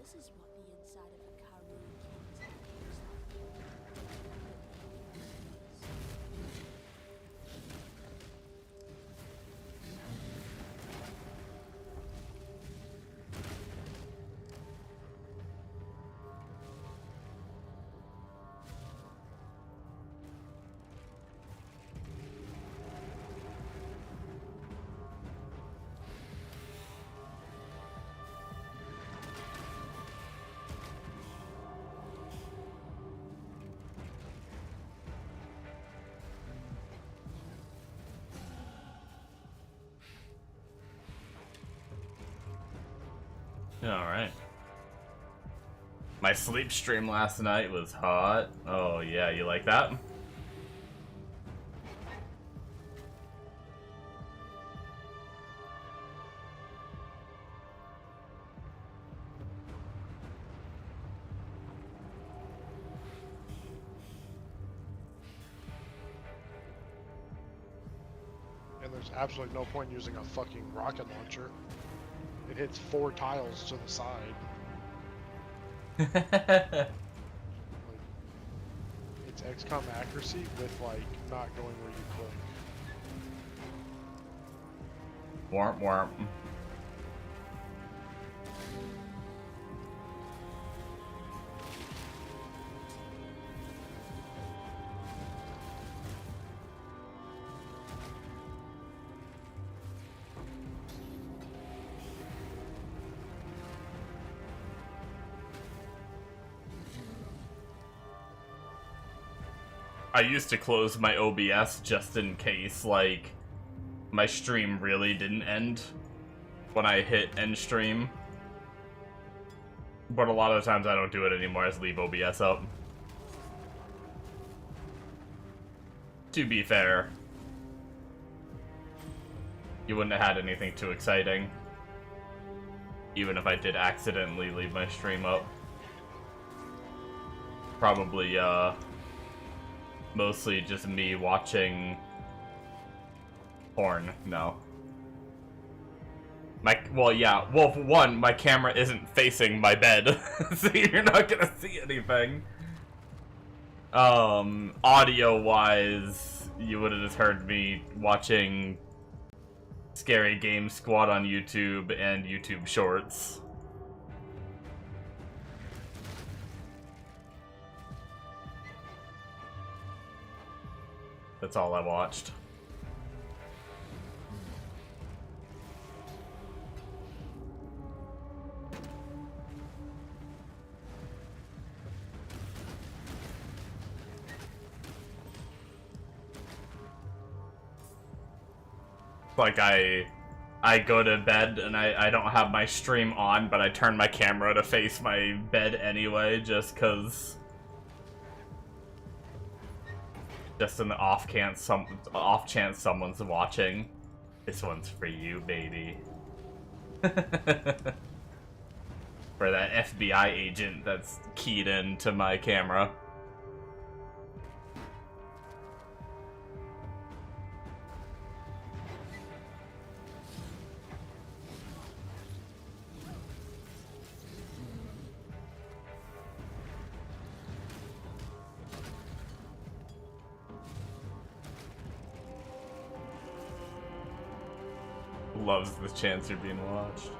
This is what the inside of a Karoo king's head looks Alright. My sleep stream last night was hot. Oh yeah, you like that? And there's absolutely no point using a fucking rocket launcher. It hits 4 tiles to the side. Like, it's XCOM accuracy with, like, not going where you click. Warp, warp. I used to close my OBS just in case, like, my stream really didn't end when I hit end stream. But a lot of the times I don't do it anymore, I just leave OBS up. To be fair, you wouldn't have had anything too exciting, even if I did accidentally leave my stream up. Probably, mostly just me watching porn. No. Well, for one, my camera isn't facing my bed, so you're not gonna see anything. Audio-wise, you would have just heard me watching Scary Game Squad on YouTube and YouTube Shorts. That's all I watched. Like, I go to bed and I don't have my stream on, but I turn my camera to face my bed anyway, just cause... Just in the off chance someone's watching. This one's for you, baby. For that FBI agent that's keyed into my camera. Loves the chance you're being watched.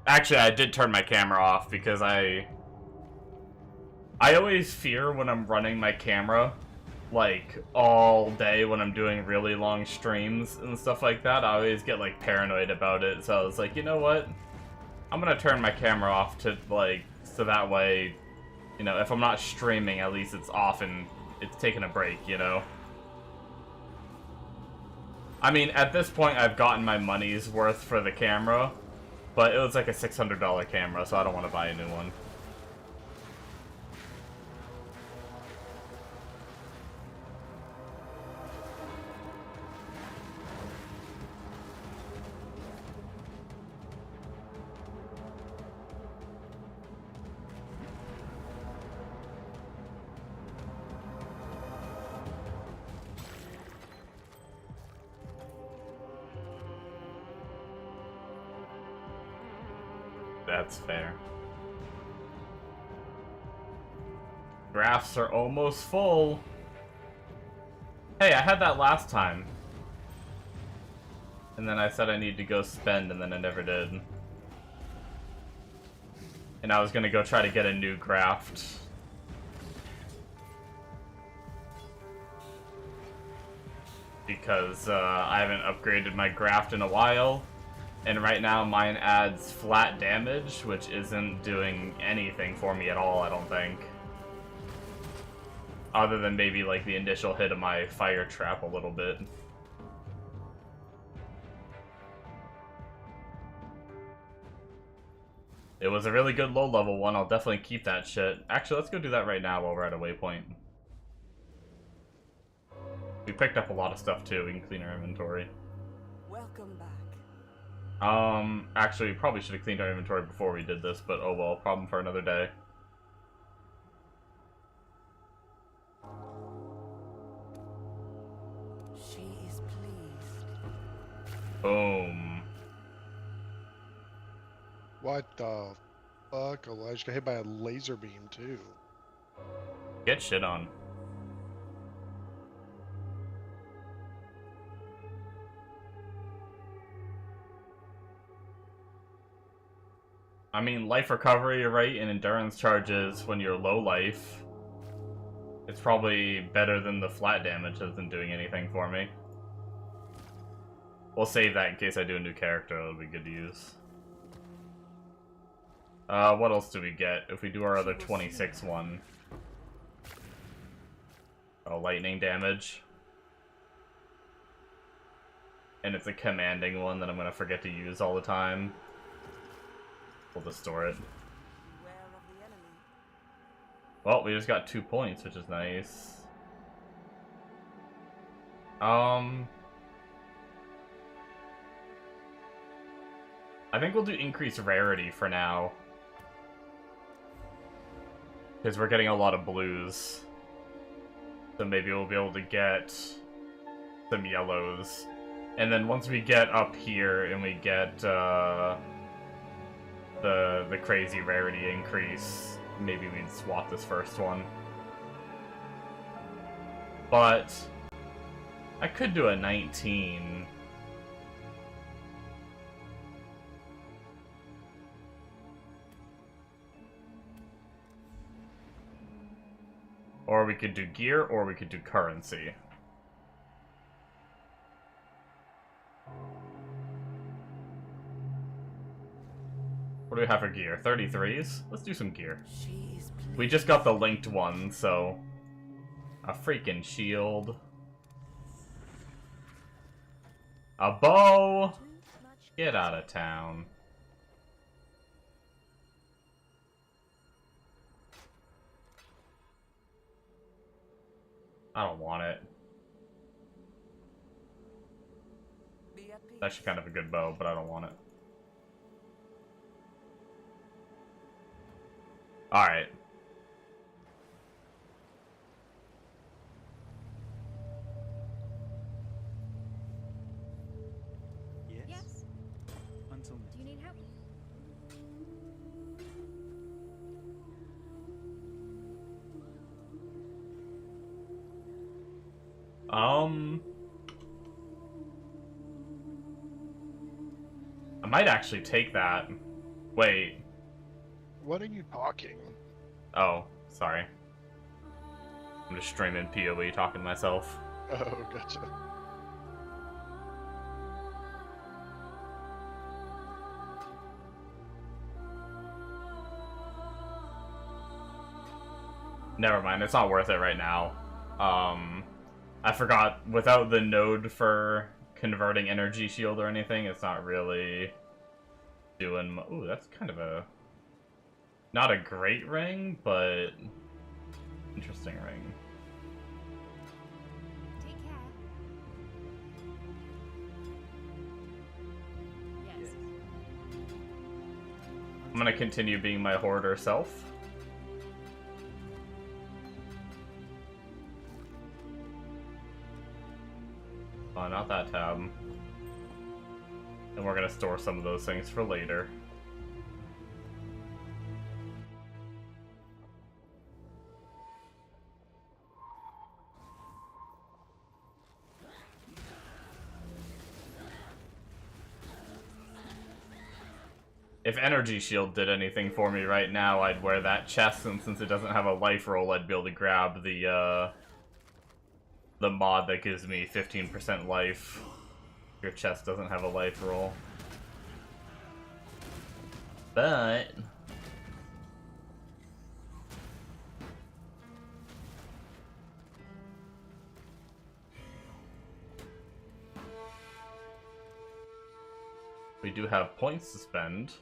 Actually, I did turn my camera off because I always fear when I'm running my camera, like, all day when I'm doing really long streams and stuff like that. I always get, like, paranoid about it, so I was like, you know what? I'm gonna turn my camera off to, like, so that way, you know, if I'm not streaming, at least it's off and it's taking a break, you know? I mean, at this point, I've gotten my money's worth for the camera, but it was like a $600 camera, so I don't want to buy a new one. That's fair. Graphs are almost full. Hey, I had that last time. And then I said I need to go spend, and then I never did. And I was gonna go try to get a new graft. Because I haven't upgraded my graft in a while. And right now mine adds flat damage, which isn't doing anything for me at all, I don't think. Other than maybe like the initial hit of my fire trap a little bit. It was a really good low level one, I'll definitely keep that shit. Actually, let's go do that right now while we're at a waypoint. We picked up a lot of stuff too, we can clean our inventory. Welcome back. Actually, we probably should have cleaned our inventory before we did this, but oh well, problem for another day. She is pleased. Boom. What the fuck? Elijah got hit by a laser beam too. Get shit on. I mean, life recovery, right, and endurance charges when you're low life. It's probably better than the flat damage that isn't doing anything for me. We'll save that in case I do a new character, it'll be good to use. What else do we get if we do our other 26 one? Oh, lightning damage. And it's a commanding one that I'm gonna forget to use all the time. We'll just store it. Beware of the enemy. Well, we just got 2 points, which is nice. I think we'll do increased rarity for now. Because we're getting a lot of blues. So maybe we'll be able to get some yellows. And then once we get up here and we get the crazy rarity increase, maybe we'd swap this first one. But I could do a 19. Or we could do gear, or we could do currency. What do we have for gear? 33s? Let's do some gear. She is pleased. We just got the linked one, so... A freaking shield. A bow! Too much Get out of town. I don't want it. Be at peace. It's actually kind of a good bow, but I don't want it. Alright. Yes. Until Do you need help? I might actually take that. Wait. What are you talking? Oh, sorry. I'm just streaming PoE talking to myself. Oh, gotcha. Never mind, it's not worth it right now. I forgot, without the node for converting energy shield or anything, it's not really doing... Ooh, that's kind of a... Not a great ring, but... Interesting ring. Take care. Yes. I'm gonna continue being my hoarder self. Oh, not that tab. And we're gonna store some of those things for later. If Energy Shield did anything for me right now, I'd wear that chest, and since it doesn't have a life roll, I'd be able to grab the mod that gives me 15% life. Your chest doesn't have a life roll. But we do have points to spend,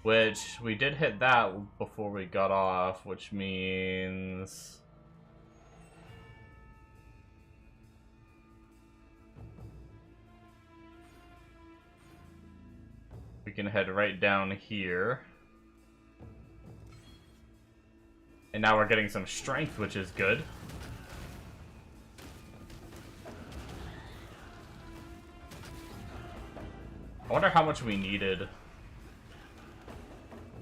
which we did hit that before we got off, which means we can head right down here. And now we're getting some strength, which is good. I wonder how much we needed.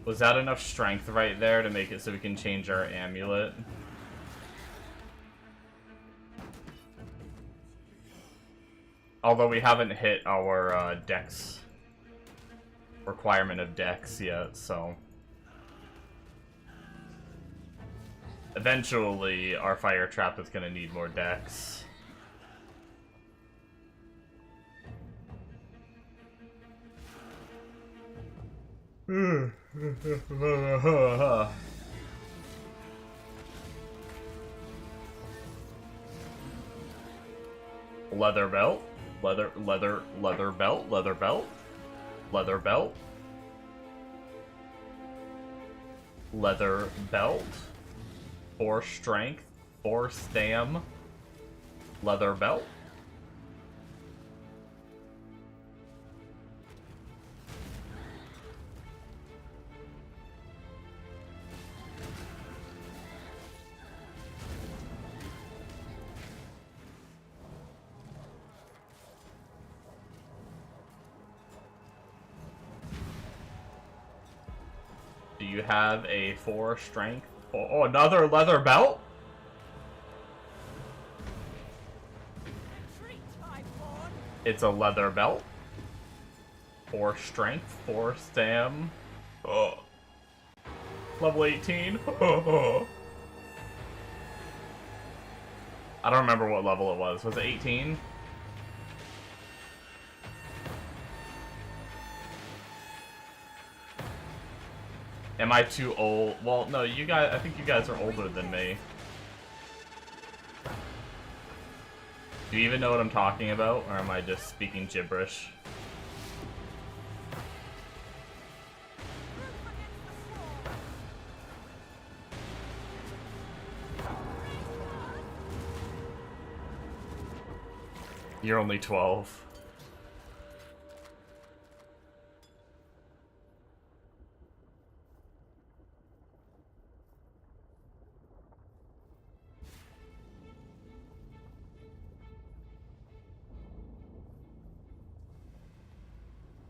Was that enough strength right there to make it so we can change our amulet? Although we haven't hit our dex requirement of dex yet, so eventually our fire trap is going to need more dex. Leather belt, leather belt, leather belt, leather belt, leather belt, 4 strength, 4 stam, leather belt. Do you have a 4 strength? Oh, another leather belt? It's a leather belt. 4 strength, 4 stam. Oh. Level 18. I don't remember what level it was. Was it 18? Am I too old? Well, no, you guys, I think you guys are older than me. Do you even know what I'm talking about, or am I just speaking gibberish? You're only 12.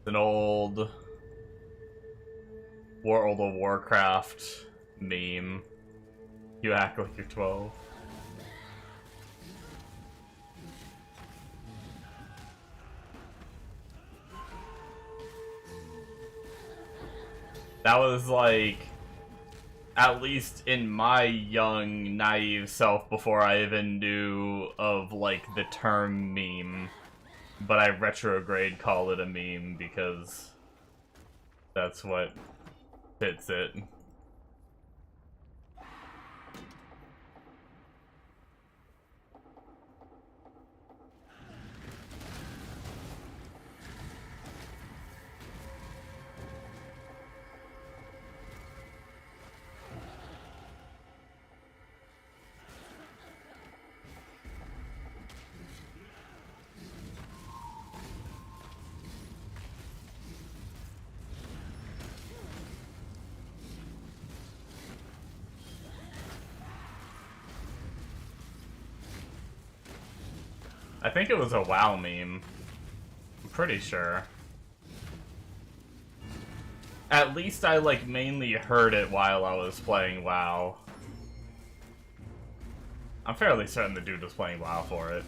An old World of Warcraft meme. You act like you're 12. That was like, at least in my young, naive self before I even knew of like the term meme. But I retrograde call it a meme because that's what fits it. I think it was a WoW meme. I'm pretty sure. At least I, like, mainly heard it while I was playing WoW. I'm fairly certain the dude was playing WoW for it.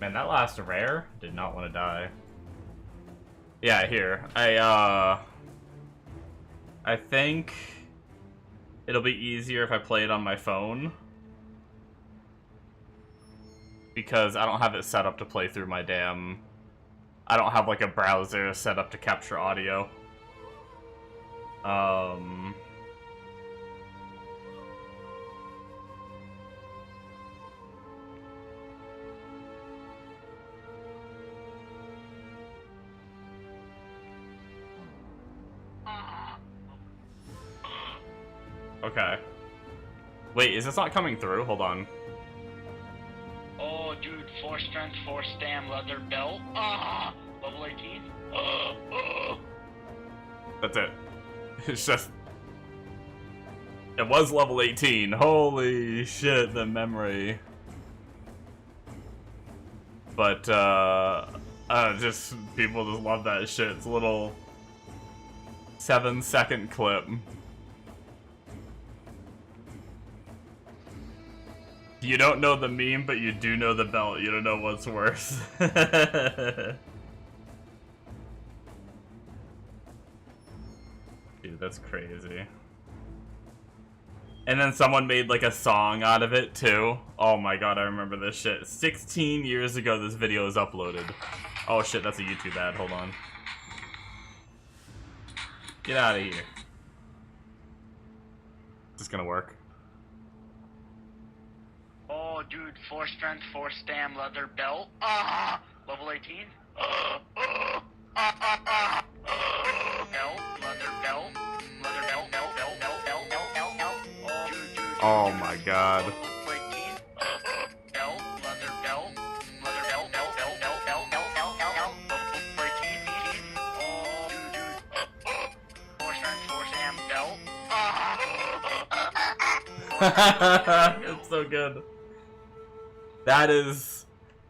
Man, that last rare did not want to die. Yeah, here. I think it'll be easier if I play it on my phone. Because I don't have it set up to play through my damn... I don't have like a browser set up to capture audio. Okay. Wait, is this not coming through? Hold on. Oh, dude, 4 strength, 4 stam, leather belt. Level 18. That's it. It's just... It was level 18. Holy shit, the memory. But, just, people just love that shit. It's a little 7-second clip. You don't know the meme, but you do know the belt. You don't know what's worse. Dude, that's crazy. And then someone made like a song out of it too. Oh my god, I remember this shit. 16 years ago this video was uploaded. Oh shit, that's a YouTube ad. Hold on. Get out of here. Is this gonna work? Oh, dude, 4 strength, 4 stam, leather belt. Level 18. Belt, leather belt, leather belt, belt, belt, belt, belt, belt, belt, belt. Oh, dude, Oh my god. 18. Belt, leather belt, leather belt, belt, belt, belt, belt, belt, belt, belt, belt. 18. Oh, dude. 4 strength, 4 stam, belt. It's so good. That is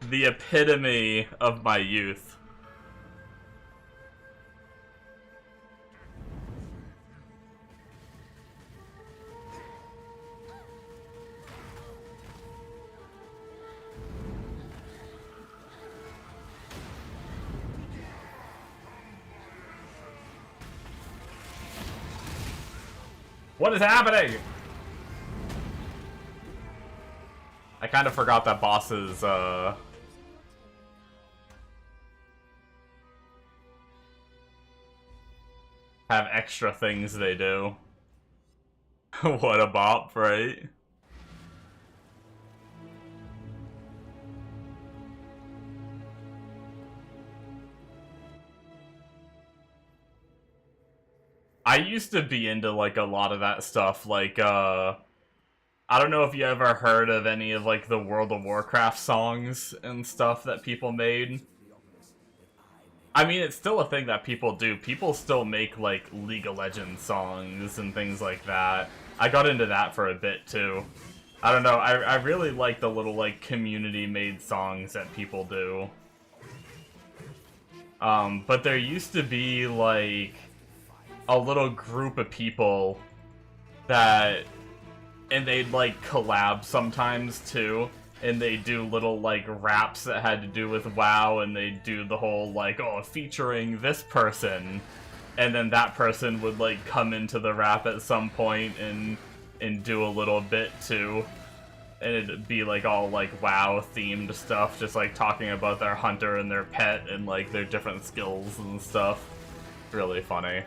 the epitome of my youth. What is happening? I kind of forgot that bosses, have extra things they do. What a bop, right? I used to be into, like, a lot of that stuff, like, I don't know if you ever heard of any of, like, the World of Warcraft songs and stuff that people made. I mean, it's still a thing that people do. People still make, like, League of Legends songs and things like that. I got into that for a bit, too. I don't know, I really like the little, like, community-made songs that people do. But there used to be, like, a little group of people that... And they'd, like, collab sometimes, too. And they do little, like, raps that had to do with WoW, and they do the whole, like, oh, featuring this person. And then that person would, like, come into the rap at some point and do a little bit, too. And it'd be, like, all, like, WoW-themed stuff, just, like, talking about their hunter and their pet and, like, their different skills and stuff. Really funny.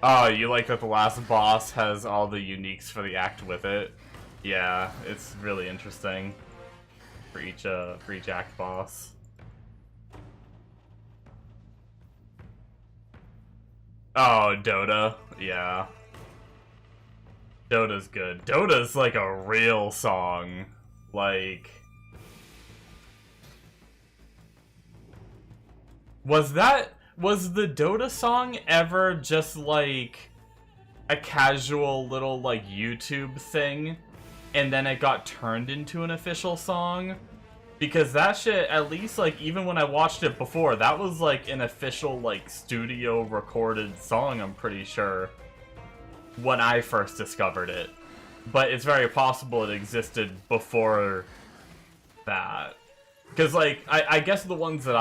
Oh, you like that the last boss has all the uniques for the act with it? Yeah, it's really interesting for each act boss. Oh, Dota, yeah. Dota's good. Dota's like a real song. Like... Was the Dota song ever just, like, a casual little, like, YouTube thing, and then it got turned into an official song? Because that shit, at least, like, even when I watched it before, that was, like, an official, like, studio-recorded song, I'm pretty sure, when I first discovered it. But it's very possible it existed before that. Because, like, I guess the ones that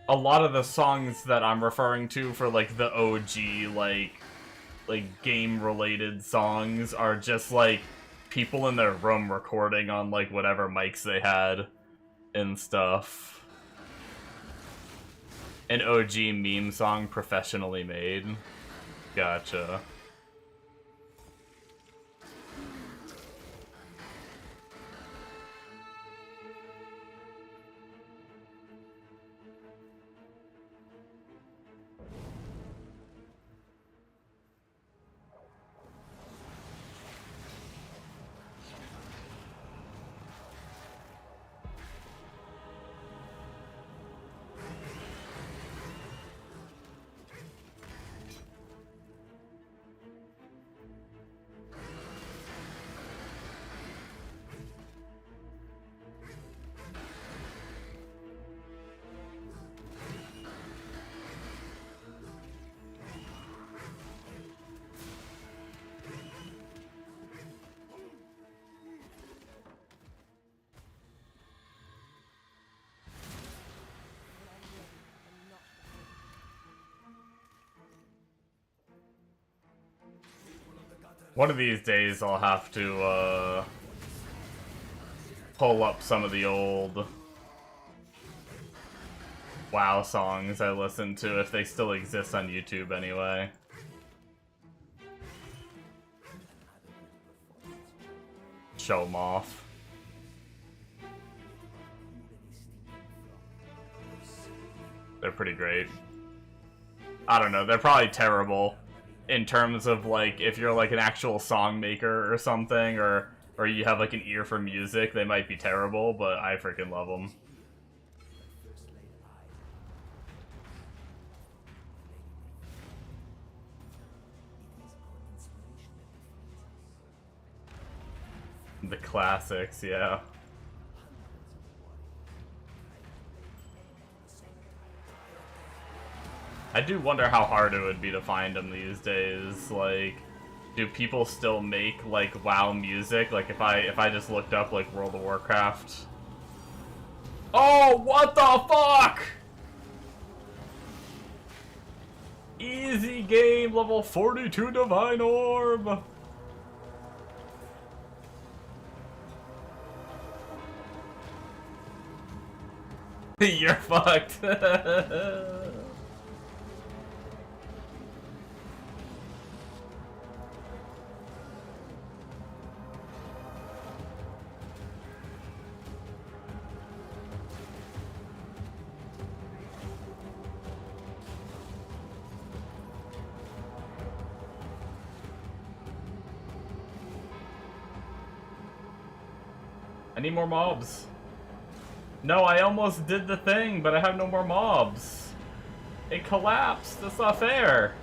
a lot of the songs that I'm referring to for, like, the OG, like game-related songs are just, like, people in their room recording on, like, whatever mics they had and stuff. An OG meme song professionally made. Gotcha. One of these days I'll have to, pull up some of the old WoW songs I listened to, if they still exist on YouTube anyway. Show them off. They're pretty great. I don't know, they're probably terrible in terms of, like, if you're, like, an actual song maker or something, or you have, like, an ear for music, they might be terrible, but I freaking love them. The classics, yeah. I do wonder how hard it would be to find them these days. Like, do people still make, like, WoW music? Like, if I just looked up, like, World of Warcraft. Oh, what the fuck? Easy game, level 42 Divine Orb. You're fucked. I need more mobs. No, I almost did the thing, but I have no more mobs. It collapsed. That's not fair.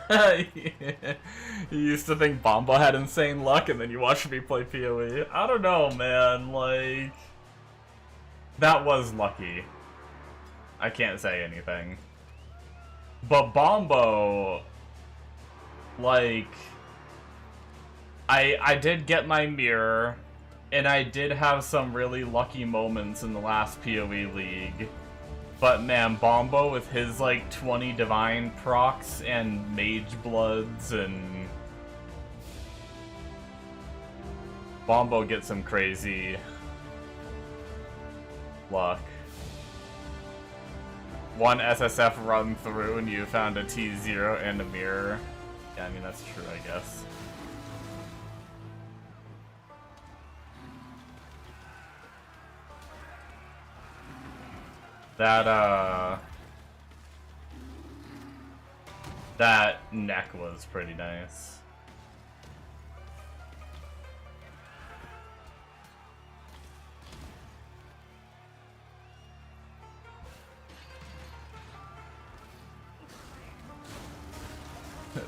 You used to think Bomba had insane luck, and then you watched me play PoE. I don't know, man. Like, that was lucky. I can't say anything. But Bombo, like, I did get my mirror, and I did have some really lucky moments in the last PoE League. But man, Bombo with his, like, 20 Divine procs and Mage Bloods, and Bombo gets some crazy luck. One SSF run through and you found a T0 and a mirror. Yeah, I mean, that's true, I guess. That neck was pretty nice.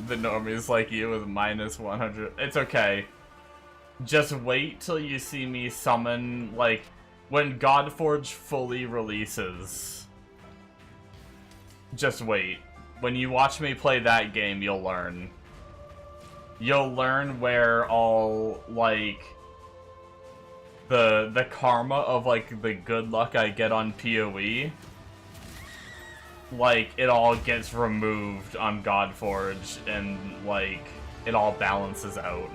The normies like you with minus 100. It's okay. Just wait till you see me summon, like, when Godforge fully releases. Just wait. When you watch me play that game, you'll learn. You'll learn where all, like, the karma of, like, the good luck I get on PoE, like, it all gets removed on Godforge, and, like, it all balances out.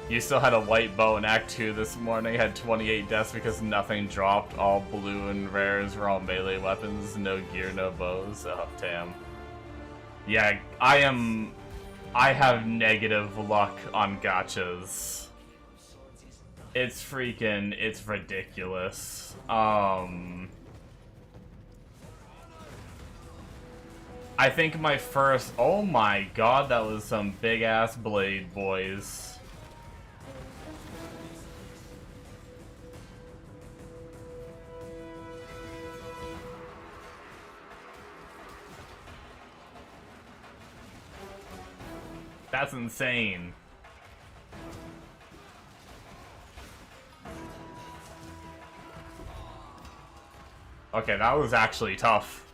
You still had a white bow in Act 2 this morning, had 28 deaths because nothing dropped, all blue and rares were all melee weapons, no gear, no bows. Oh, damn. Yeah, I have negative luck on gachas. It's ridiculous. I think my first, oh my god, that was some big ass blade, boys. That's insane. Okay, that was actually tough.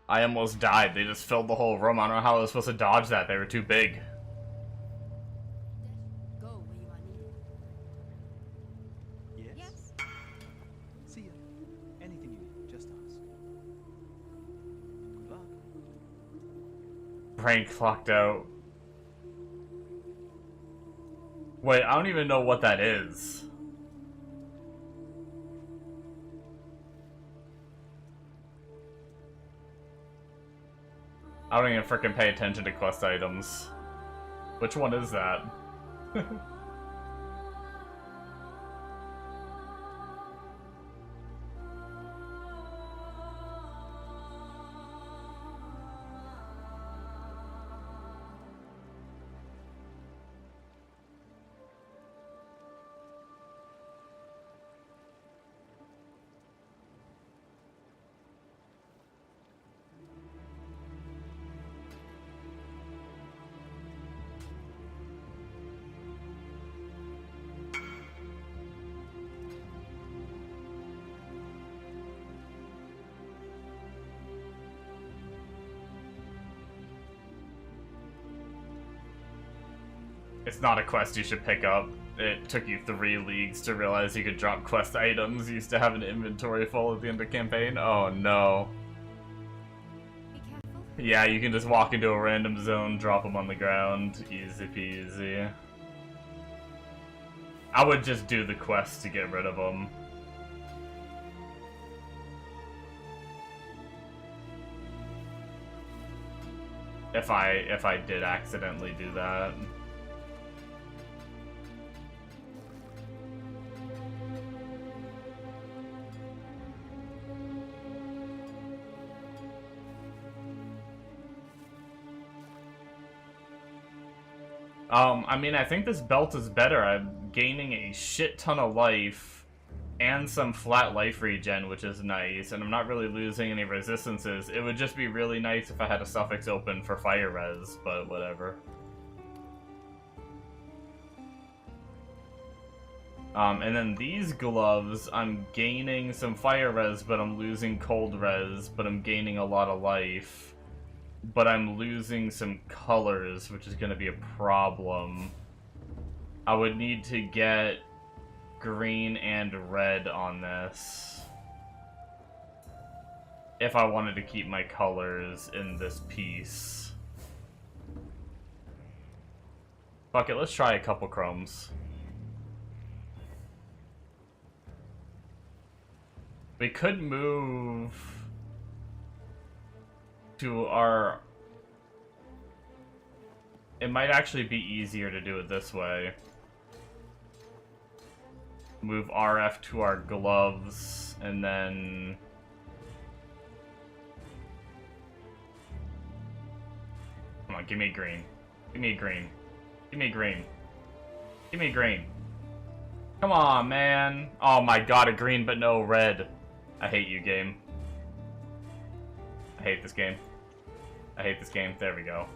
I almost died. They just filled the whole room. I don't know how I was supposed to dodge that. They were too big. Go where you are needed. Yes? See ya. Anything you need, just ask. Good luck. Rank clocked out. Wait, I don't even know what that is. I don't even freaking pay attention to quest items. Which one is that? It's not a quest you should pick up. It took you 3 leagues to realize you could drop quest items. You used to have an inventory full at the end of campaign. Oh no. Be careful. Yeah, you can just walk into a random zone, drop them on the ground. Easy peasy. I would just do the quest to get rid of them. If I did accidentally do that. I mean, I think this belt is better. I'm gaining a shit ton of life and some flat life regen, which is nice, and I'm not really losing any resistances. It would just be really nice if I had a suffix open for fire res, but whatever. And then these gloves, I'm gaining some fire res, but I'm losing cold res, but I'm gaining a lot of life. But I'm losing some colors, which is going to be a problem. I would need to get green and red on this if I wanted to keep my colors in this piece. Fuck it, let's try a couple chromes. We could move to our... It might actually be easier to do it this way. Move RF to our gloves, and then... Come on, give me green. Give me green. Give me green. Give me green. Come on, man. Oh my god, a green but no red. I hate you, game. I hate this game. I hate this game. There we go.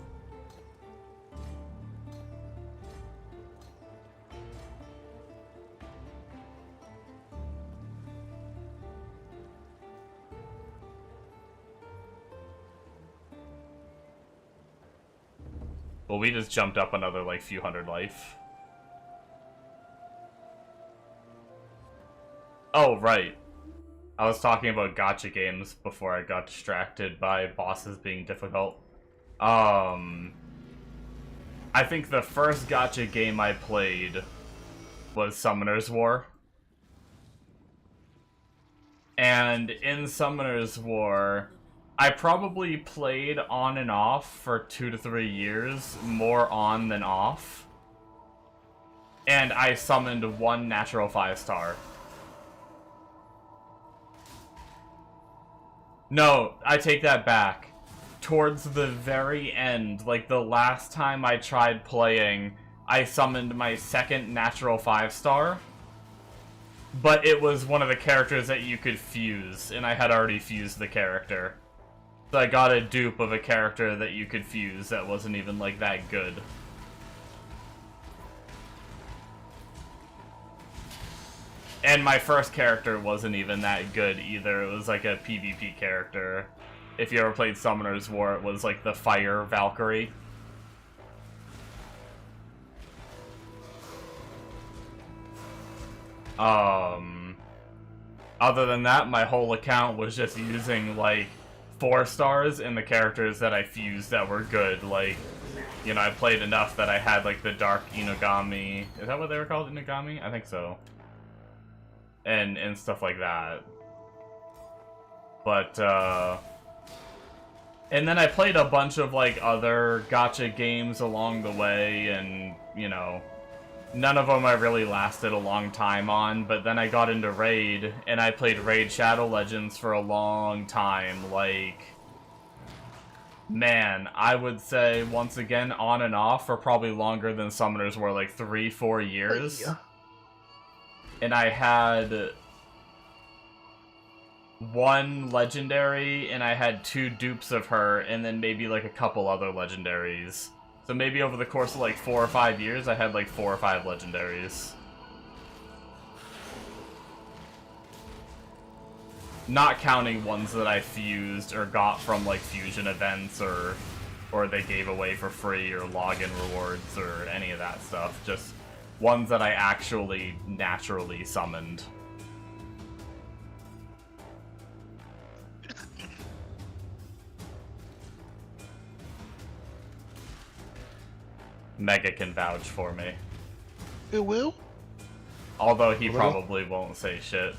Well, we just jumped up another, like, few hundred life. Oh, right. I was talking about gacha games before I got distracted by bosses being difficult. I think the first gacha game I played was Summoner's War. And in Summoner's War, I probably played on and off for 2 to 3 years, more on than off. And I summoned 1 natural 5-star. No, I take that back. Towards the very end, like the last time I tried playing, I summoned my 2nd natural 5-star. But it was one of the characters that you could fuse, and I had already fused the character. So I got a dupe of a character that you could fuse that wasn't even, like, that good. And my first character wasn't even that good either. It was like a PvP character. If you ever played Summoner's War, it was like the Fire Valkyrie. Other than that, my whole account was just using, like, 4 stars in the characters that I fused that were good. Like, you know, I played enough that I had, like, the Dark Inugami. Is that what they were called, Inugami? I think so. And stuff like that. But, and then I played a bunch of, like, other gacha games along the way, and, you know, none of them I really lasted a long time on, but then I got into Raid, and I played Raid Shadow Legends for a long time. Like, man, I would say, once again, on and off for probably longer than Summoners War, like 3-4 years. Yeah. And I had 1 legendary, and I had 2 dupes of her, and then maybe like a couple other legendaries. So maybe over the course of like 4 or 5 years, I had like 4 or 5 legendaries. Not counting ones that I fused or got from like fusion events or they gave away for free or login rewards or any of that stuff. Just ones that I actually naturally summoned. Mega can vouch for me. It will? Although he A little? probably won't say shit.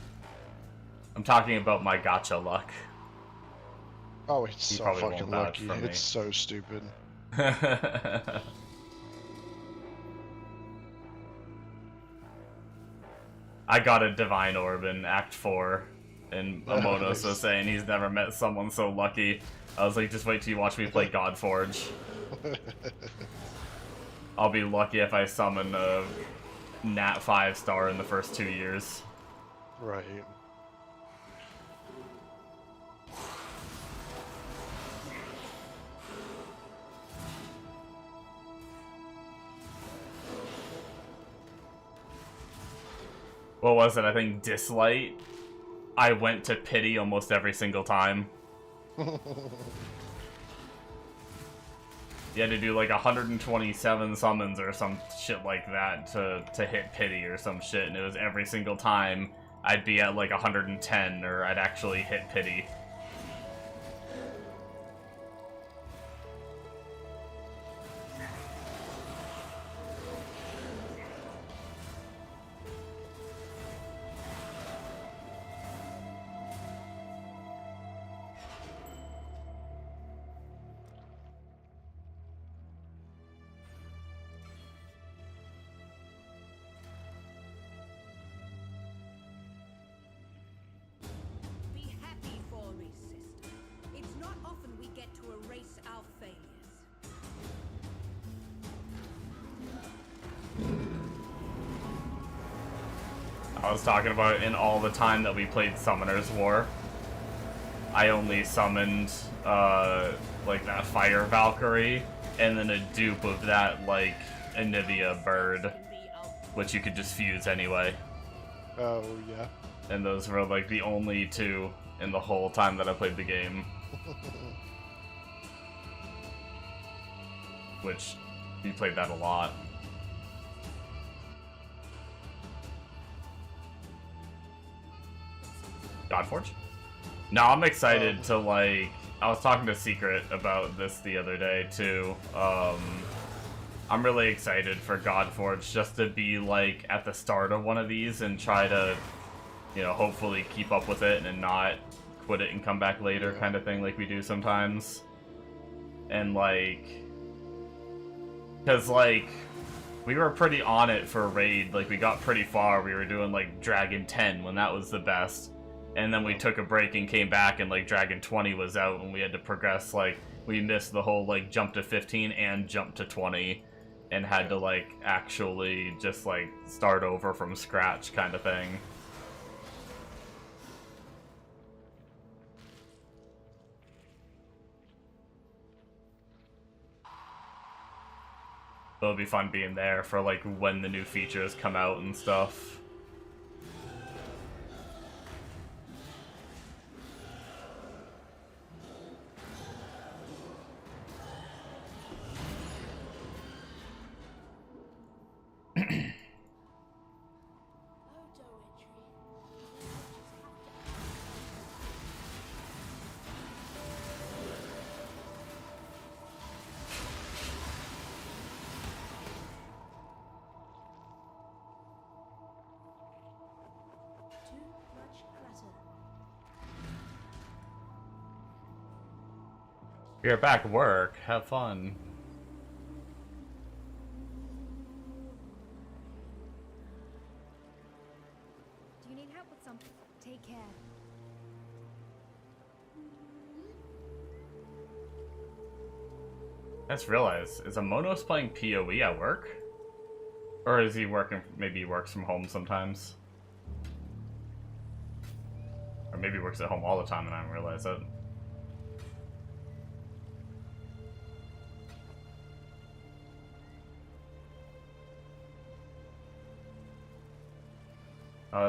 I'm talking about my gacha luck. Oh, it's He so probably fucking won't vouch lucky. for me. It's so stupid. I got a Divine Orb in Act 4, and Amonos was Nice. saying he's never met someone so lucky. I was like, just wait till you watch me play Godforge. I'll be lucky if I summon a Nat 5-star in the first 2 years. Right. What was it? I think Dislight. I went to Pity almost every single time. You had to do like 127 summons or some shit like that to hit Pity or some shit, and it was every single time I'd be at like 110 or I'd actually hit Pity. Be happy for me, sister. It's not often we get to erase our failures. I was talking about in all the time that we played Summoner's War. I only summoned, like that Fire Valkyrie, and then a dupe of that, like, Anivia bird, Can be our which you could just fuse anyway. Oh, yeah. And those were, like, the only 2 in the whole time that I played the game. Which We played that a lot. Godforge? No, I'm excited to, like... I was talking to Secret about this the other day, too. I'm really excited for Godforge just to be, like, at the start of one of these and try to, you know, hopefully keep up with it and not quit it and come back later kind of thing like we do sometimes. And, like... Because, like, we were pretty on it for Raid. Like, we got pretty far. We were doing, like, Dragon 10 when that was the best. And then we took a break and came back and, like, Dragon 20 was out and we had to progress. Like, we missed the whole, like, jump to 15 and jump to 20. And had to, like, actually just, like, start over from scratch kind of thing. It'll be fun being there for, like, when the new features come out and stuff. You're back at work. Have fun. Do you need help with something? Take care. I just realized, is Amonos playing PoE at work? Or is he working, maybe he works from home sometimes? Or maybe he works at home all the time and I don't realize it.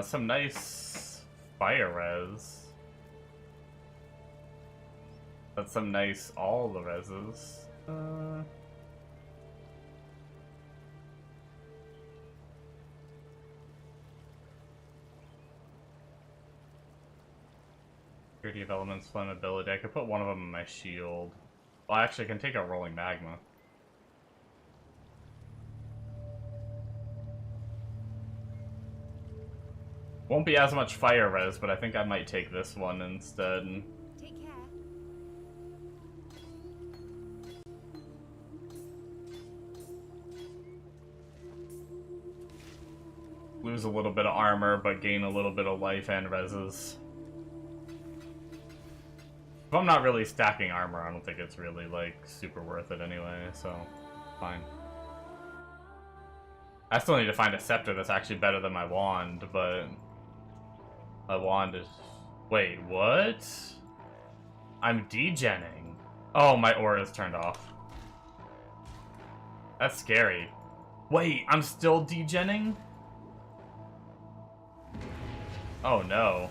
Some nice fire res. That's some nice all the reses. Security of Elements, Flammability. I could put one of them in my shield. Well, actually, I can take out Rolling Magma. Won't be as much fire res, but I think I might take this one instead. Take care. Lose a little bit of armor, but gain a little bit of life and reses. If I'm not really stacking armor, I don't think it's really, like, super worth it anyway, so fine. I still need to find a scepter that's actually better than my wand, but... My wand is... Wait, what? I'm degenning. Oh, my aura is turned off. That's scary. Wait, I'm still degenning? Oh no.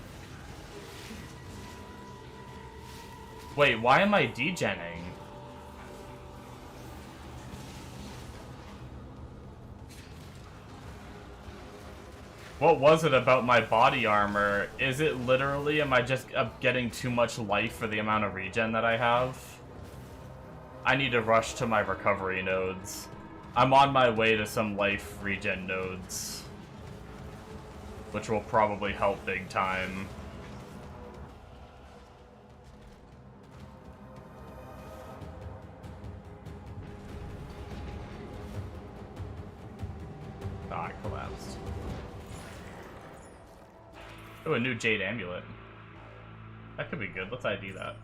Wait, why am I degenning? What was it about my body armor? Is it literally, am I just getting too much life for the amount of regen that I have? I need to rush to my recovery nodes. I'm on my way to some life regen nodes, which will probably help big time. Ah, I collapsed. Oh, a new Jade Amulet. That could be good. Let's ID that.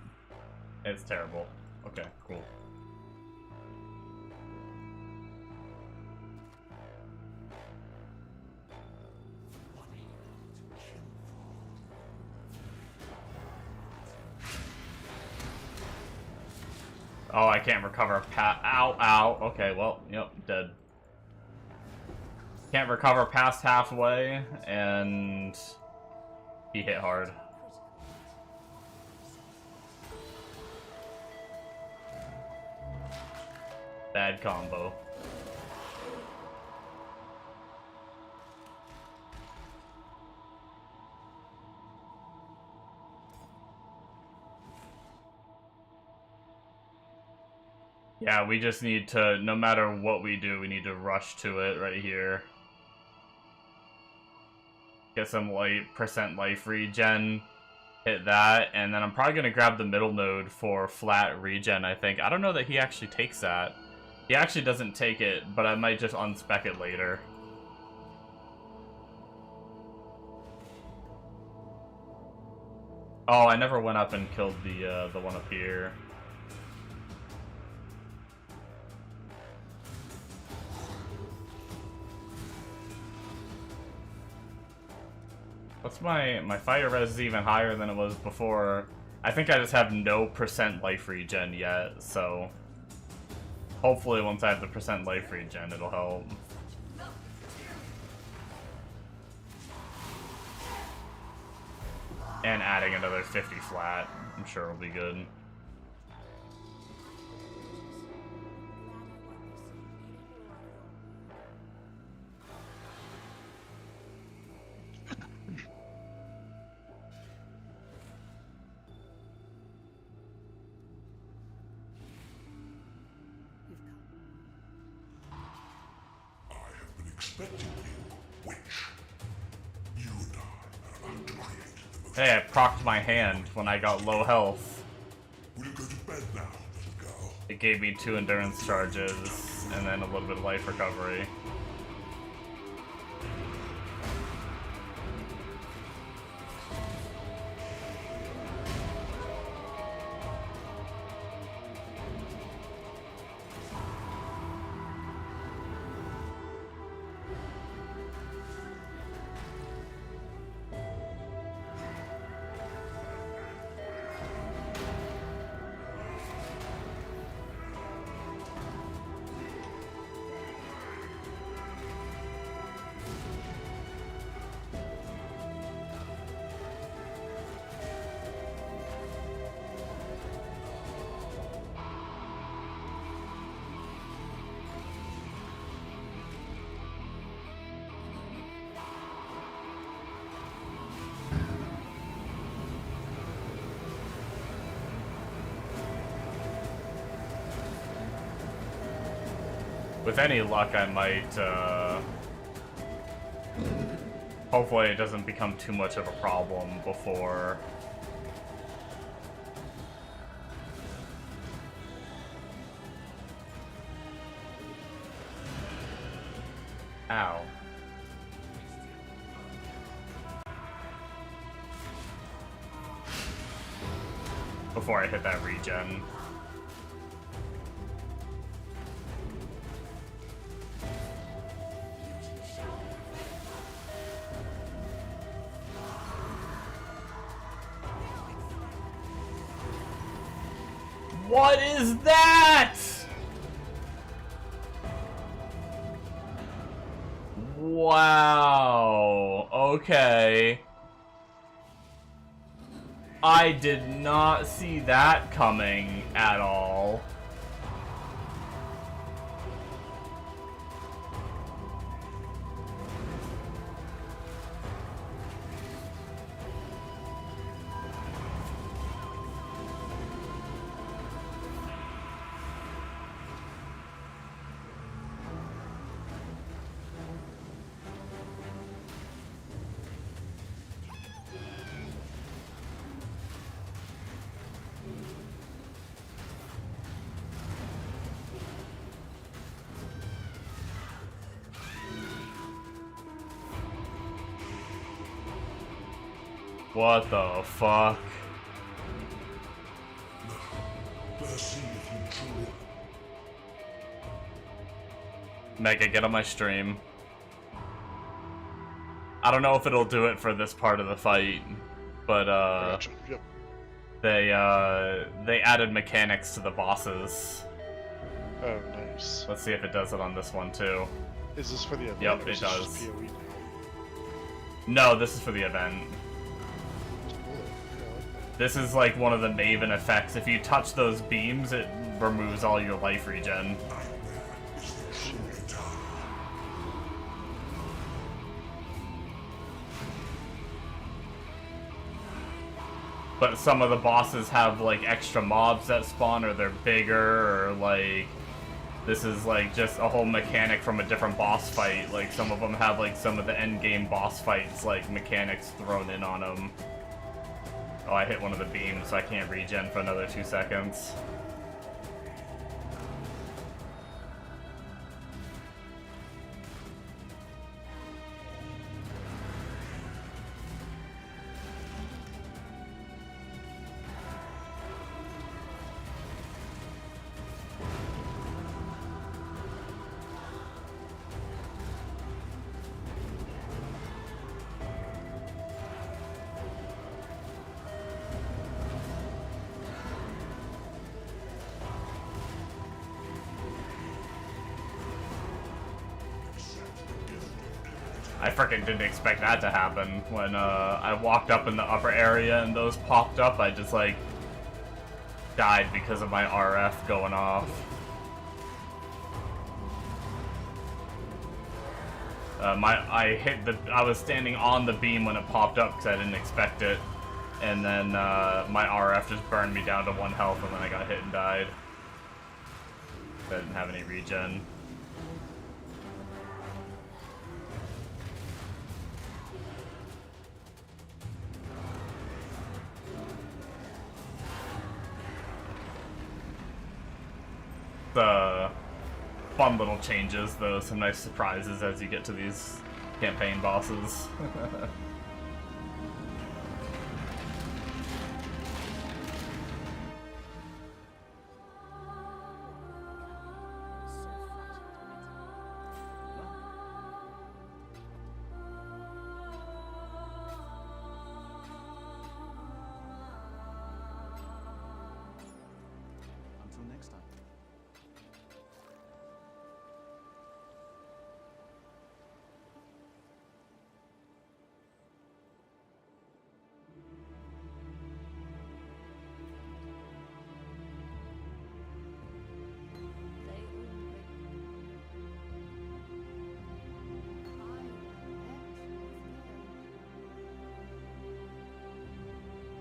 It's terrible. Okay, cool. Oh, I can't recover ow, ow. Okay, well, yep, dead. Can't recover past halfway, and he hit hard. Bad combo. Yeah, we just need to, no matter what we do, we need to rush to it right here. Get some percent life regen, hit that, and then I'm probably going to grab the middle node for flat regen, I think. I don't know that he actually takes that. He actually doesn't take it, but I might just unspec it later. Oh, I never went up and killed the one up here. What's my fire res is even higher than it was before. I think I just have no percent life regen yet, so hopefully once I have the percent life regen, it'll help. And adding another 50 flat, I'm sure will be good. Expecting you, witch. You and I are about to create the most. Hey, I procced my hand when I got low health. We'll go to bed now, little girl. It gave me 2 endurance charges, and then a little bit of life recovery. With any luck, I might, hopefully it doesn't become too much of a problem before... Ow. Before I hit that regen. What is that? Wow. Okay. I did not see that coming at all. What the fuck? Let's see if you truly. Mega, get on my stream. I don't know if it'll do it for this part of the fight, but Gotcha. Yep. they added mechanics to the bosses. Oh, nice. Let's see if it does it on this one too. Is this for the event? Yep, or is it this does. just PoE now? No, this is for the event. That's cool. Yeah, I like that. This is like one of the Maven effects. If you touch those beams, it removes all your life regen. Is the truly time? But some of the bosses have like extra mobs that spawn, or they're bigger, or like this is like just a whole mechanic from a different boss fight. Like some of them have like some of the end game boss fights like mechanics thrown in on them. Oh, I hit one of the beams, so I can't regen for another 2 seconds. I freaking didn't expect that to happen. When I walked up in the upper area and those popped up, I just like died because of my RF going off. I was standing on the beam when it popped up because I didn't expect it, and then my RF just burned me down to 1 health, and then I got hit and died. I didn't have any regen. The fun little changes, though, some nice surprises as you get to these campaign bosses. Until next time.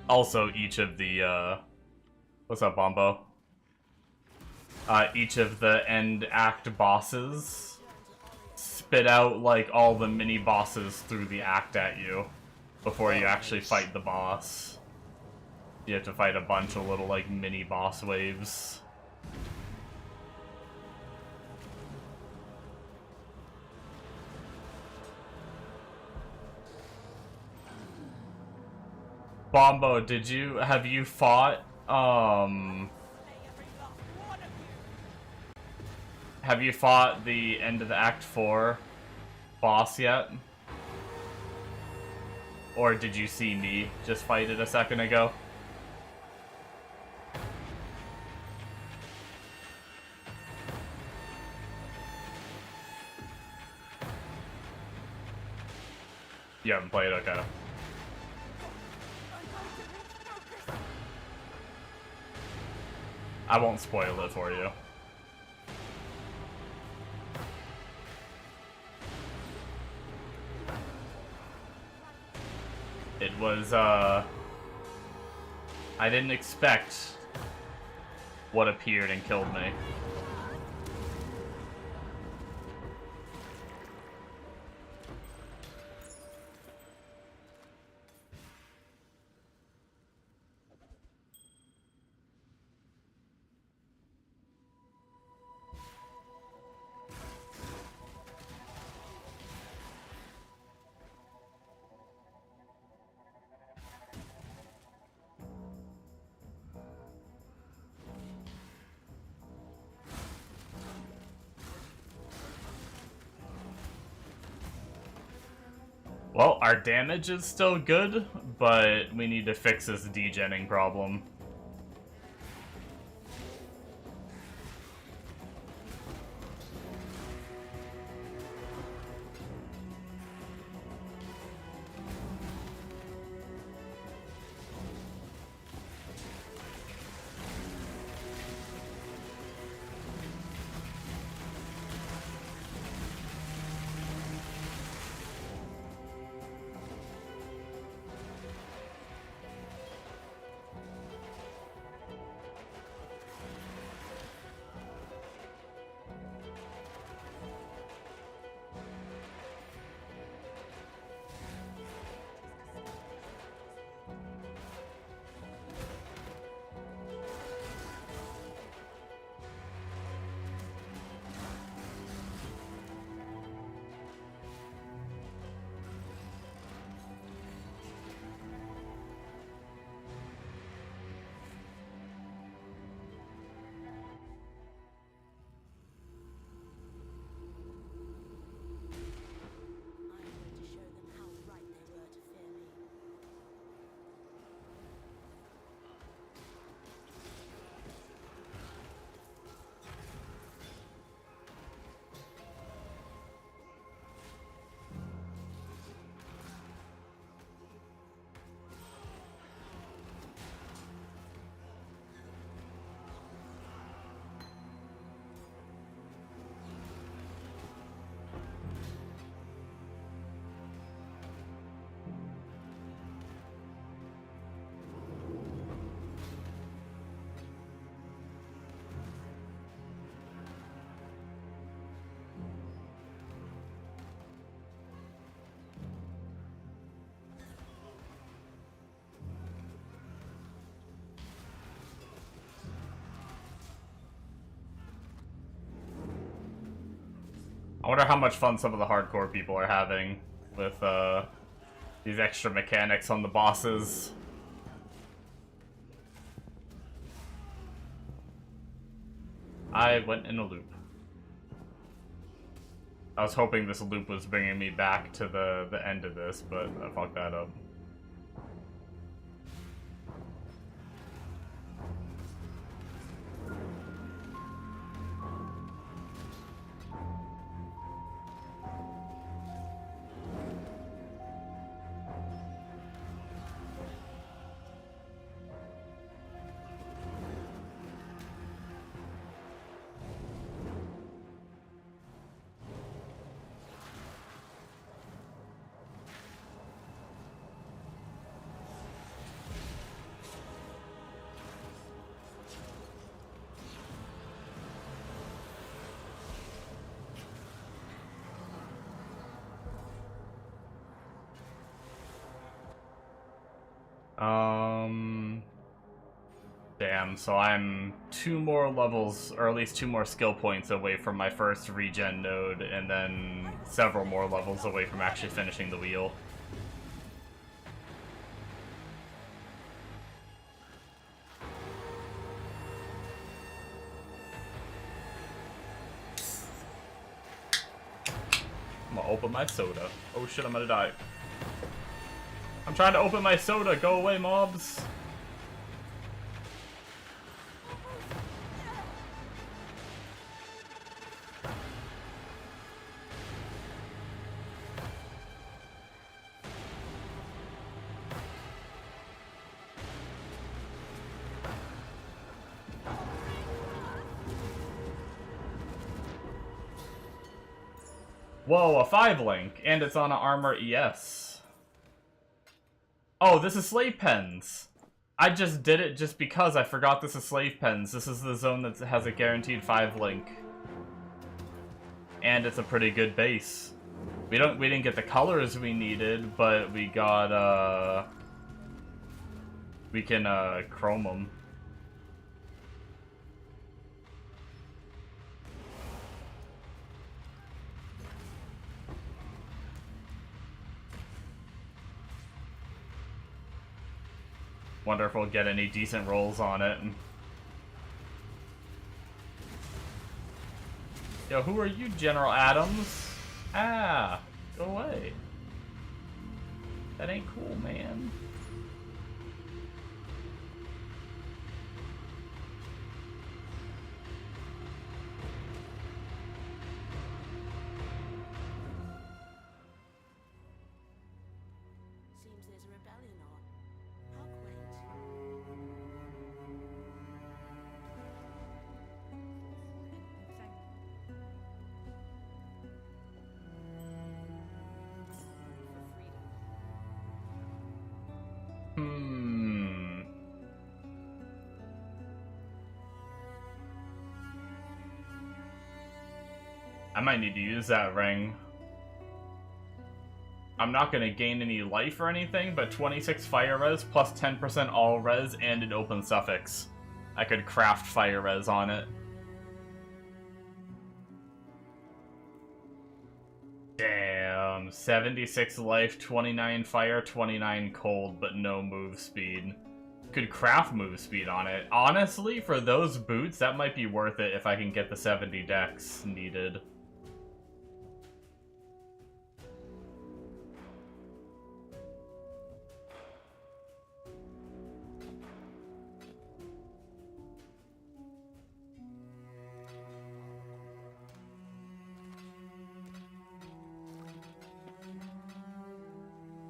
Also, each of the, what's up, Bombo? Each of the end act bosses spit out, like, all the mini-bosses through the act at you before you actually fight the boss. You have to fight a bunch of little, like, mini-boss waves. Bombo, have you fought, have you fought the end of the Act 4 boss yet? Or did you see me just fight it a second ago? You haven't played? Okay. I won't spoil it for you. It was, I didn't expect what appeared and killed me. Well, our damage is still good, but we need to fix this degenning problem. I wonder how much fun some of the hardcore people are having with these extra mechanics on the bosses. I went in a loop. I was hoping this loop was bringing me back to the end of this, but I fucked that up. Damn, so I'm 2 more levels, or at least 2 more skill points away from my first regen node, and then several more levels away from actually finishing the wheel. I'm gonna open my soda. Oh shit, I'm gonna die. I'm trying to open my soda. Go away, mobs. Whoa, a 5-link, and it's on an armor ES. Oh, this is slave pens. I just did it just because I forgot this is slave pens. This is the zone that has a guaranteed 5-link. And it's a pretty good base. We didn't get the colors we needed, but we got we can chrome them. Wonder if we'll get any decent rolls on it. Yo, who are you, General Adams? Ah, go away. That ain't cool, man. Seems there's a rebellion on. How quaint. I might need to use that ring. I'm not going to gain any life or anything, but 26 fire res plus 10% all res and an open suffix. I could craft fire res on it. Damn, 76 life, 29 fire, 29 cold, but no move speed. Could craft move speed on it. Honestly, for those boots, that might be worth it if I can get the 70 dex needed.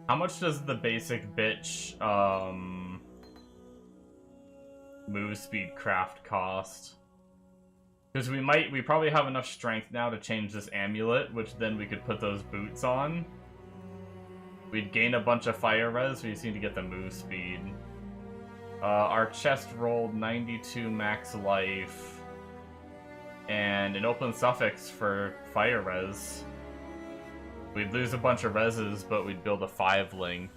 How much does the basic bitch, move speed craft cost? Because we probably have enough strength now to change this amulet, which then we could put those boots on. We'd gain a bunch of fire res, we just need to get the move speed. Our chest rolled 92 max life, and an open suffix for fire res. We'd lose a bunch of reses, but we'd build a 5-link.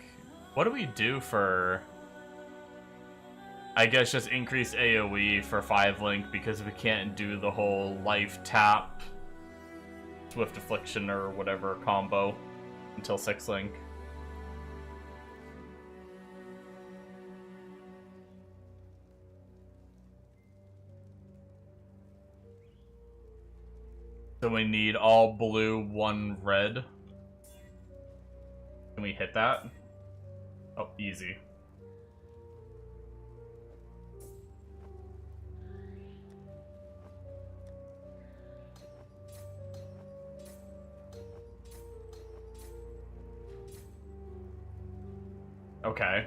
What do we do for... I guess just increase AoE for 5-link because we can't do the whole life tap Swift Affliction or whatever combo until 6 link. So we need all blue, 1 red. Can we hit that? Oh, easy. Okay.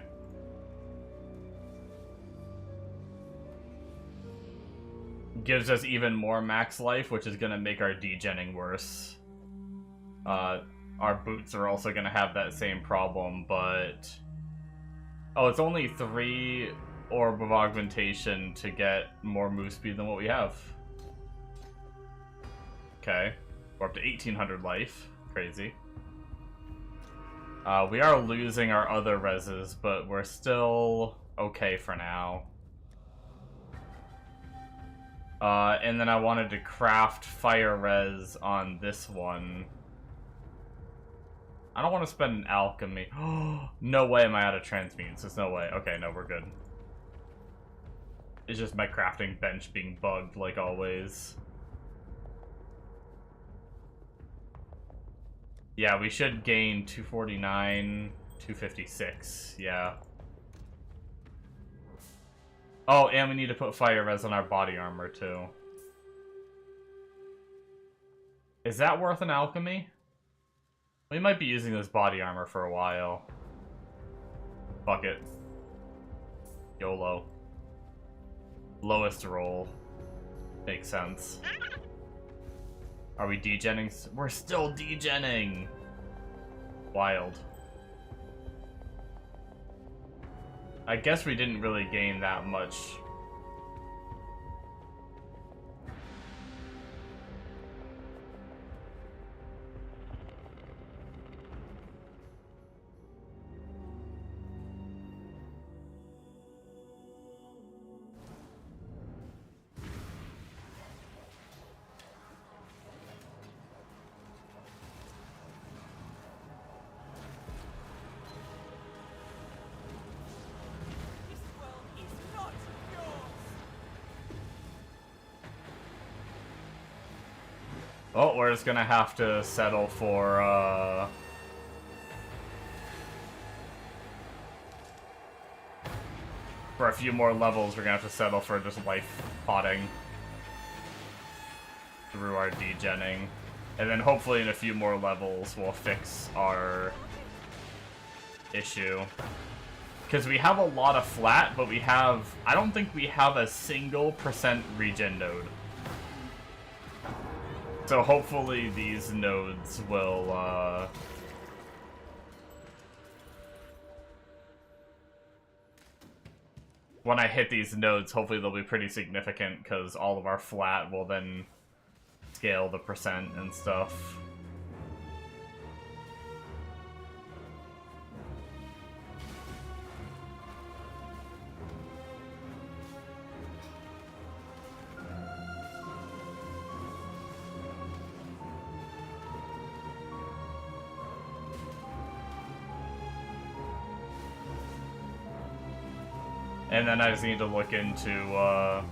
Gives us even more max life, which is gonna make our degenning worse. Our boots are also gonna have that same problem, but... Oh, it's only 3 Orb of Augmentation to get more move speed than what we have. Okay. We're up to 1800 life. Crazy. We are losing our other reses, but we're still okay for now. And then I wanted to craft fire res on this one. I don't want to spend an alchemy. No way am I out of transmutes. There's no way. Okay, no, we're good. It's just my crafting bench being bugged like always. Yeah, we should gain 249, 256, yeah. Oh, and we need to put fire res on our body armor, too. Is that worth an alchemy? We might be using this body armor for a while. Fuck it. YOLO. Lowest roll. Makes sense. Are we degenning? We're still degenning! Wild. I guess we didn't really gain that much. Oh, we're just gonna have to settle for, a few more levels. We're gonna have to settle for just life potting through our degenning. And then hopefully in a few more levels we'll fix our issue. Because we have a lot of flat, but I don't think we have a single % regen node. So hopefully these nodes will, when I hit these nodes, hopefully they'll be pretty significant, because all of our flat will then scale the % and stuff. And then I just need to look into,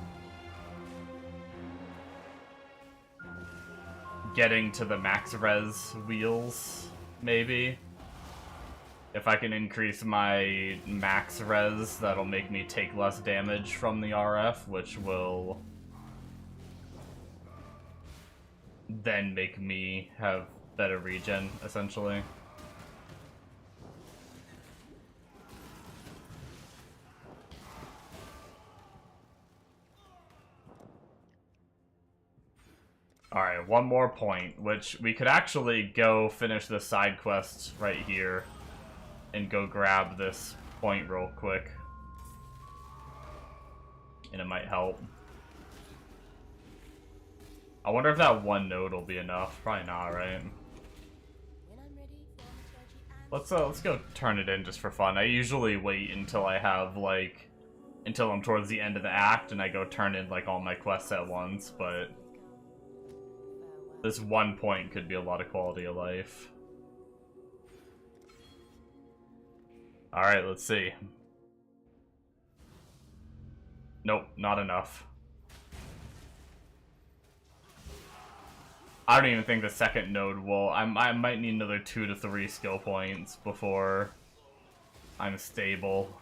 getting to the max res wheels, maybe. If I can increase my max res, that'll make me take less damage from the RF, which will then make me have better regen, essentially. Alright, one more point, which we could actually go finish the side quest right here and go grab this point real quick. And it might help. I wonder if that one node will be enough. Probably not, right? When I'm ready for Let's go turn it in just for fun. I usually wait until I have, like, until I'm towards the end of the act and I go turn in, like, all my quests at once, but farewell. This 1 point could be a lot of quality of life. Alright, let's see. Nope, not enough. I don't even think the second node will... I might need another 2 to 3 skill points before I'm stable.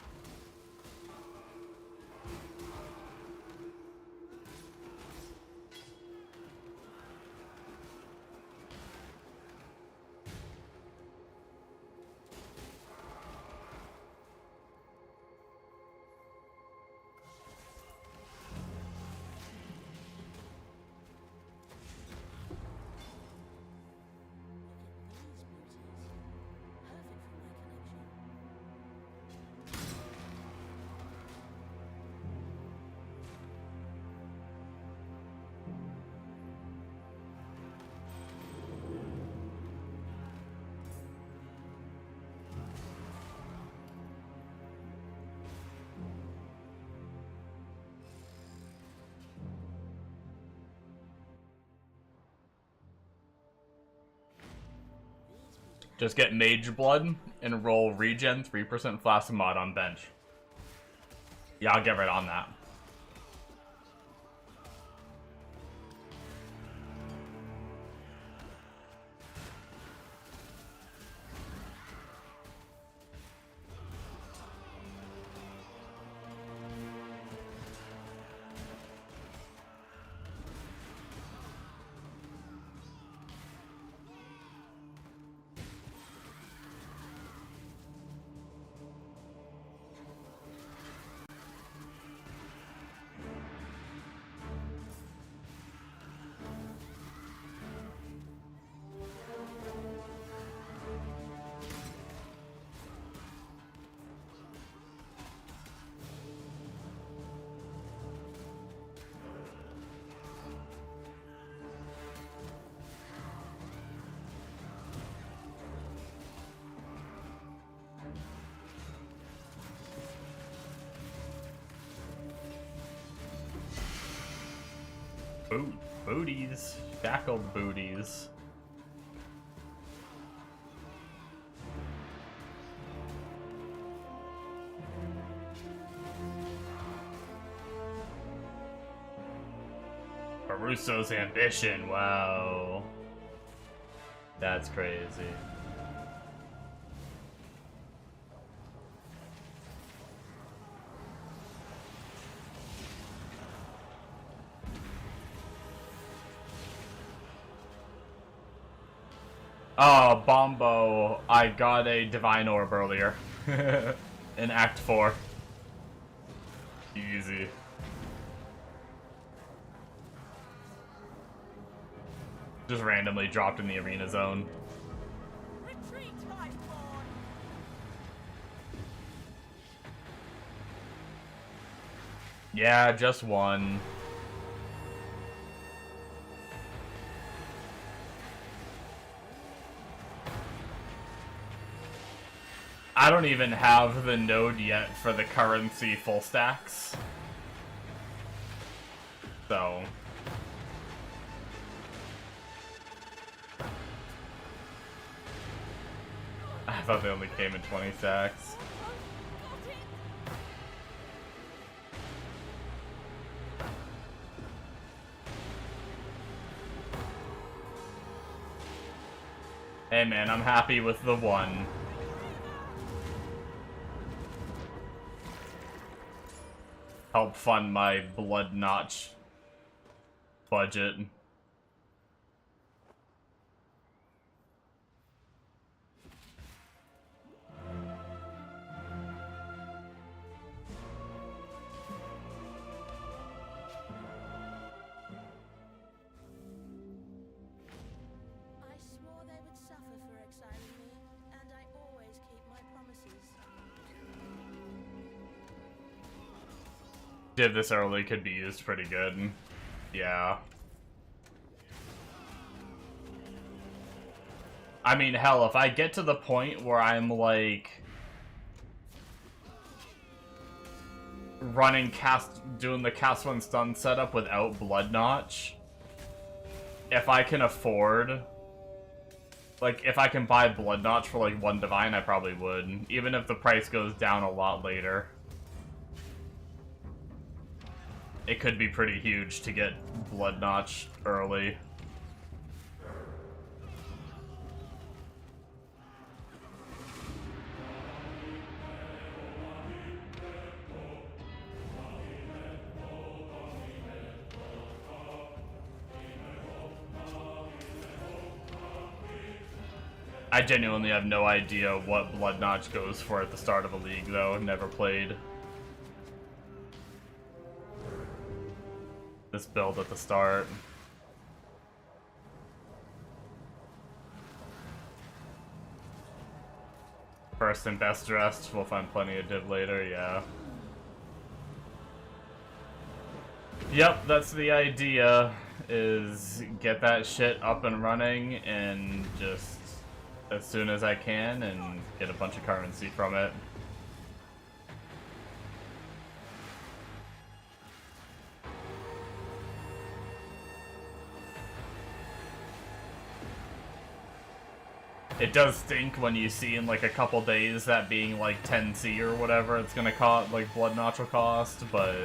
Just get Mage Blood and roll regen 3% Flask Mod on bench. Yeah, I'll get right on that. Booties. Shackled booties. Barusso's ambition, wow. That's crazy. Oh, Bombo, I got a Divine Orb earlier. In Act 4. Easy. Just randomly dropped in the arena zone. Retreat, my pawn! Yeah, just one. I don't even have the node yet for the currency full stacks. So... I thought they only came in 20 stacks. Hey man, I'm happy with the one. Help fund my blood notch budget. I swore they would suffer for exiling me, and I always keep my promises. Div this early could be used pretty good. Yeah. I mean, hell, if I get to the point where I'm, like... doing the cast one stun setup without Blood Notch, if I can afford, like, if I can buy Blood Notch for, like, 1 Divine, I probably would. Even if the price goes down a lot later. It could be pretty huge to get Blood Notch early. I genuinely have no idea what Blood Notch goes for at the start of a league, though. Never played this build at the start. First and best dressed, we'll find plenty of div later, yeah. Yep, that's the idea, is get that shit up and running and just as soon as I can and get a bunch of currency from it. It does stink when you see in like a couple days that being like 10C or whatever it's gonna cost, like Blood Notch will cost, but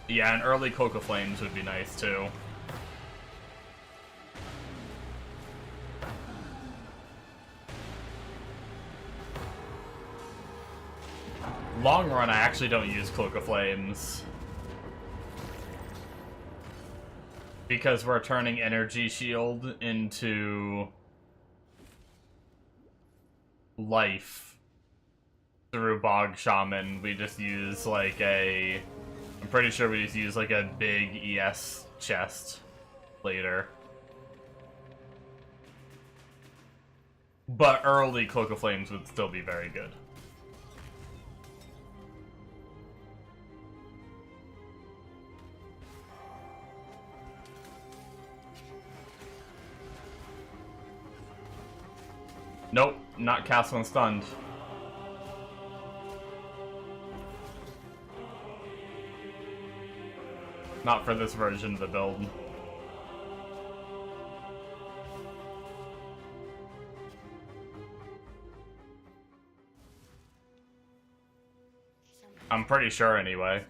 yeah, and early Coca Flames would be nice too. Long run, I actually don't use Cloak of Flames. Because we're turning Energy Shield into life through Bog Shaman. We just use like a... I'm pretty sure we just use like a big ES chest later. But early Cloak of Flames would still be very good. Nope, not cast when stunned. Not for this version of the build. I'm pretty sure anyway.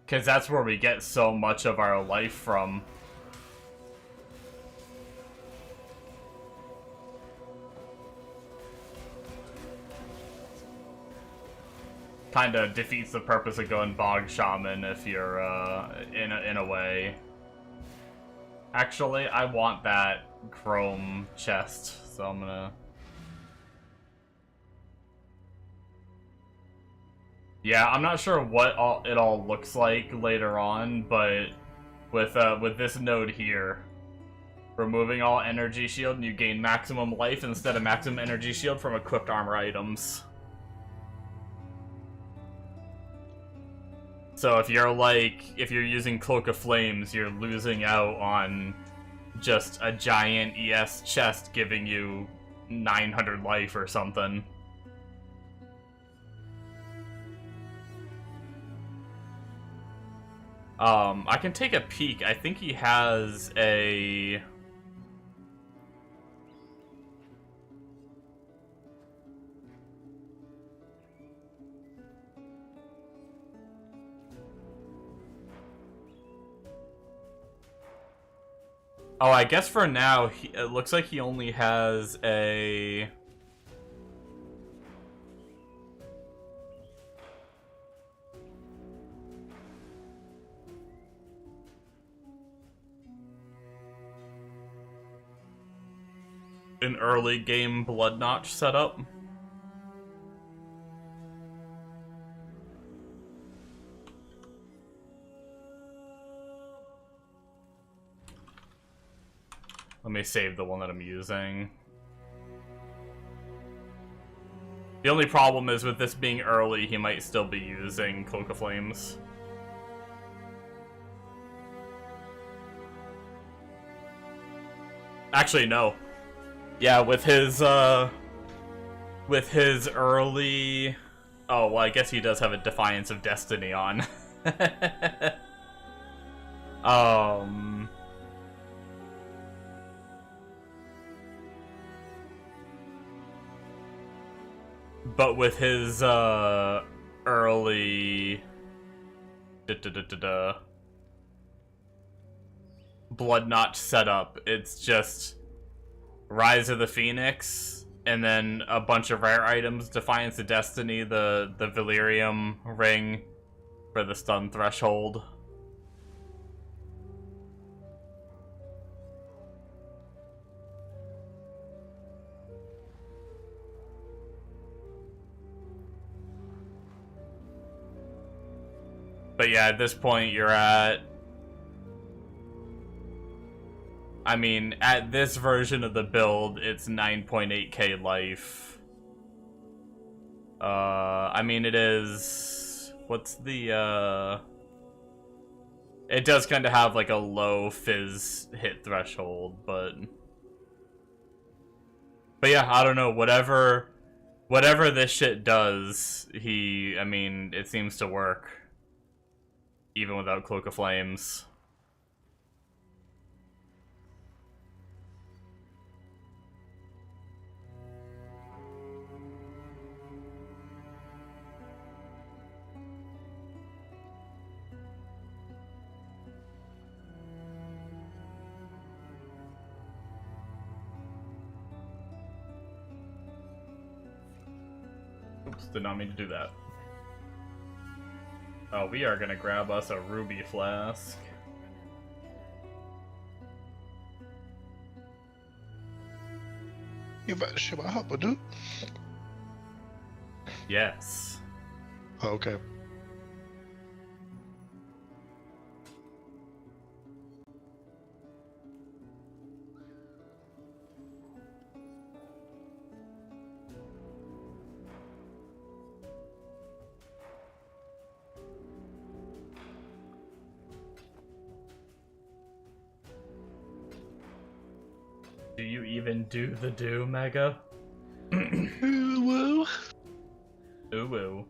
Because that's where we get so much of our life from. Kind of defeats the purpose of going Bog Shaman if you're in a way. Actually, I want that chrome chest, so I'm gonna. Yeah, I'm not sure what it all looks like later on, but with this node here, removing all energy shield, and you gain maximum life instead of maximum energy shield from equipped armor items. So if you're using Cloak of Flames, you're losing out on just a giant ES chest giving you 900 life or something. I can take a peek. I think he has a... Oh, I guess for now, it looks like he only has a... an early game Blood Notch setup. Let me save the one that I'm using. The only problem is with this being early, he might still be using Cloak of Flames. Actually, no. Yeah, with his early... Oh, well, I guess he does have a Defiance of Destiny on. But with his, early... Blood Notch setup, it's just Rise of the Phoenix, and then a bunch of rare items, Defiance of Destiny, the Valyrium ring for the stun threshold. But yeah, at this point you're at... I mean, at this version of the build, it's 9.8k life. I mean, it is... What's the, It does kind of have, like, a low fizz hit threshold, but... But yeah, I don't know, whatever this shit does, I mean, it seems to work. Even without Cloak of Flames. Oops, did not mean to do that. Oh, we are gonna grab us a ruby flask. You better ship my help, dude. Yes. Okay. Do you even do the do, Mega? Ooh, woo. Ooh, woo.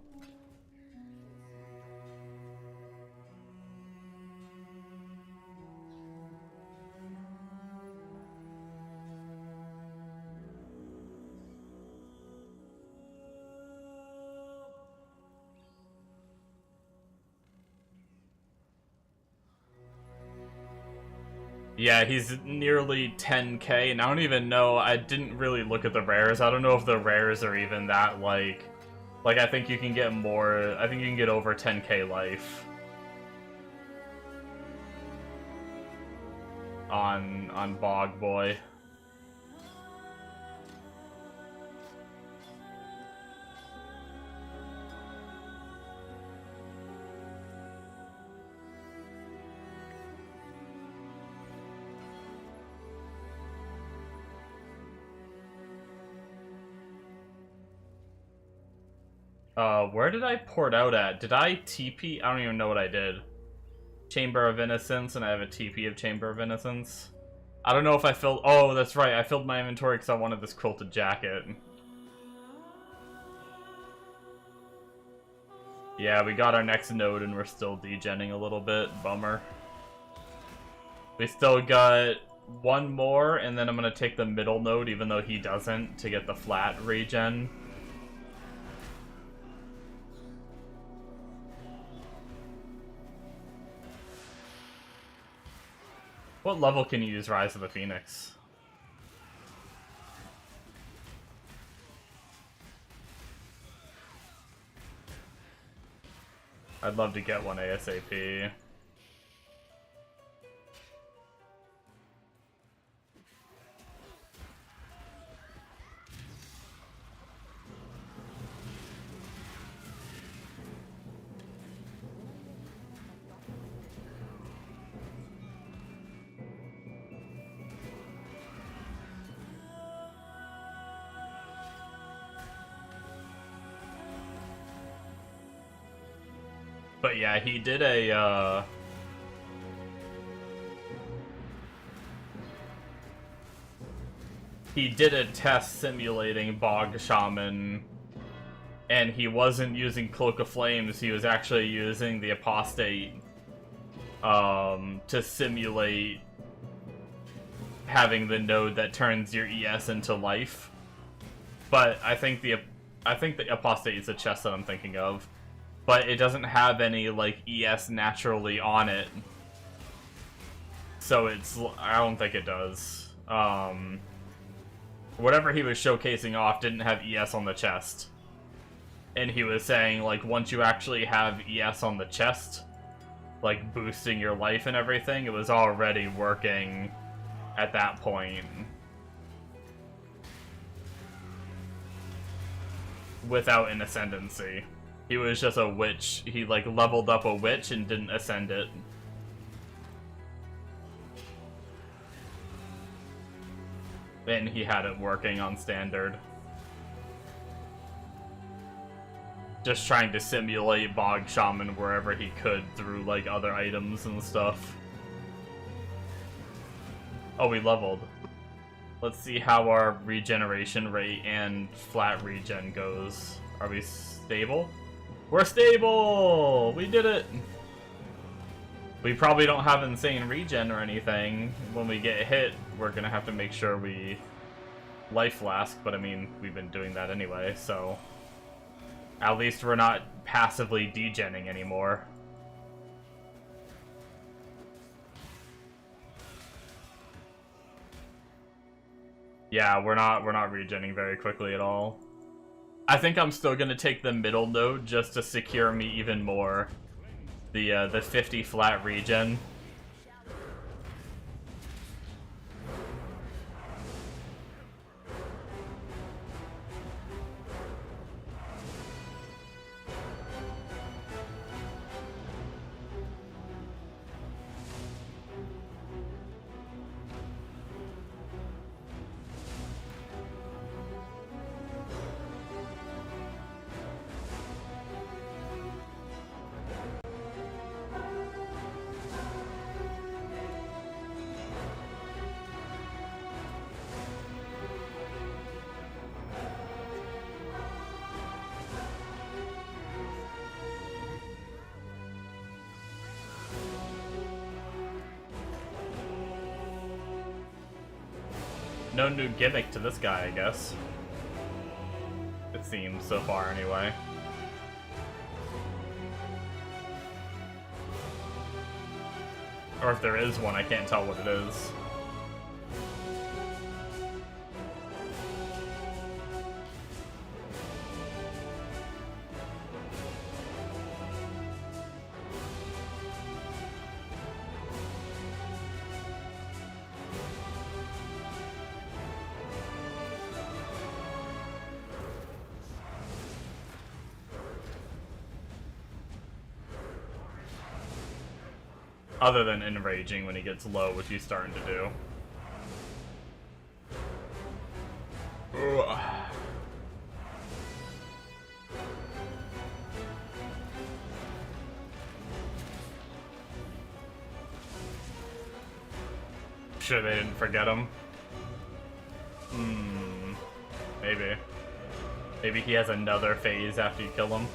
Yeah, he's nearly 10k, and I don't even know, I didn't really look at the rares. I don't know if the rares are even that, like, I think you can get more, I think you can get over 10k life. On Bog Boy. Where did I port out at? Did I TP? I don't even know what I did. Chamber of Innocence, and I have a TP of Chamber of Innocence. I don't know if I filled... Oh, that's right. I filled my inventory because I wanted this quilted jacket. Yeah, we got our next node and we're still degenning a little bit. Bummer. We still got one more, and then I'm going to take the middle node, even though he doesn't, to get the flat regen. What level can you use Rise of the Phoenix? I'd love to get one ASAP. But yeah, he did a, he did a test simulating Bog Shaman, and he wasn't using Cloak of Flames, he was actually using the Apostate to simulate having the node that turns your ES into life. But I think the Apostate is the chest that I'm thinking of. But it doesn't have any, like, ES naturally on it. So I don't think it does. Whatever he was showcasing off didn't have ES on the chest. And he was saying, like, once you actually have ES on the chest, like, boosting your life and everything, it was already working at that point. Without an ascendancy. He was just a witch. He, like, leveled up a witch and didn't ascend it. And he had it working on standard. Just trying to simulate Bog Shaman wherever he could through, like, other items and stuff. Oh, we leveled. Let's see how our regeneration rate and flat regen goes. Are we stable? We're stable! We did it! We probably don't have insane regen or anything. When we get hit, we're gonna have to make sure we life flask, but I mean, we've been doing that anyway, so at least we're not passively degenning anymore. Yeah, we're not regenning very quickly at all. I think I'm still gonna take the middle node just to secure me even more. The 50 flat regen. No new gimmick to this guy, I guess. It seems, so far anyway. Or if there is one, I can't tell what it is. Other than enraging when he gets low, which he's starting to do. Ugh. Sure they didn't forget him. Maybe. Maybe he has another phase after you kill him.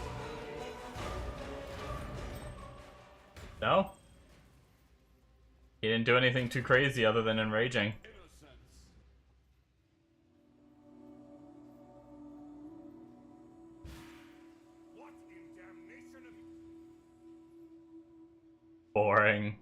No? He didn't do anything too crazy other than enraging. What in damnation of... Boring.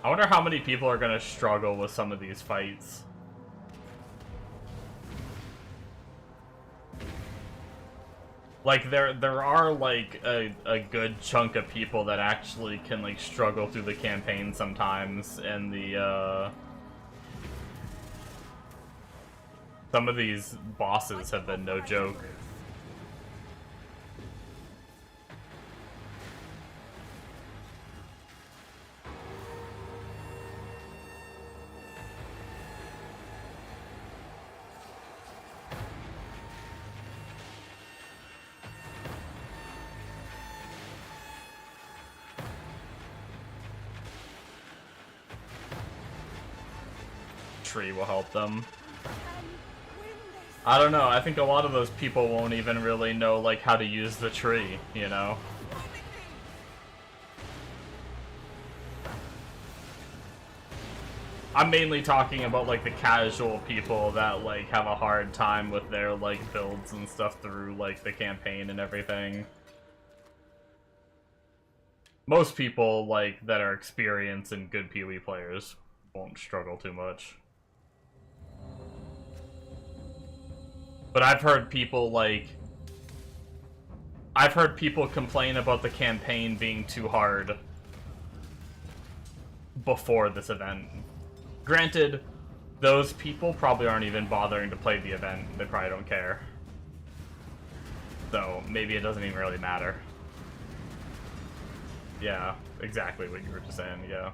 I wonder how many people are gonna struggle with some of these fights. Like, there are, like, a good chunk of people that actually can, like, struggle through the campaign sometimes, and some of these bosses have been no joke. tree will help them. I don't know, I think a lot of those people won't even really know, like, how to use the tree, you know? I'm mainly talking about, like, the casual people that, like, have a hard time with their, like, builds and stuff through, like, the campaign and everything. Most people, like, that are experienced and good PoE players won't struggle too much. But I've heard people, like... I've heard people complain about the campaign being too hard before this event. Granted, those people probably aren't even bothering to play the event. They probably don't care. So, maybe it doesn't even really matter. Yeah, exactly what you were just saying, yeah.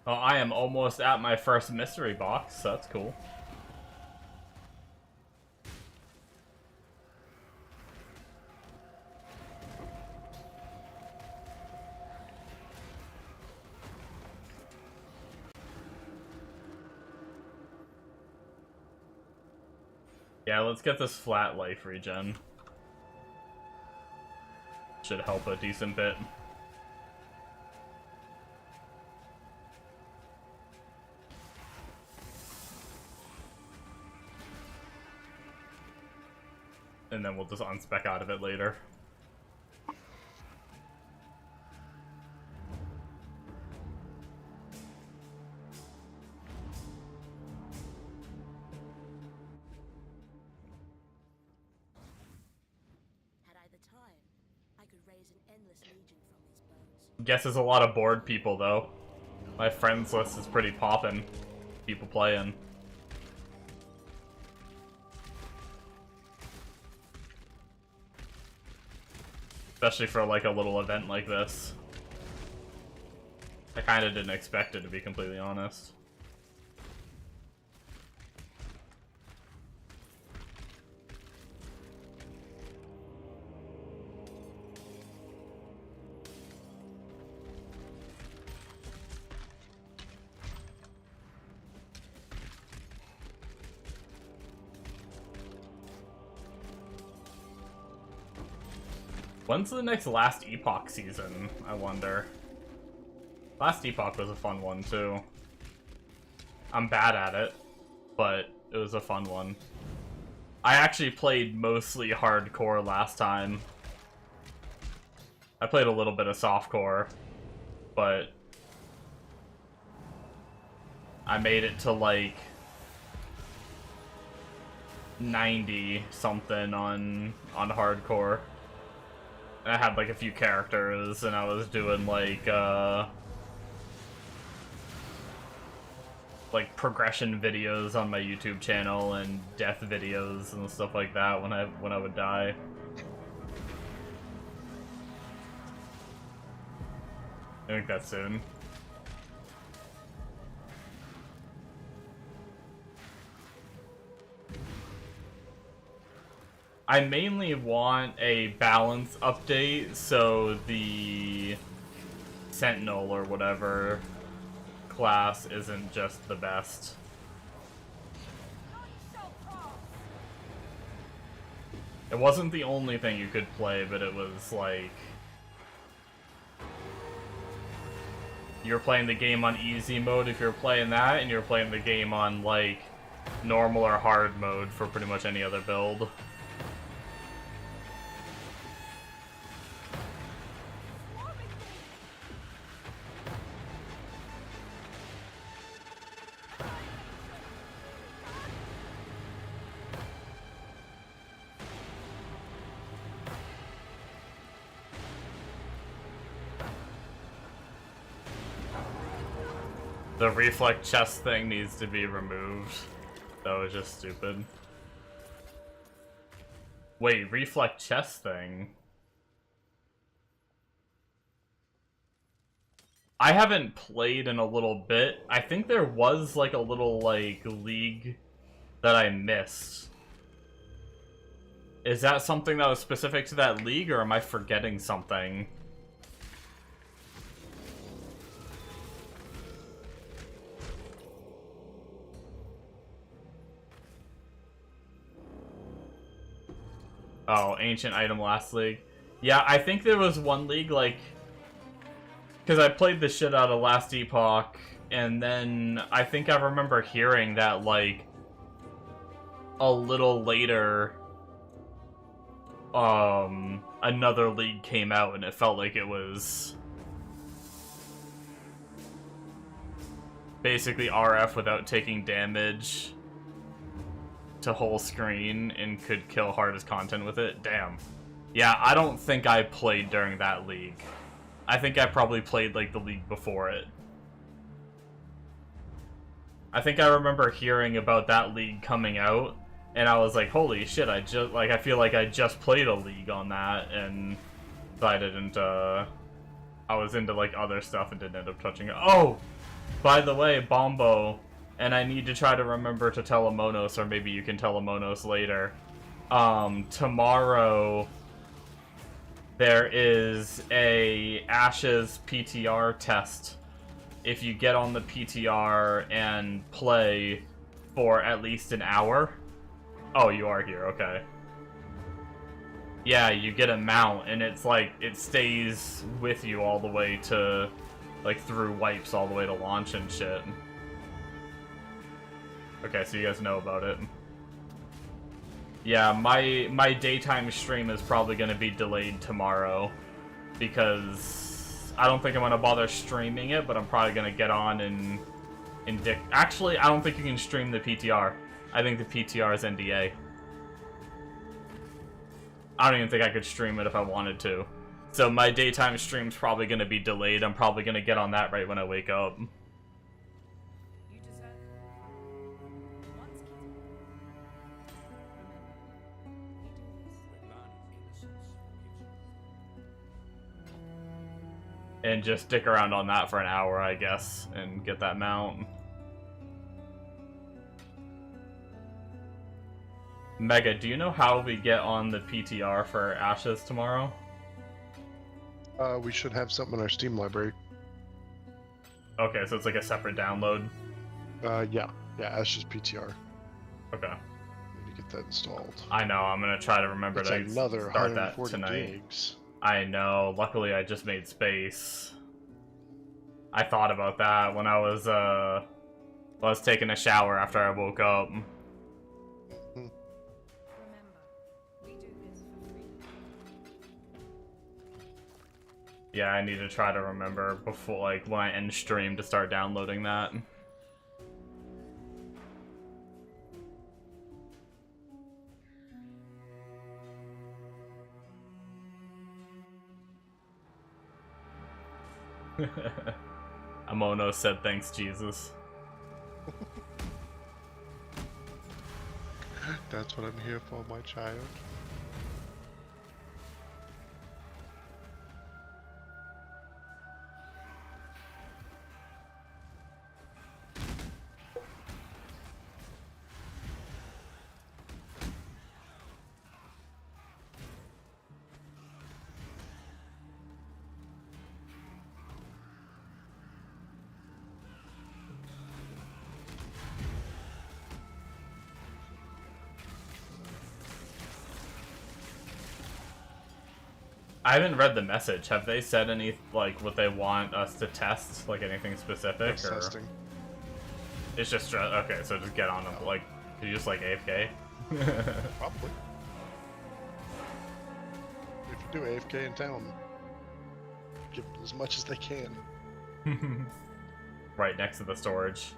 Oh, I am almost at my first mystery box, so that's cool. Yeah, let's get this flat life regen. Should help a decent bit. And then we'll just unspec out of it later. Had I the time, I could raise an endless legion from these bones. Guess there's a lot of bored people though. My friends list is pretty poppin'. People playing. Especially for like a little event like this. I kinda didn't expect it, to be completely honest. When's the next Last Epoch season, I wonder? Last Epoch was a fun one, too. I'm bad at it, but it was a fun one. I actually played mostly hardcore last time. I played a little bit of softcore, but I made it to like 90 something on hardcore. I had like a few characters, and I was doing like progression videos on my YouTube channel and death videos and stuff like that when I would die. I think that's soon. I mainly want a balance update so the Sentinel or whatever class isn't just the best. It wasn't the only thing you could play, but it was like you're playing the game on easy mode if you're playing that, and you're playing the game on, like, normal or hard mode for pretty much any other build. The reflect chest thing needs to be removed. That was just stupid. Wait, reflect chest thing? I haven't played in a little bit. I think there was like a little like league that I missed. Is that something that was specific to that league, or am I forgetting something? Oh, ancient item last league. Yeah, I think there was one league, like... Because I played the shit out of Last Epoch, and then I think I remember hearing that, like, a little later, another league came out, and it felt like it was basically RF without taking damage to whole screen and could kill hardest content with it. Damn. Yeah, I don't think I played during that league. I think I probably played like the league before it. I think I remember hearing about that league coming out, and I was like, holy shit, I feel like I just played a league on that, and so I didn't, I was into like other stuff and didn't end up touching it. Oh! By the way, Bombo, and I need to try to remember to tell Amonos, or maybe you can tell Amonos later. Tomorrow, there is a Ashes PTR test. If you get on the PTR and play for at least an hour. Oh, you are here, okay. Yeah, you get a mount, and it's like, it stays with you all the way to, like, through wipes all the way to launch and shit. Okay, so you guys know about it. Yeah, my daytime stream is probably going to be delayed tomorrow, because I don't think I'm going to bother streaming it, but I'm probably going to get on and actually, I don't think you can stream the PTR. I think the PTR is NDA. I don't even think I could stream it if I wanted to. So my daytime stream's probably going to be delayed. I'm probably going to get on that right when I wake up. And just stick around on that for an hour, I guess, and get that mount. Mega, do you know how we get on the PTR for Ashes tomorrow? We should have something in our Steam library. Okay, so it's like a separate download? Yeah, Ashes PTR. Okay. Need to get that installed. I know, I'm gonna try to remember It's to another start that 140 tonight. gigs. I know, luckily I just made space. I thought about that when I was taking a shower after I woke up. Remember, we do this for free. Yeah, I need to try to remember before, like, when I end stream to start downloading that. Amono said thanks, Jesus. That's what I'm here for, my child. I haven't read the message. Have they said any, like, what they want us to test? Like, anything specific? That's Or testing. it's just, okay, so just get on them. Like, you just, like, AFK? Probably. If you do AFK in town, give them as much as they can. Right next to the storage.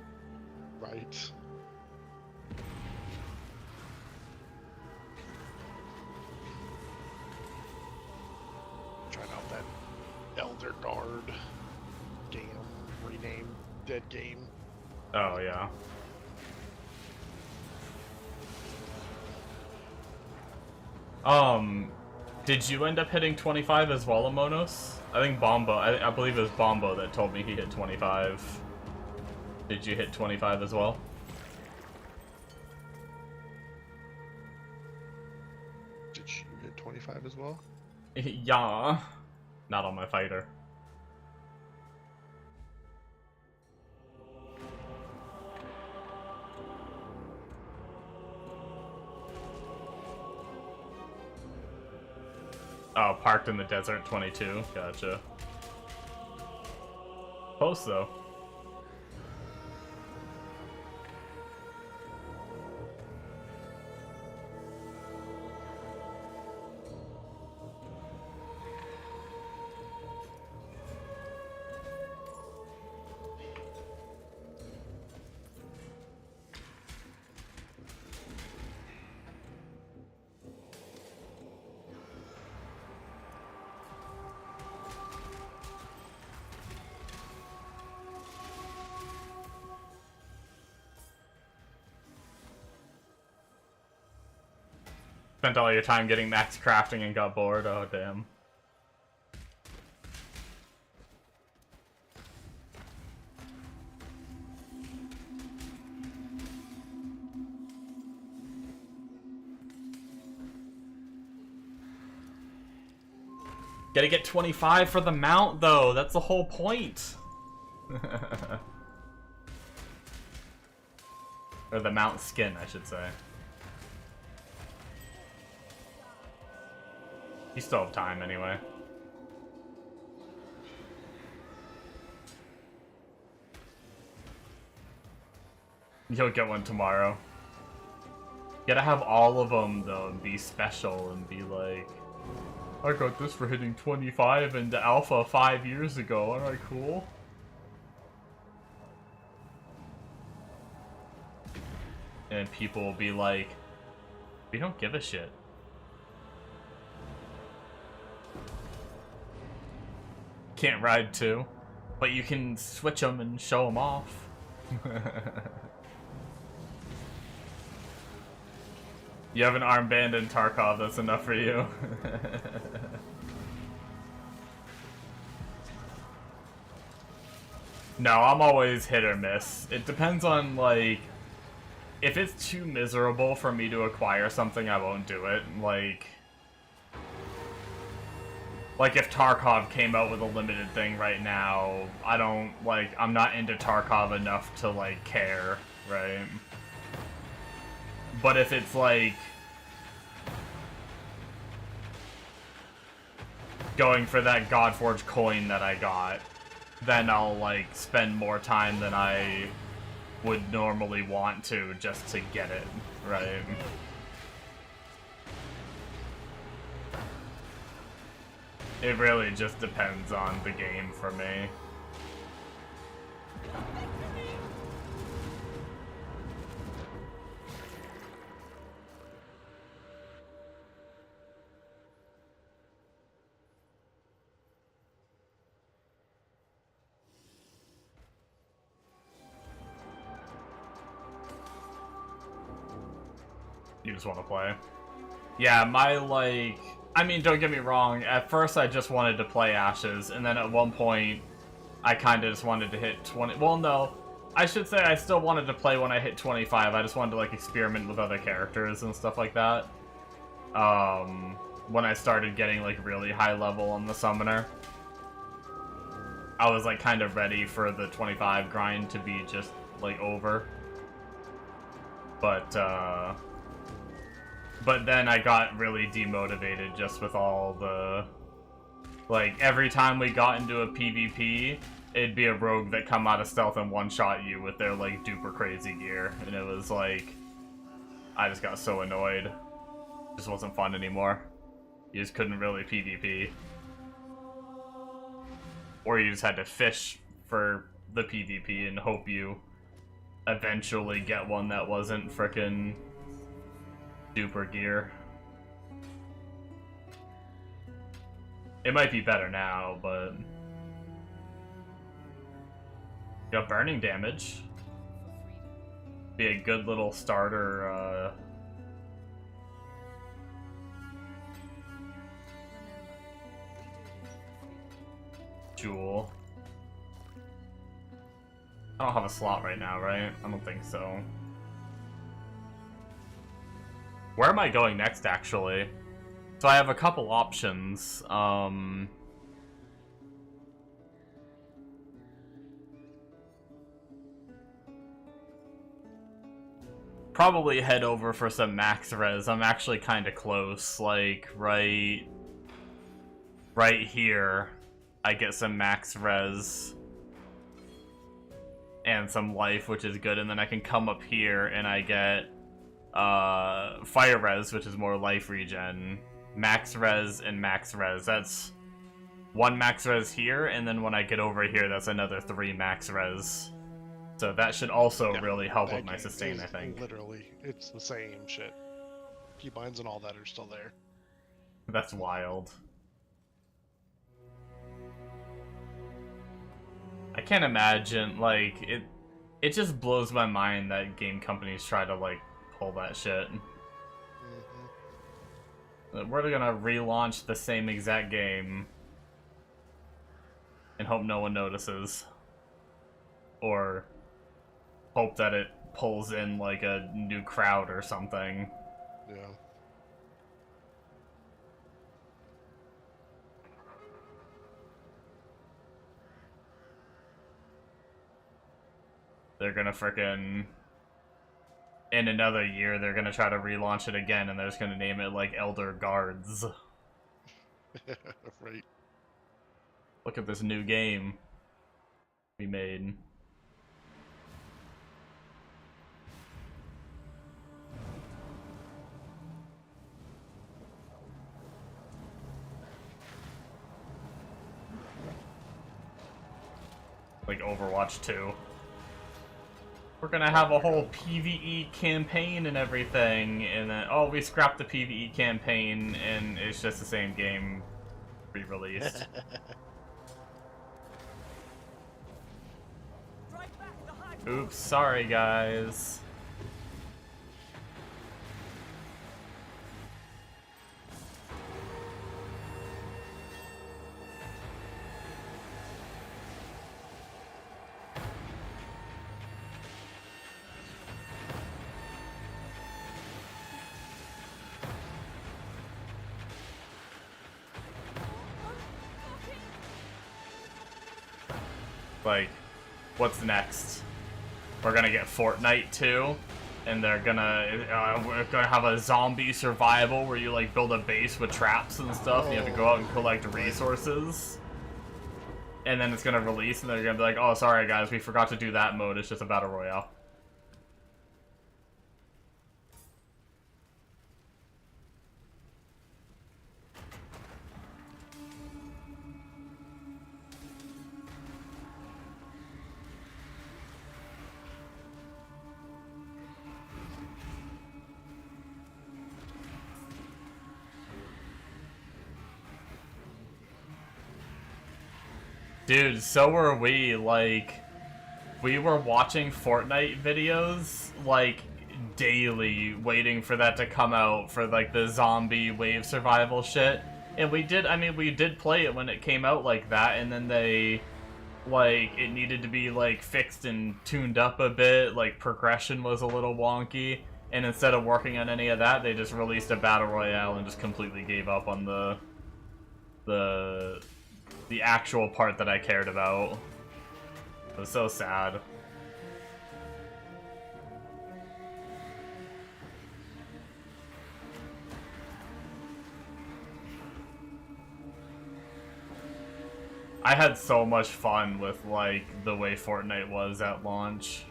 Right. Trying out that Elder Guard game, renamed Dead Game. Oh, yeah. Did you end up hitting 25 as well, Amonos? I think Bombo, I believe it was Bombo that told me he hit 25. Did you hit 25 as well? Did you hit 25 as well? Yeah. Not on my fighter. Oh, parked in the desert 22. Gotcha. Close though. Spent all your time getting max crafting and got bored. Oh, damn. Gotta get 25 for the mount, though. That's the whole point. Or the mount skin, I should say. You still have time, anyway. You'll get one tomorrow. You gotta have all of them, though, and be special, and be like... I got this for hitting 25 in the alpha 5 years ago, aren't I cool? And people will be like, we don't give a shit. Can't ride too, but you can switch them and show them off. You have an armband in Tarkov, that's enough for you. No, I'm always hit or miss. It depends on, like, if it's too miserable for me to acquire something, I won't do it. Like if Tarkov came out with a limited thing right now, I'm not into Tarkov enough to, like, care, right? But if it's, like, going for that Godforged coin that I got, then I'll, like, spend more time than I would normally want to just to get it, right? It really just depends on the game for me. You just want to play. Yeah, my, like... I mean, don't get me wrong, at first I just wanted to play Ashes, and then at one point, I kinda just wanted to hit 20... Well, no. I should say I still wanted to play when I hit 25, I just wanted to, like, experiment with other characters and stuff like that. When I started getting, like, really high level on the Summoner. I was, like, kind of ready for the 25 grind to be just, like, over. But then I got really demotivated just with all the Like, every time we got into a PvP, it'd be a rogue that come out of stealth and one-shot you with their, like, duper crazy gear. And it was like, I just got so annoyed. It just wasn't fun anymore. You just couldn't really PvP. Or you just had to fish for the PvP and hope you eventually get one that wasn't frickin' duper gear. It might be better now, but... You got burning damage. Be a good little starter, jewel. I don't have a slot right now, right? I don't think so. Where am I going next, actually? So I have a couple options. Probably head over for some max res. I'm actually kind of close. Like, right here, I get some max res and some life, which is good, and then I can come up here and I get fire res, which is more life regen, max res and max res. That's 1 max res here, and then when I get over here, that's another 3 max res. So that should also really help with my sustain, I think. Literally, it's the same shit. Keybinds and all that are still there. That's wild. I can't imagine, like, it just blows my mind that game companies try to, like, pull that shit. We're gonna relaunch the same exact game and hope no one notices. Or hope that it pulls in, like, a new crowd or something. Yeah. They're gonna frickin'... In another year, they're gonna try to relaunch it again, and they're just gonna name it, like, Elder Guards. Right. Look at this new game we made. Like Overwatch 2. We're gonna have a whole PvE campaign and everything, and then, oh, we scrapped the PvE campaign, and it's just the same game re-released. Oops, sorry guys. Like, what's next? We're gonna get Fortnite 2, and they're gonna we're gonna have a zombie survival where you like build a base with traps and stuff. And you have to go out and collect resources, and then it's gonna release, and they're gonna be like, "Oh, sorry guys, we forgot to do that mode. It's just a battle royale." Dude, so were we. Like, we were watching Fortnite videos, like, daily, waiting for that to come out for, like, the zombie wave survival shit. And we did, I mean, we did play it when it came out like that, and then they, like, it needed to be, like, fixed and tuned up a bit, like, progression was a little wonky, and instead of working on any of that, they just released a battle royale and just completely gave up on the actual part that I cared about. It was so sad. I had so much fun with, like, the way Fortnite was at launch.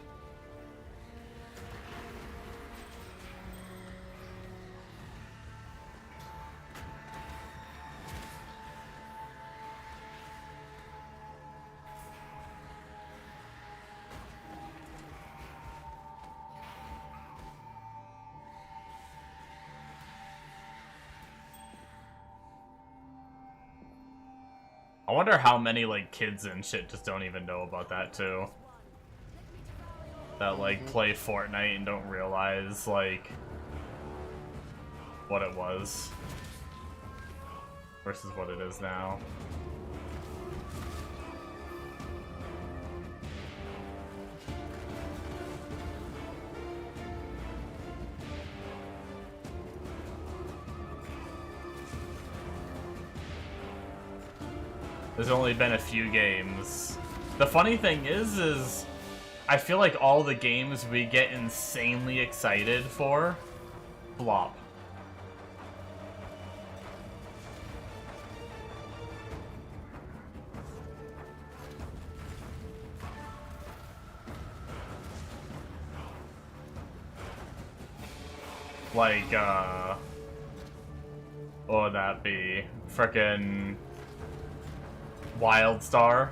I wonder how many, like, kids and shit just don't even know about that, too. That, like, play Fortnite and don't realize, like, what it was versus what it is now. There's only been a few games. The funny thing is I feel like all the games we get insanely excited for flop. Like, what would that be? Frickin' WildStar.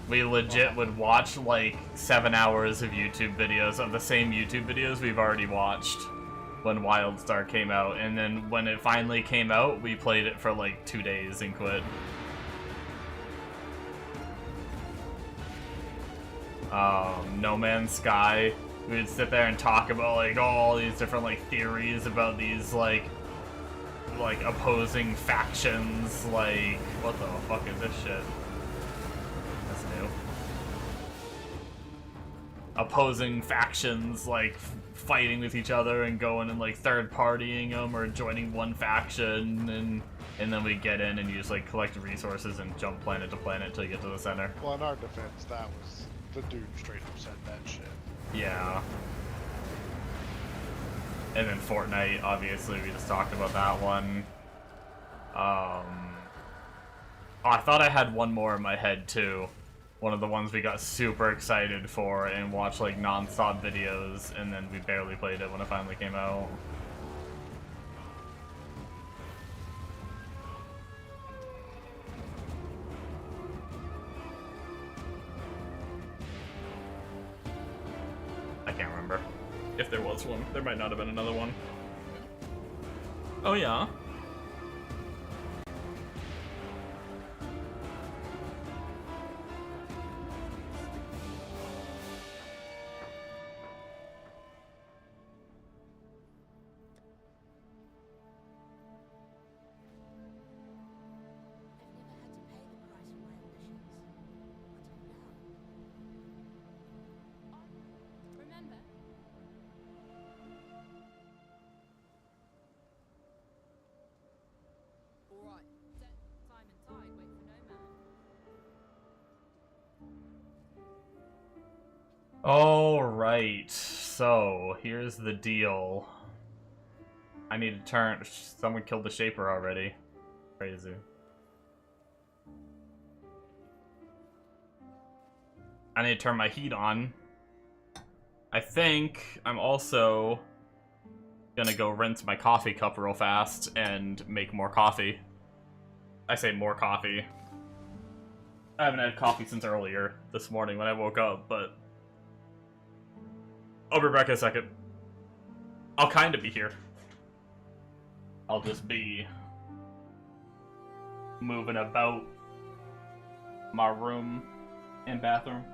We legit would watch like 7 hours of YouTube videos of the same YouTube videos we've already watched when WildStar came out, and then when it finally came out, we played it for like 2 days and quit. No Man's Sky. We would sit there and talk about like all these different like theories about these like opposing factions. Like, what the fuck is this shit? That's new. Opposing factions like fighting with each other and going and like third partying them or joining one faction, and then we get in and you just like collect resources and jump planet to planet until you get to the center. Well, in our defense, that was the dude straight up said that shit. Yeah. And then Fortnite, obviously, we just talked about that one. Oh, I thought I had one more in my head, too. One of the ones we got super excited for and watched, like, non-stop videos, and then we barely played it when it finally came out. I can't remember. If there was one, there might not have been another one. Oh yeah. Alright, so here's the deal. I need to turn... Someone killed the Shaper already. Crazy. I need to turn my heat on. I think I'm also gonna go rinse my coffee cup real fast and make more coffee. I say more coffee. I haven't had coffee since earlier this morning when I woke up, but I'll be back in a second. I'll kind of be here. I'll just be moving about my room and bathroom.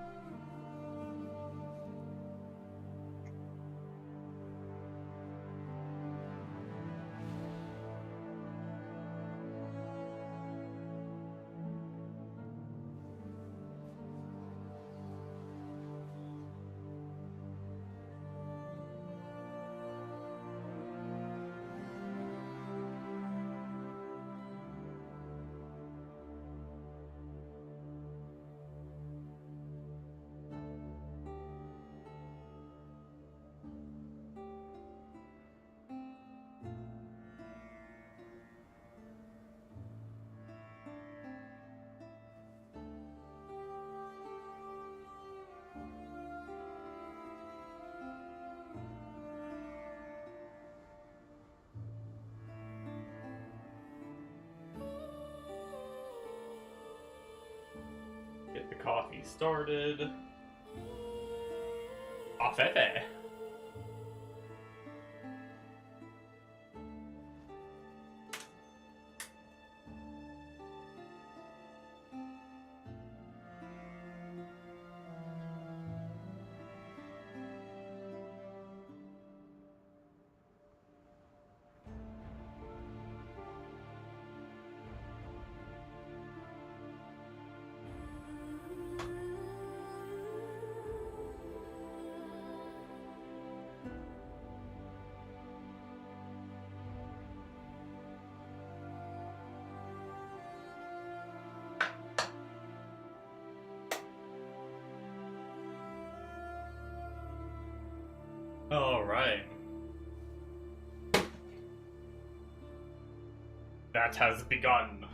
started. Afefe. All right. That has begun.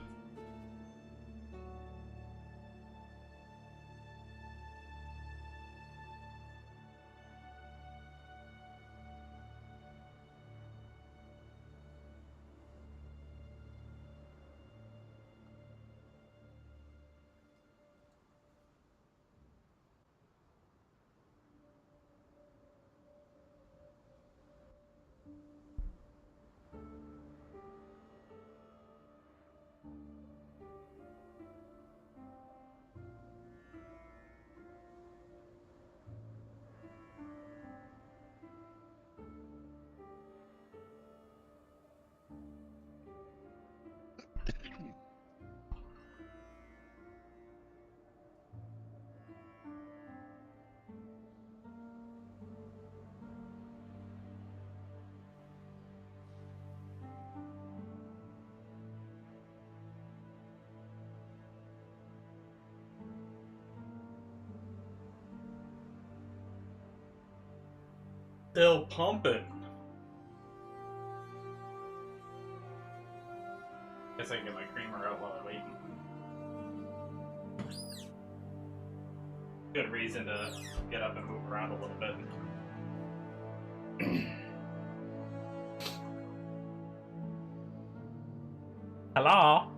Still pumping. Guess I can get my creamer out while I wait. Good reason to get up and move around a little bit. Hello?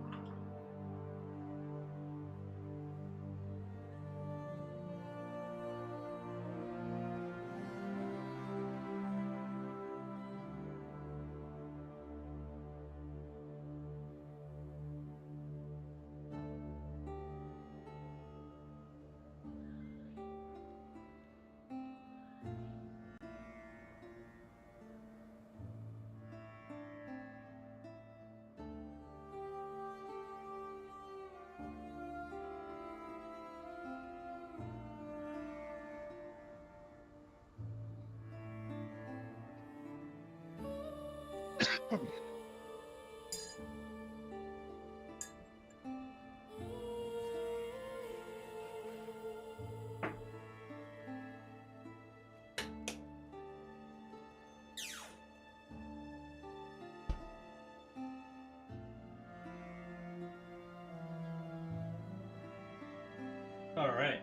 Alright.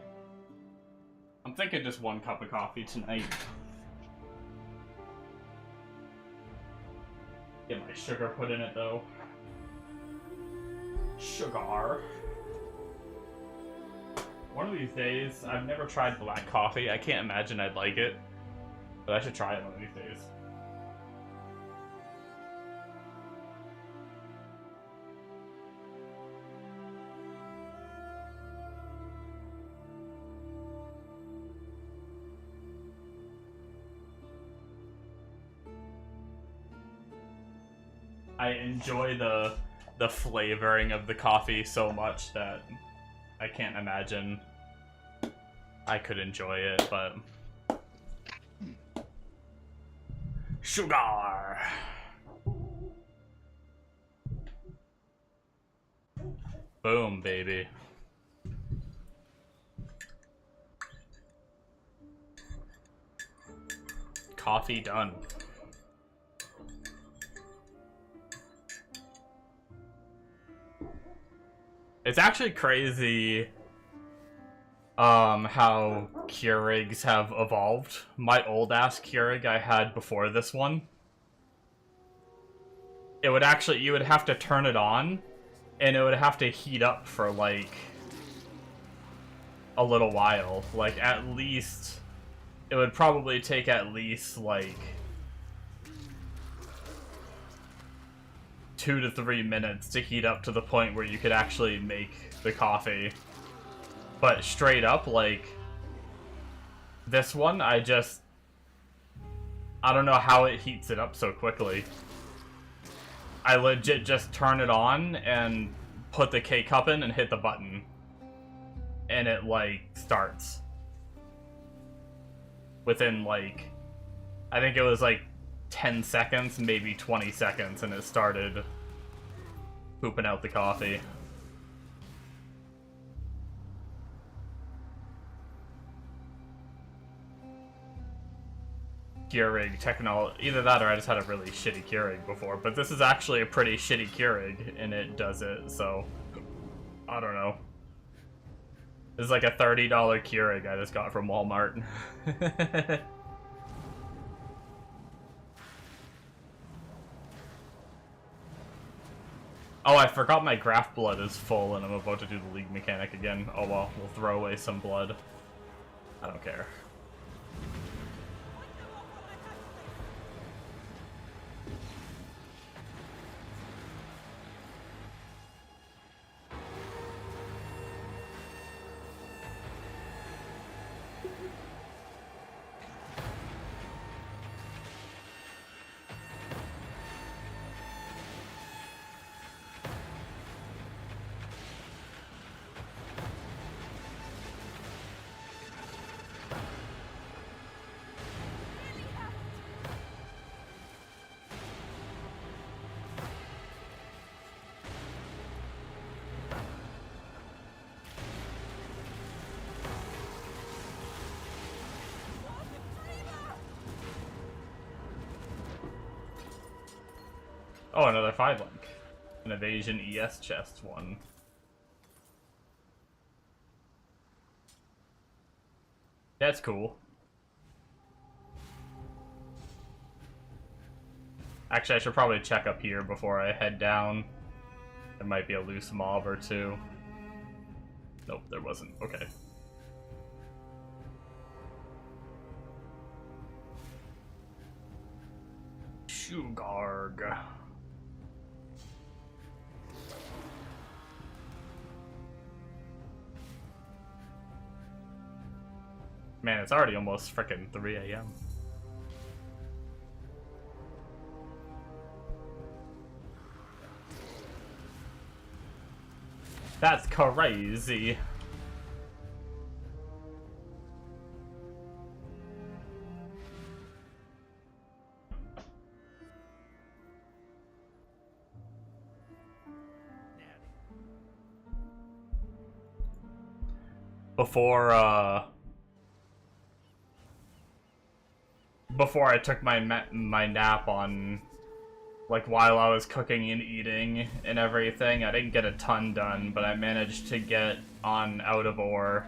I'm thinking just one cup of coffee tonight. Get my sugar put in it though. Sugar. One of these days, I've never tried black coffee. I can't imagine I'd like it. But I should try it one of these days. I enjoy the flavoring of the coffee so much that I can't imagine I could enjoy it, but sugar. Boom, baby. Coffee done. It's actually crazy how Keurigs have evolved. My old ass Keurig I had before this one, it would actually, you would have to turn it on and it would have to heat up for like a little while. Like, at least... It would probably take at least, like... 2 to 3 minutes to heat up to the point where you could actually make the coffee. But straight up, like... This one, I don't know how it heats it up so quickly. I legit just turn it on and put the K-cup in and hit the button. And it, like, starts. Within, like... I think it was, like, 10 seconds, maybe 20 seconds, and it started pooping out the coffee. Keurig technology. Either that or I just had a really shitty Keurig before, but this is actually a pretty shitty Keurig, and it does it, so... I don't know. This is like a $30 Keurig I just got from Walmart. Oh, I forgot my graph blood is full, and I'm about to do the League mechanic again. Oh well, we'll throw away some blood. I don't care. Oh, another 5-link. An evasion ES chest one. That's cool. Actually, I should probably check up here before I head down. There might be a loose mob or two. Nope, there wasn't. Okay. Shugarg. Man, it's already almost frickin' 3 a.m. That's crazy. Before I took my nap on, like, while I was cooking and eating and everything, I didn't get a ton done, but I managed to get on Out of Ore,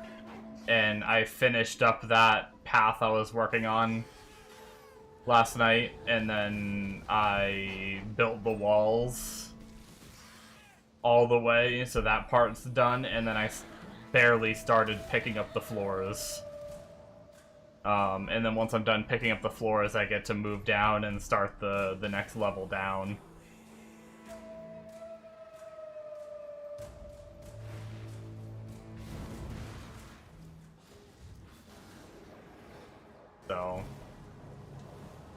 and I finished up that path I was working on last night, and then I built the walls all the way, so that part's done, and then I barely started picking up the floors. And then once I'm done picking up the floors, I get to move down and start the next level down. So,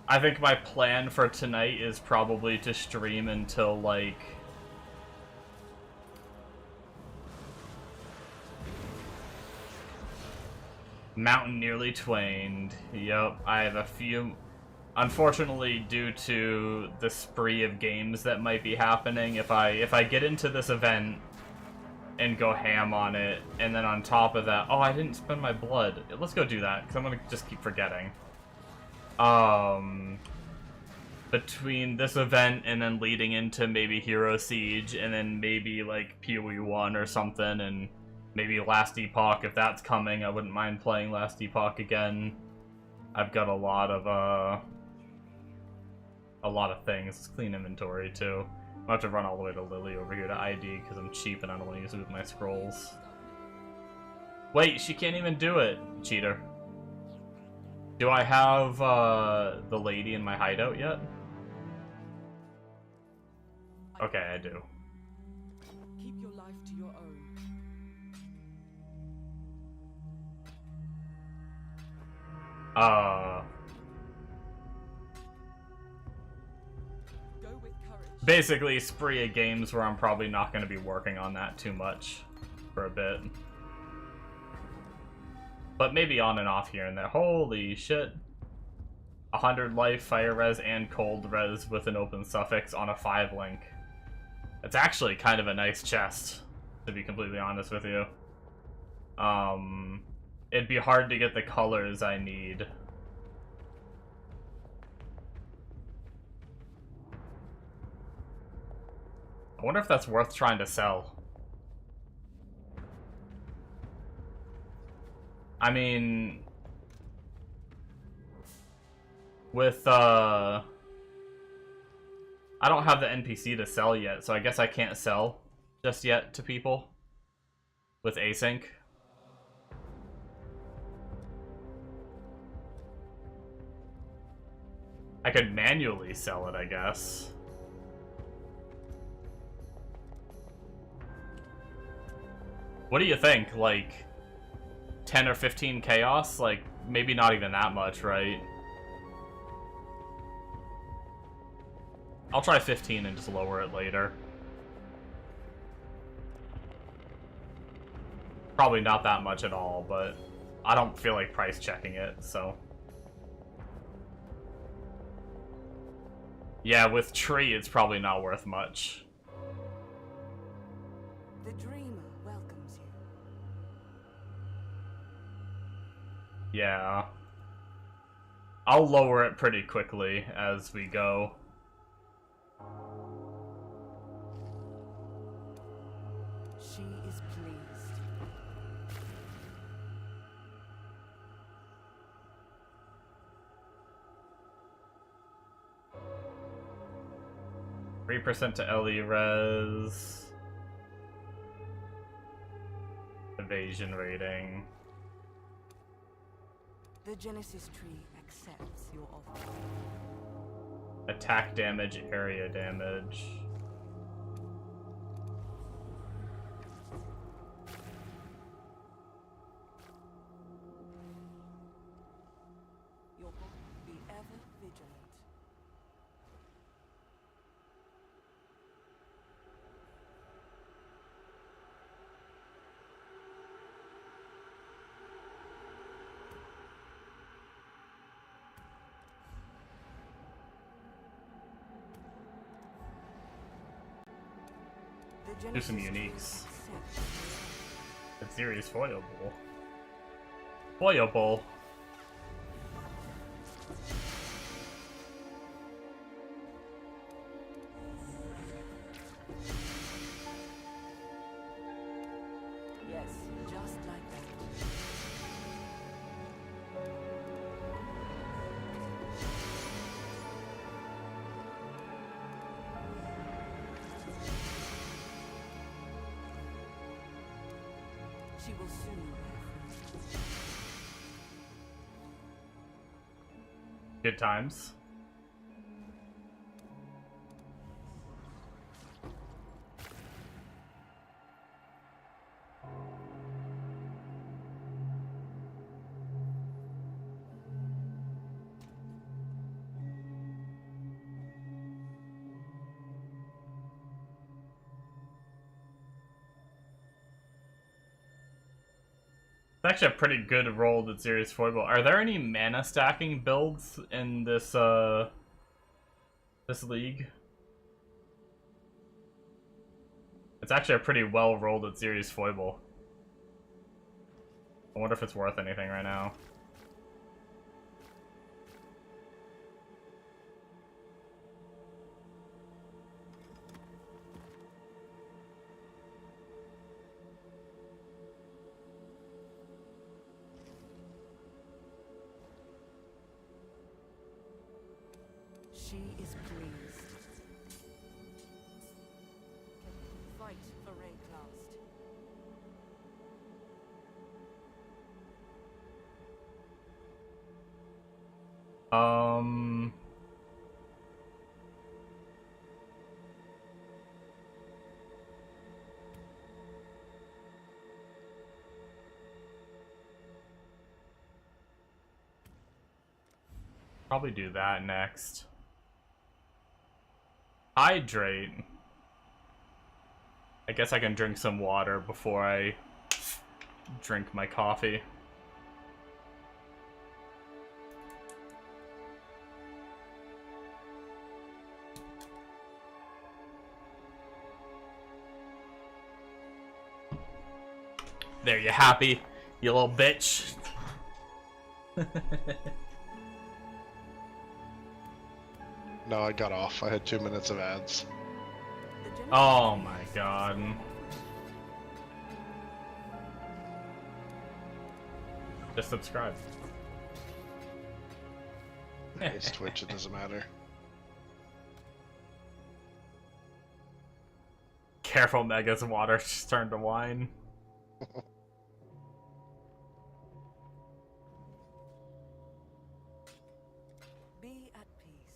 I think my plan for tonight is probably to stream until, like, Mountain nearly twained. Yep, I have a few... Unfortunately, due to the spree of games that might be happening, if I get into this event and go ham on it, and then on top of that... Oh, I didn't spend my blood. Let's go do that, because I'm going to just keep forgetting. Between this event and then leading into maybe Hero Siege, and then maybe, like, PoE 1 or something, and... maybe Last Epoch, if that's coming, I wouldn't mind playing Last Epoch again. I've got a lot of things. Let's clean inventory, too. I'll have to run all the way to Lily over here to ID, because I'm cheap and I don't want to use it with my scrolls. Wait, she can't even do it, cheater. Do I have the lady in my hideout yet? Okay, I do. Keep your life to your own. Go with courage. Basically, spree of games where I'm probably not going to be working on that too much for a bit. But maybe on and off here and there. Holy shit. 100 life, fire res, and cold res with an open suffix on a 5 link. It's actually kind of a nice chest, to be completely honest with you. It'd be hard to get the colors I need. I wonder if that's worth trying to sell. I mean, with, I don't have the NPC to sell yet, so I guess I can't sell just yet to people with async. I could manually sell it, I guess. What do you think? Like 10 or 15 chaos? Like maybe not even that much, right? I'll try 15 and just lower it later. Probably not that much at all, but I don't feel like price checking it, so. Yeah, with tree, it's probably not worth much. The dreamer welcomes you. Yeah. I'll lower it pretty quickly as we go. She is pleased. 3% to LE res. Evasion rating. The Genesis tree accepts your offer. Attack damage, area damage. Your hope be ever vigilant. Do some uniques. It's series foilable. Foilable. Yes, just like that. She will soon bear fruit. Good times. It's actually a pretty good roll that's Serious Foible. Are there any mana stacking builds in this this league? It's actually a pretty well rolled at Serious Foible. I wonder if it's worth anything right now. She is pleased. Fight for rank last. Probably do that next. Hydrate. I guess I can drink some water before I drink my coffee. There, you happy, you little bitch? No, I got off. I had 2 minutes of ads. Oh my god. Just subscribe. It's Twitch, it doesn't matter. Careful, Mega's water just turned to wine. Be at peace.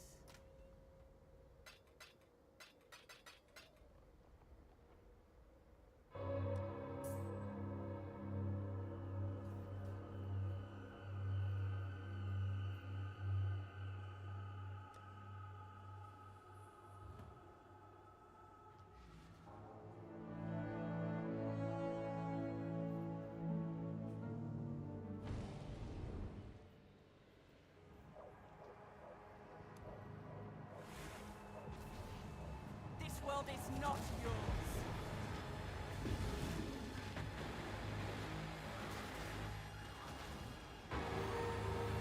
This world is not yours.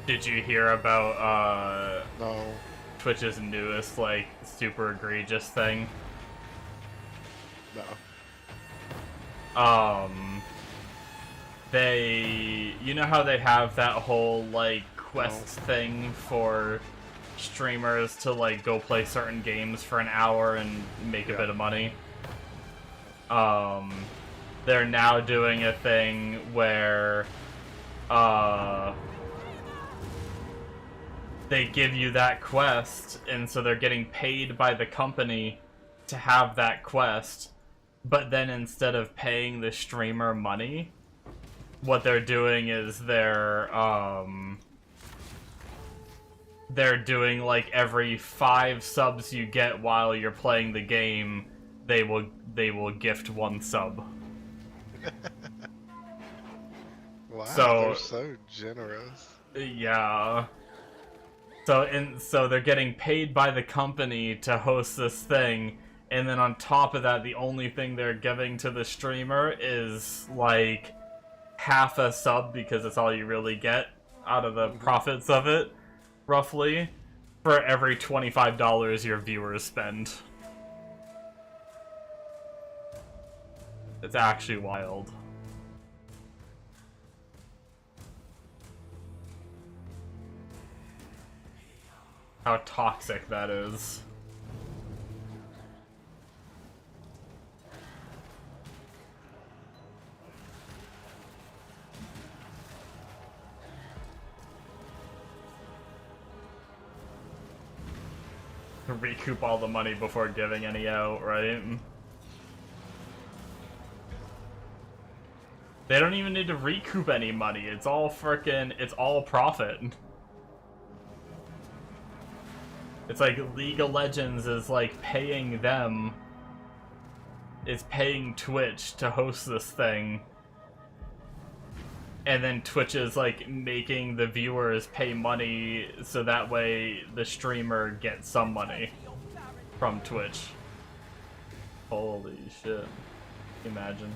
Did you hear about No. Twitch's newest, like, super egregious thing? No. You know how they have that whole, like, quest thing for streamers to, like, go play certain games for an hour and make a bit of money? They're now doing a thing where, they give you that quest, and so they're getting paid by the company to have that quest, but then instead of paying the streamer money, what they're doing is they're doing, like, every 5 subs you get while you're playing the game, they will gift 1 sub. Wow, So- they're so generous. Yeah. So they're getting paid by the company to host this thing, and then on top of that, the only thing they're giving to the streamer is, like, half a sub, because it's all you really get out of the profits of it, roughly, for every $25 your viewers spend. It's actually wild. How toxic that is. Recoup all the money before giving any out, right? They don't even need to recoup any money. It's all profit. It's like League of Legends is like paying them. It's paying Twitch to host this thing. And then Twitch is like making the viewers pay money so that way the streamer gets some money from Twitch. Holy shit. Imagine.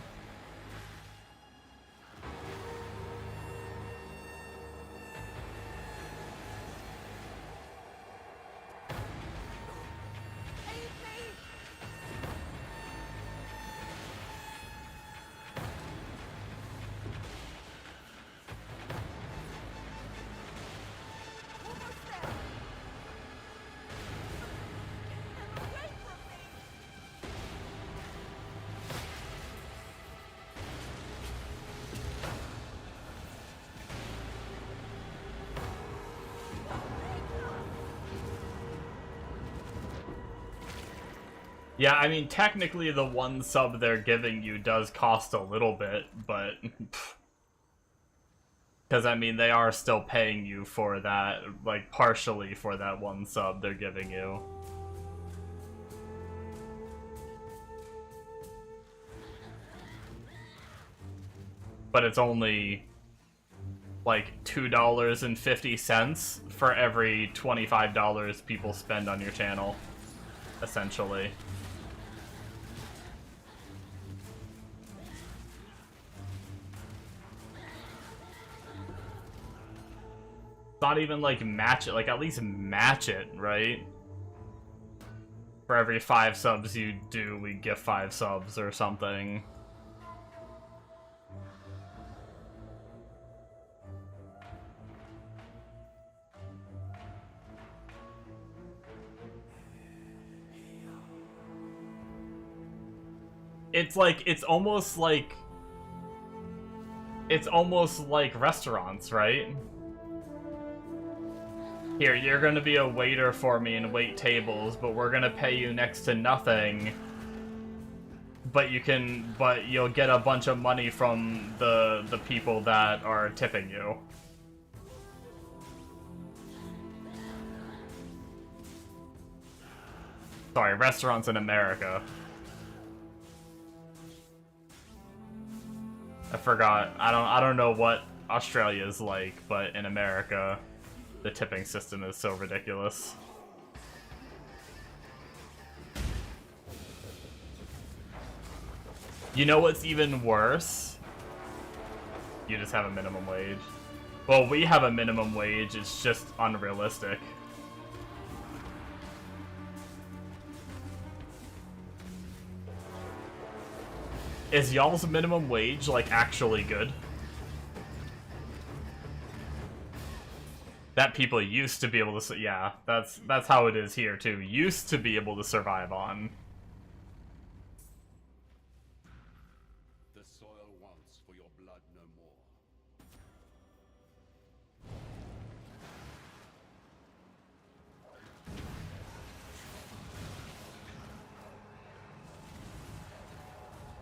Yeah, I mean, technically the one sub they're giving you does cost a little bit, but... Because, I mean, they are still paying you for that, like, partially for that one sub they're giving you. But it's only, like, $2.50 for every $25 people spend on your channel, essentially. Not even like match it, like at least match it, right? For every 5 subs you do, we gift 5 subs or something. It's like, it's almost like restaurants, right? Here, you're gonna be a waiter for me and wait tables, but we're gonna pay you next to nothing. But you'll get a bunch of money from the people that are tipping you. Sorry, restaurants in America. I forgot. I don't know what Australia is like, but in America, the tipping system is so ridiculous. You know what's even worse? You just have a minimum wage. Well, we have a minimum wage, it's just unrealistic. Is y'all's minimum wage, like, actually good? That people used to be able to, yeah, that's how it is here too. Used to be able to survive on. The soil wants for your blood no more.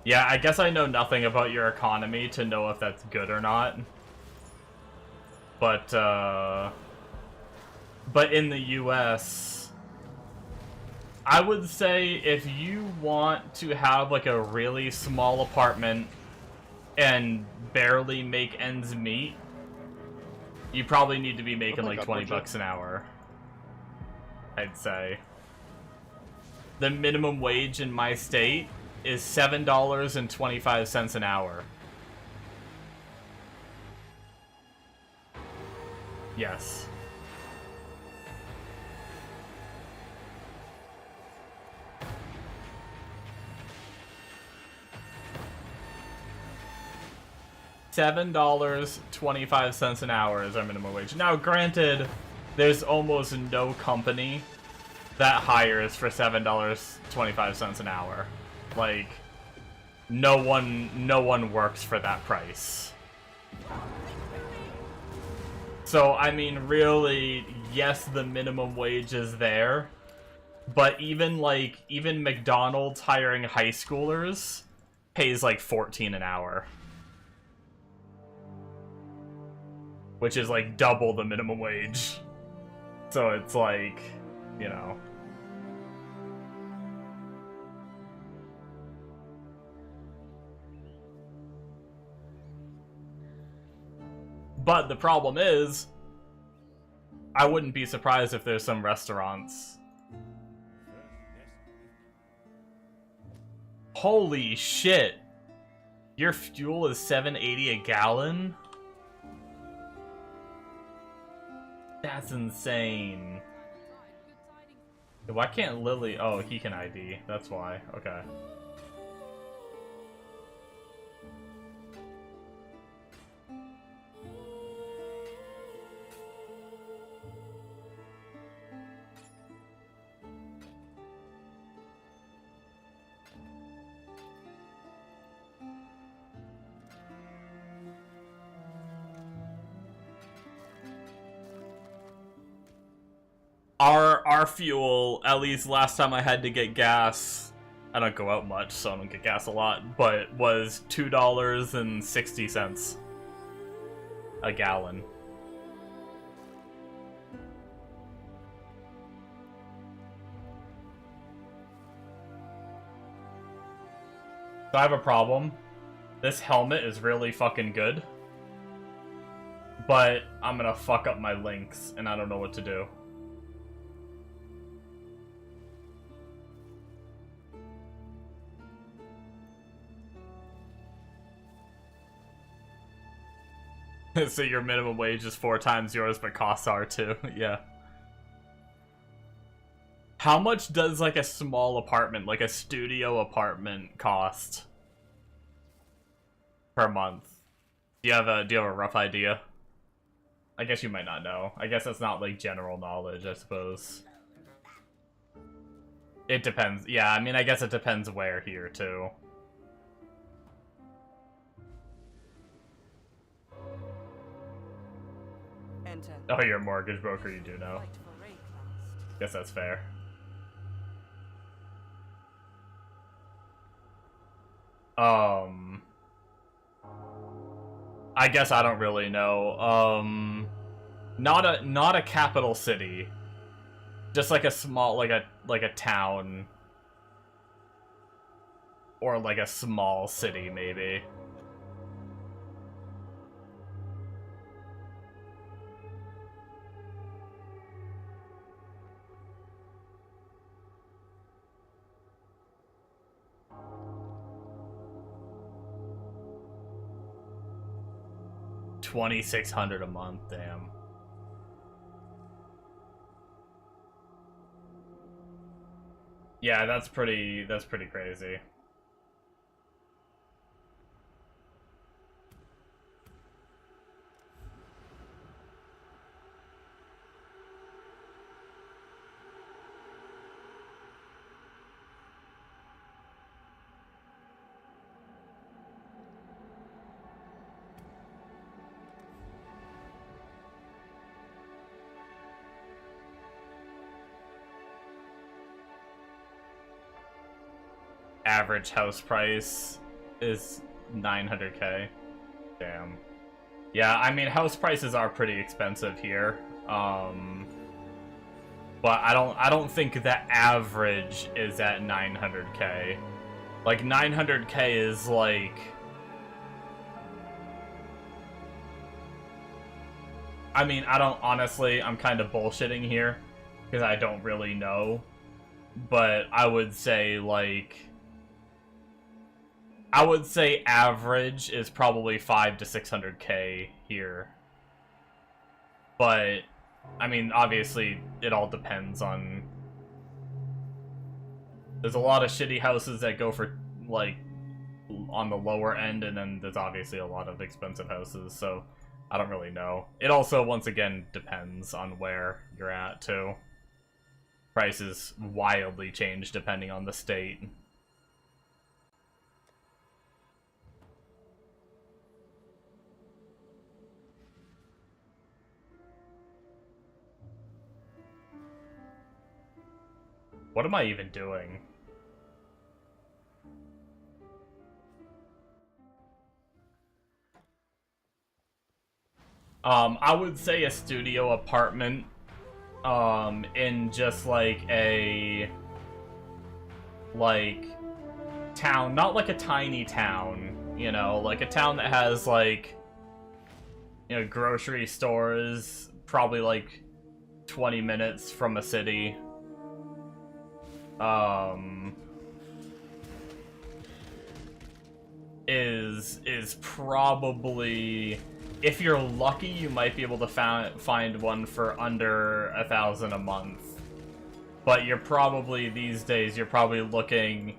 Yeah, I guess I know nothing about your economy to know if that's good or not. But in the US, I would say if you want to have like a really small apartment and barely make ends meet, you probably need to be making like 20 bucks an hour, I'd say. The minimum wage in my state is $7.25 an hour. Yes. $7.25 an hour is our minimum wage. Now, granted, there's almost no company that hires for $7.25 an hour. Like, no one works for that price. So, I mean, really, yes, the minimum wage is there, but even McDonald's hiring high schoolers pays like $14 an hour. Which is like double the minimum wage. So it's like, you know. But the problem is, I wouldn't be surprised if there's some restaurants. Holy shit! Your fuel is $7.80 a gallon? That's insane. Why can't Lily... Oh, he can ID. That's why. Okay. Our fuel, at least last time I had to get gas, I don't go out much, so I don't get gas a lot, but was $2.60 a gallon. So I have a problem. This helmet is really fucking good, but I'm gonna fuck up my links, and I don't know what to do. So your minimum wage is 4 times yours, but costs are too. Yeah. How much does like a small apartment, like a studio apartment, cost per month? Do you have a rough idea? I guess you might not know. I guess that's not like general knowledge, I suppose. It depends. Yeah, I mean, I guess it depends where here too. Enter. Oh, you're a mortgage broker, you do know. Fight for Ray class. Guess that's fair. I guess I don't really know. Not a capital city. Just like a small, like a town. Or like a small city, maybe. $2,600 a month, damn. Yeah, that's pretty crazy. Average house price is 900K. Damn. Yeah, I mean, house prices are pretty expensive here. But I don't think the average is at 900K. Like 900K is like, I mean, I don't, honestly, I'm kind of bullshitting here because I don't really know. But I would say like, I would say average is probably 500 to 600K here. But, I mean, obviously, it all depends on... There's a lot of shitty houses that go for, like, on the lower end, and then there's obviously a lot of expensive houses, so I don't really know. It also, once again, depends on where you're at, too. Prices wildly change depending on the state. What am I even doing? I would say a studio apartment, in just like a, like, town, not like a tiny town, you know, like a town that has like, you know, grocery stores, probably like 20 minutes from a city. Is probably, if you're lucky, you might be able to find one for under 1,000 a month. But you're probably, these days, you're probably looking,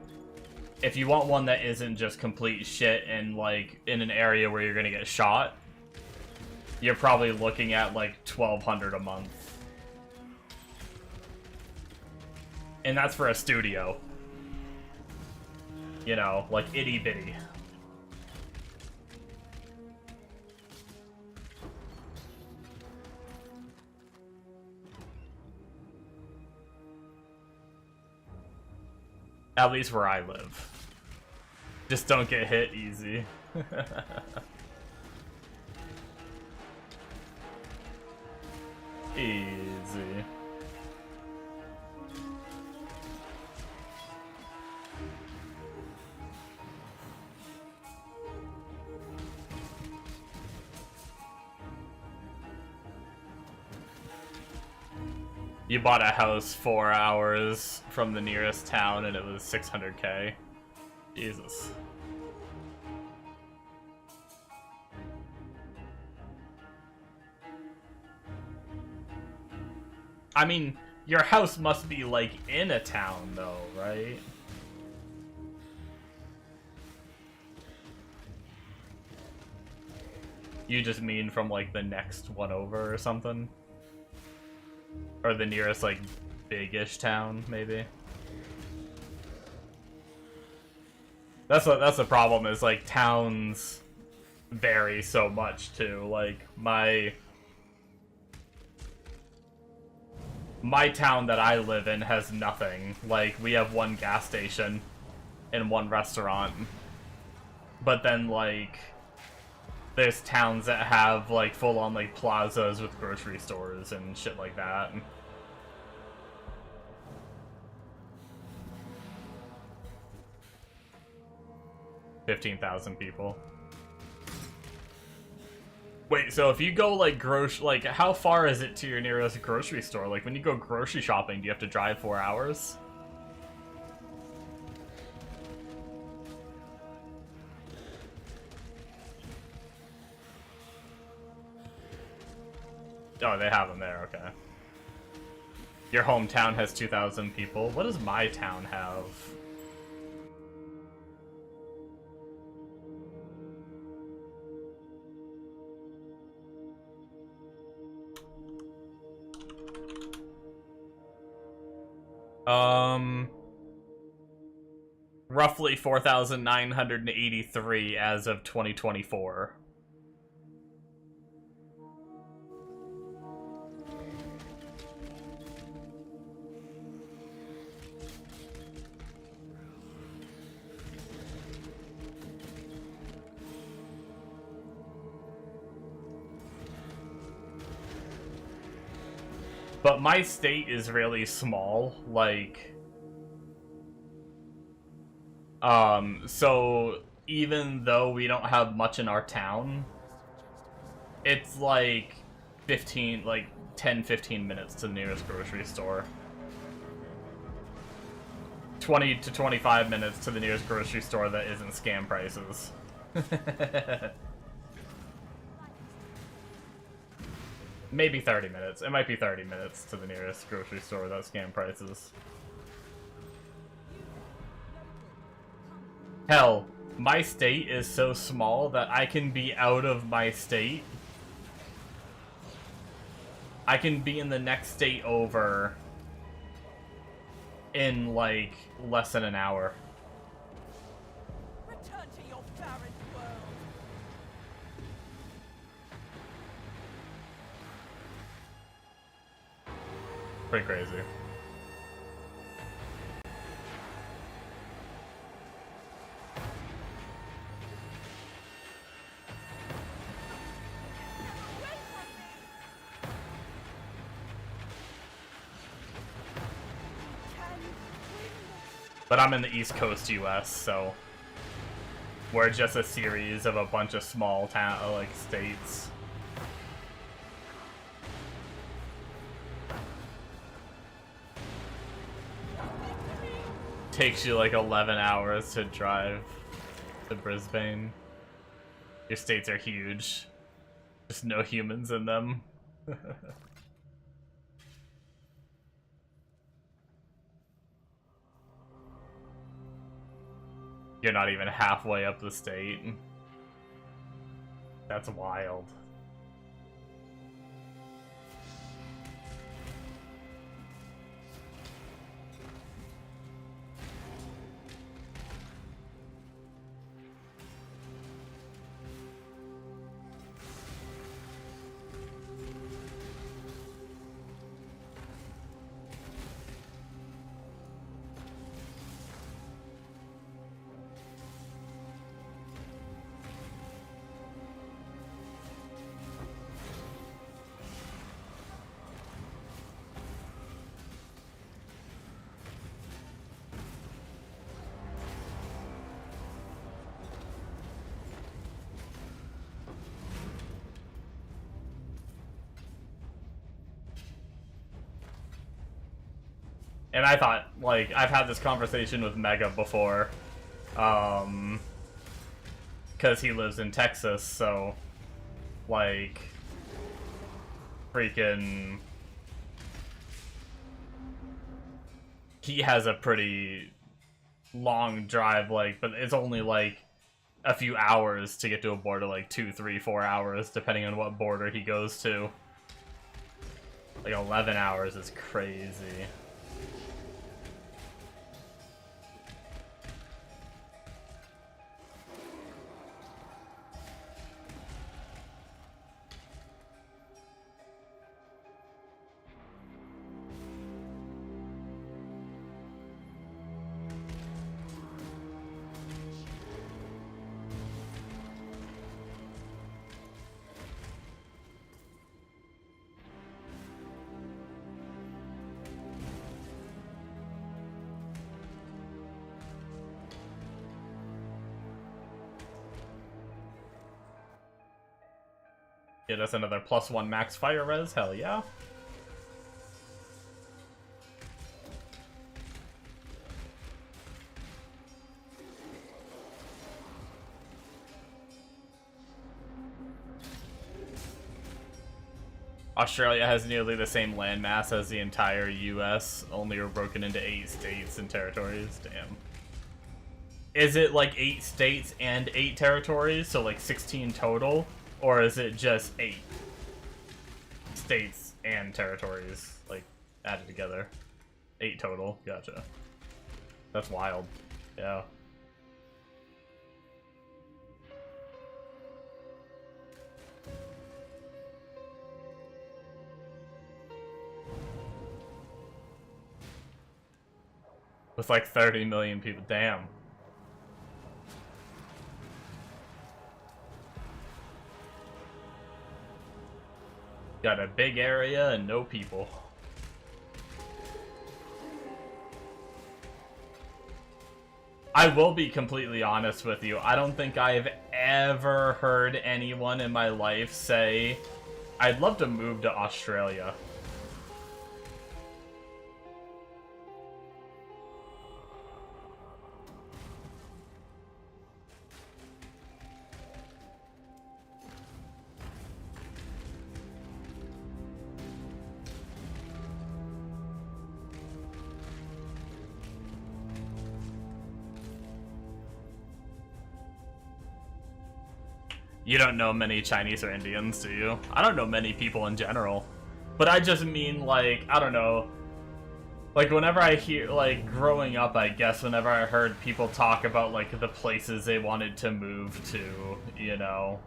if you want one that isn't just complete shit and like in an area where you're gonna get shot, you're probably looking at like 1,200 a month. And that's for a studio. You know, like itty bitty. At least where I live. Just don't get hit easy. Easy. You bought a house 4 hours from the nearest town and it was 600k. Jesus. I mean, your house must be like in a town though, right? You just mean from like the next one over or something? Or the nearest, like, big-ish town, maybe. That's the problem, is, like, towns vary so much, too. Like, my town that I live in has nothing. Like, we have one gas station and one restaurant. But then, like, there's towns that have, like, full-on, like, plazas with grocery stores and shit like that. 15,000 people. Wait, so if you go, like, like, how far is it to your nearest grocery store? Like, when you go grocery shopping, do you have to drive 4 hours? Oh, they have them there, okay. Your hometown has 2,000 people. What does my town have? Roughly 4,983 as of 2024. But my state is really small, like... so even though we don't have much in our town, it's like 10-15 minutes to the nearest grocery store. 20 to 25 minutes to the nearest grocery store that isn't scam prices. Maybe 30 minutes. It might be 30 minutes to the nearest grocery store without scam prices. Hell, my state is so small that I can be out of my state. I can be in the next state over in, like, less than an hour. Return to your barren world. Pretty crazy. But I'm in the East Coast US, so we're just a series of a bunch of small town, like, states. Takes you like 11 hours to drive to Brisbane. Your states are huge. Just no humans in them. You're not even halfway up the state. That's wild. And I thought, like, I've had this conversation with Mega before, because he lives in Texas, so, like, freaking, he has a pretty long drive, like, but it's only, like, a few hours to get to a border, like 2, 3, 4 hours, depending on what border he goes to. Like, 11 hours is crazy. Get us another +1 max fire res, hell yeah. Australia has nearly the same landmass as the entire US, only we're broken into 8 states and territories. Damn. Is it like 8 states and 8 territories, so like 16 total? Or is it just 8 states and territories, like, added together? 8 total, gotcha. That's wild, yeah. With like 30 million people, damn. Got a big area and no people. I will be completely honest with you. I don't think I've ever heard anyone in my life say, I'd love to move to Australia. You don't know many Chinese or Indians, do you? I don't know many people in general. But I just mean, like, I don't know. Like, whenever I hear, like, growing up, I guess, whenever I heard people talk about, like, the places they wanted to move to, you know.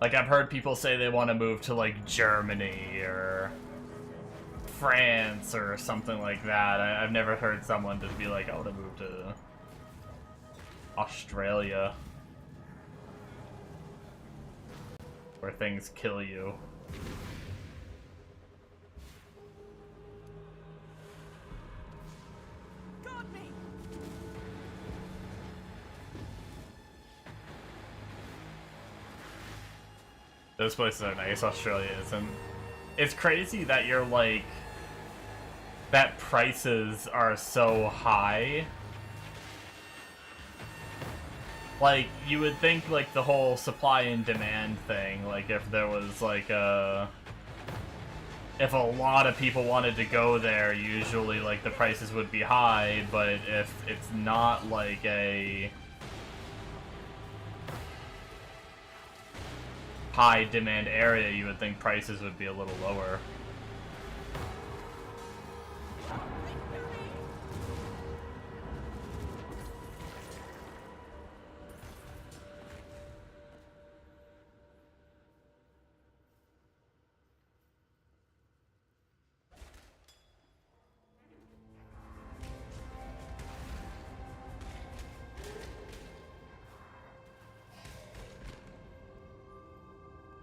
Like, I've heard people say they want to move to, like, Germany or France or something like that. I've never heard someone just be like, I want to move to Australia, where things kill you. Got me. Those places are nice, Australia isn't. It's crazy that you're like, that prices are so high. Like, you would think, like, the whole supply and demand thing, like, if there was, like, if a lot of people wanted to go there, usually, like, the prices would be high, but if it's not, like, a high demand area, you would think prices would be a little lower.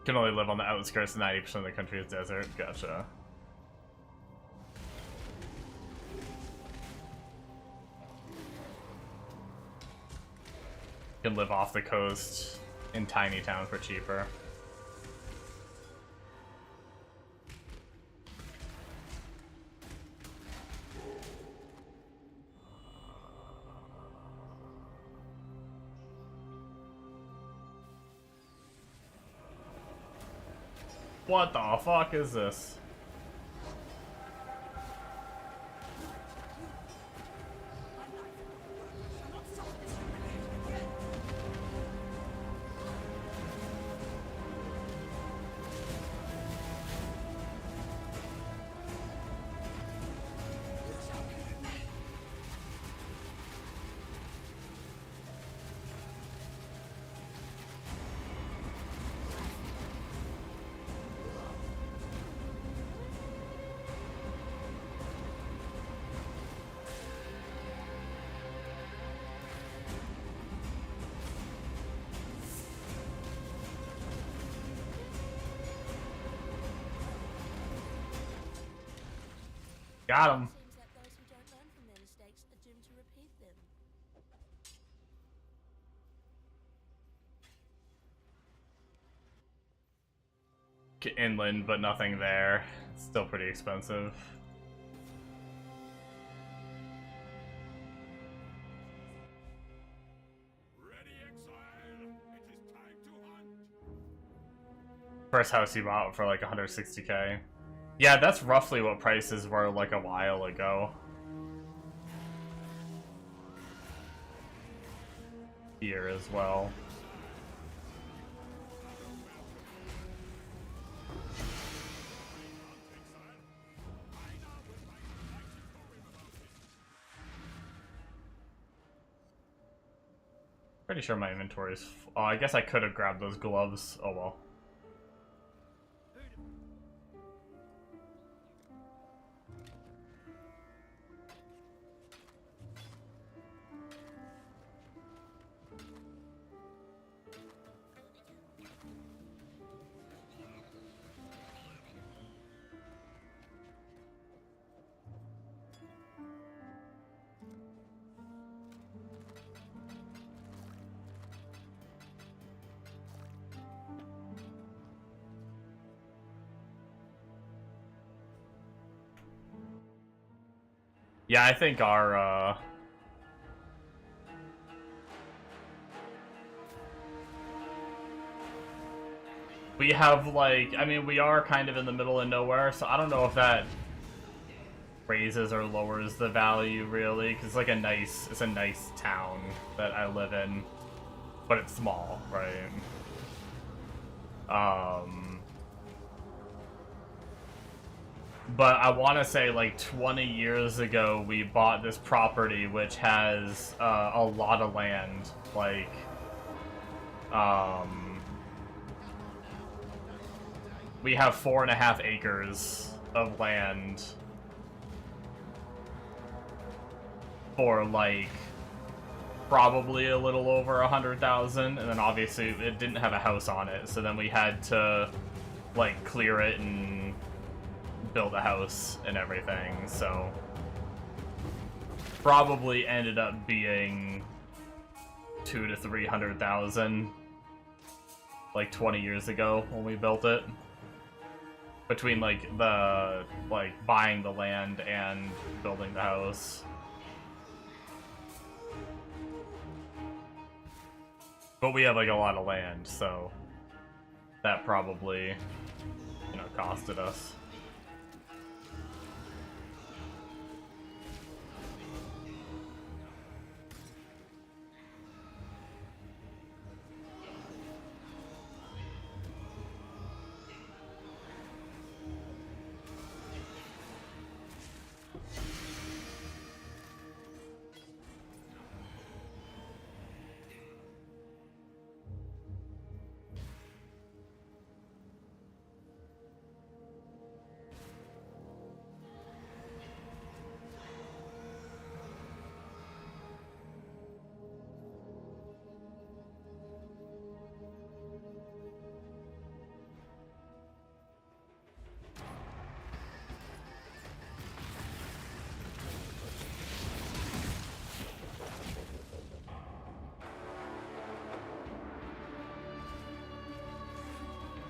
Can only live on the outskirts, 90% of the country is desert. Gotcha. Can live off the coast in tiny towns for cheaper. What the fuck is this? Got him. Seems that those who don't learn from their mistakes are doomed to repeat them. Inland, but nothing there. Still pretty expensive. Ready, exile. It is time to hunt. First house you bought for like 160k. Yeah, that's roughly what prices were like a while ago. Here as well. Pretty sure my inventory's. Oh, I guess I could have grabbed those gloves. Oh well. Yeah, I think our, we have, like, I mean, we are kind of in the middle of nowhere, so I don't know if that raises or lowers the value, really, because it's a nice town that I live in, but it's small, right? But I want to say, like, 20 years ago, we bought this property, which has a lot of land. Like, we have 4.5 acres of land for, like, probably a little over 100,000, and then obviously it didn't have a house on it, so then we had to, like, clear it and build a house and everything, so probably ended up being 200,000 to 300,000 like 20 years ago when we built it, between like buying the land and building the house. But we have like a lot of land, so that probably, you know, costed us.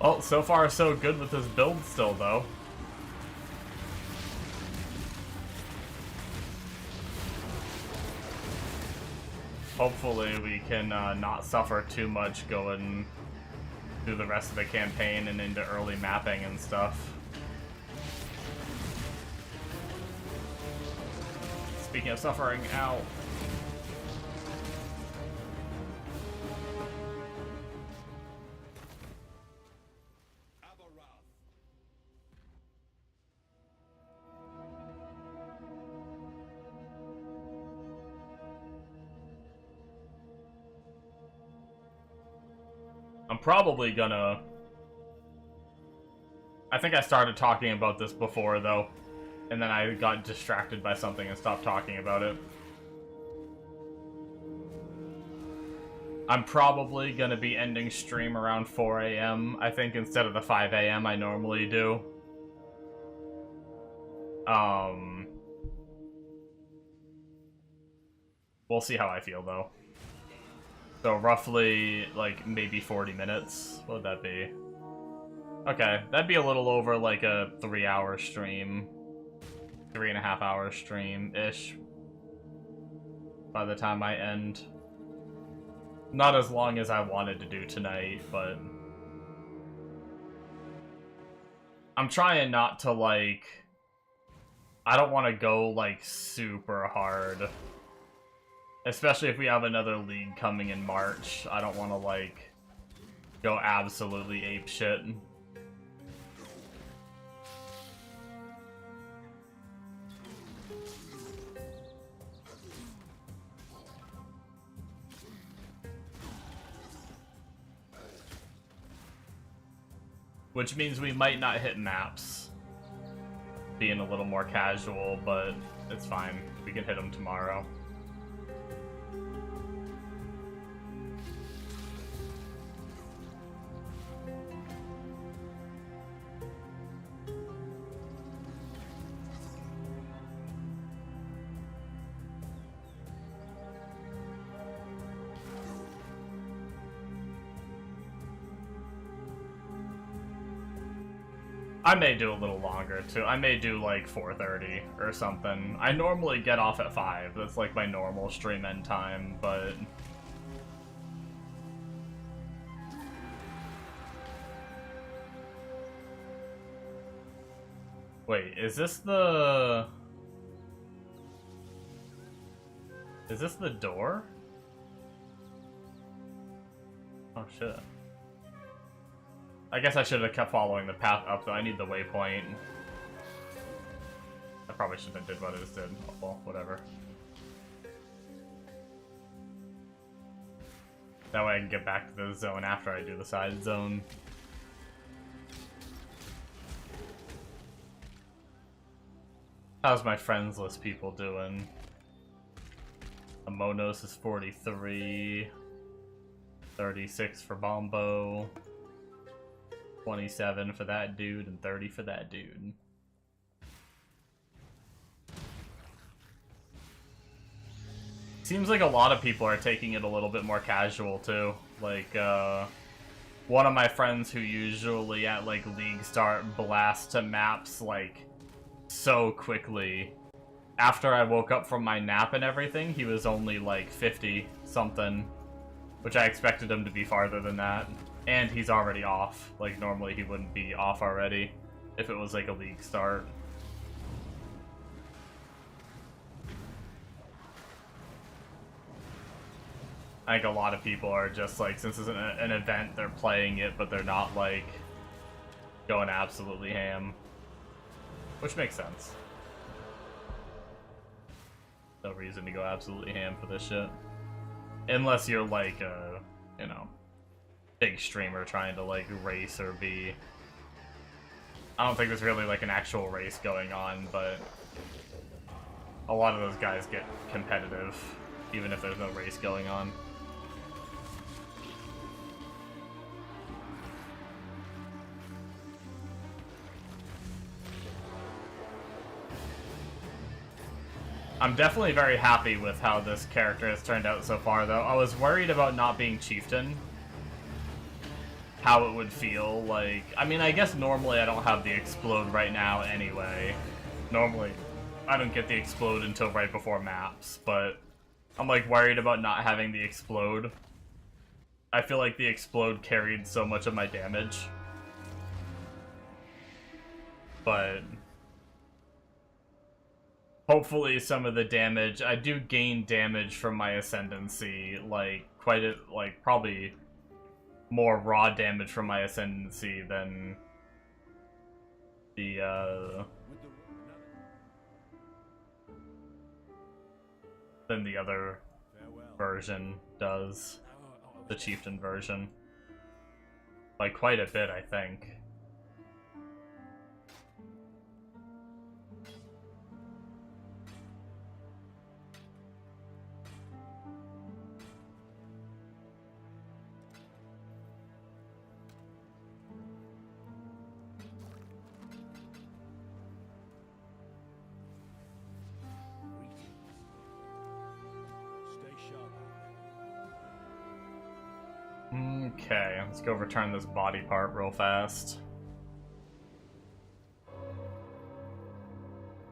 Well, so far so good with this build still, though. Hopefully we can not suffer too much going through the rest of the campaign and into early mapping and stuff. Speaking of suffering, ow. I'm probably gonna... I think I started talking about this before, though, and then I got distracted by something and stopped talking about it. I'm probably gonna be ending stream around 4 AM, I think, instead of the 5 AM I normally do. We'll see how I feel, though. So roughly, like, maybe 40 minutes. What would that be? Okay, that'd be a little over, like, a 3-hour stream. 3.5-hour stream-ish. By the time I end. Not as long as I wanted to do tonight, but... I'm trying not to, like... I don't want to go, like, super hard. Especially if we have another league coming in March. I don't want to, like, go absolutely apeshit. Which means we might not hit maps. Being a little more casual, but it's fine. We can hit them tomorrow. I may do a little longer, too. I may do, like, 4:30 or something. I normally get off at 5. That's, like, my normal stream end time, but... Wait, is this the... Is this the door? Oh, shit. I guess I should have kept following the path up, though. I need the waypoint. I probably shouldn't have did what I just did. Oh, well, whatever. That way I can get back to the zone after I do the side zone. How's my friends list people doing? Amonos is 43. 36 for Bombo. 27 for that dude, and 30 for that dude. Seems like a lot of people are taking it a little bit more casual, too. Like, one of my friends who usually at, like, League Start blasts to maps, like, so quickly. After I woke up from my nap and everything, he was only, like, 50-something. Which I expected him to be farther than that. And he's already off. Like, normally he wouldn't be off already if it was like a league start. I think a lot of people are just like, since it's an event, they're playing it, but they're not like going absolutely ham. Which makes sense. No reason to go absolutely ham for this shit. Unless you're like a, you know, big streamer trying to like race or be... I don't think there's really like an actual race going on, but a lot of those guys get competitive even if there's no race going on. I'm definitely very happy with how this character has turned out so far, though. I was worried about not being Chieftain. How it would feel, like... I mean, I guess normally I don't have the Explode right now anyway. Normally, I don't get the Explode until right before maps, but... I'm, like, worried about not having the Explode. I feel like the explode carried so much of my damage. But hopefully some of the damage, I do gain damage from my ascendancy, like probably more raw damage from my ascendancy than the other version does, the chieftain version, like quite a bit, I think. Okay, let's go return this body part real fast.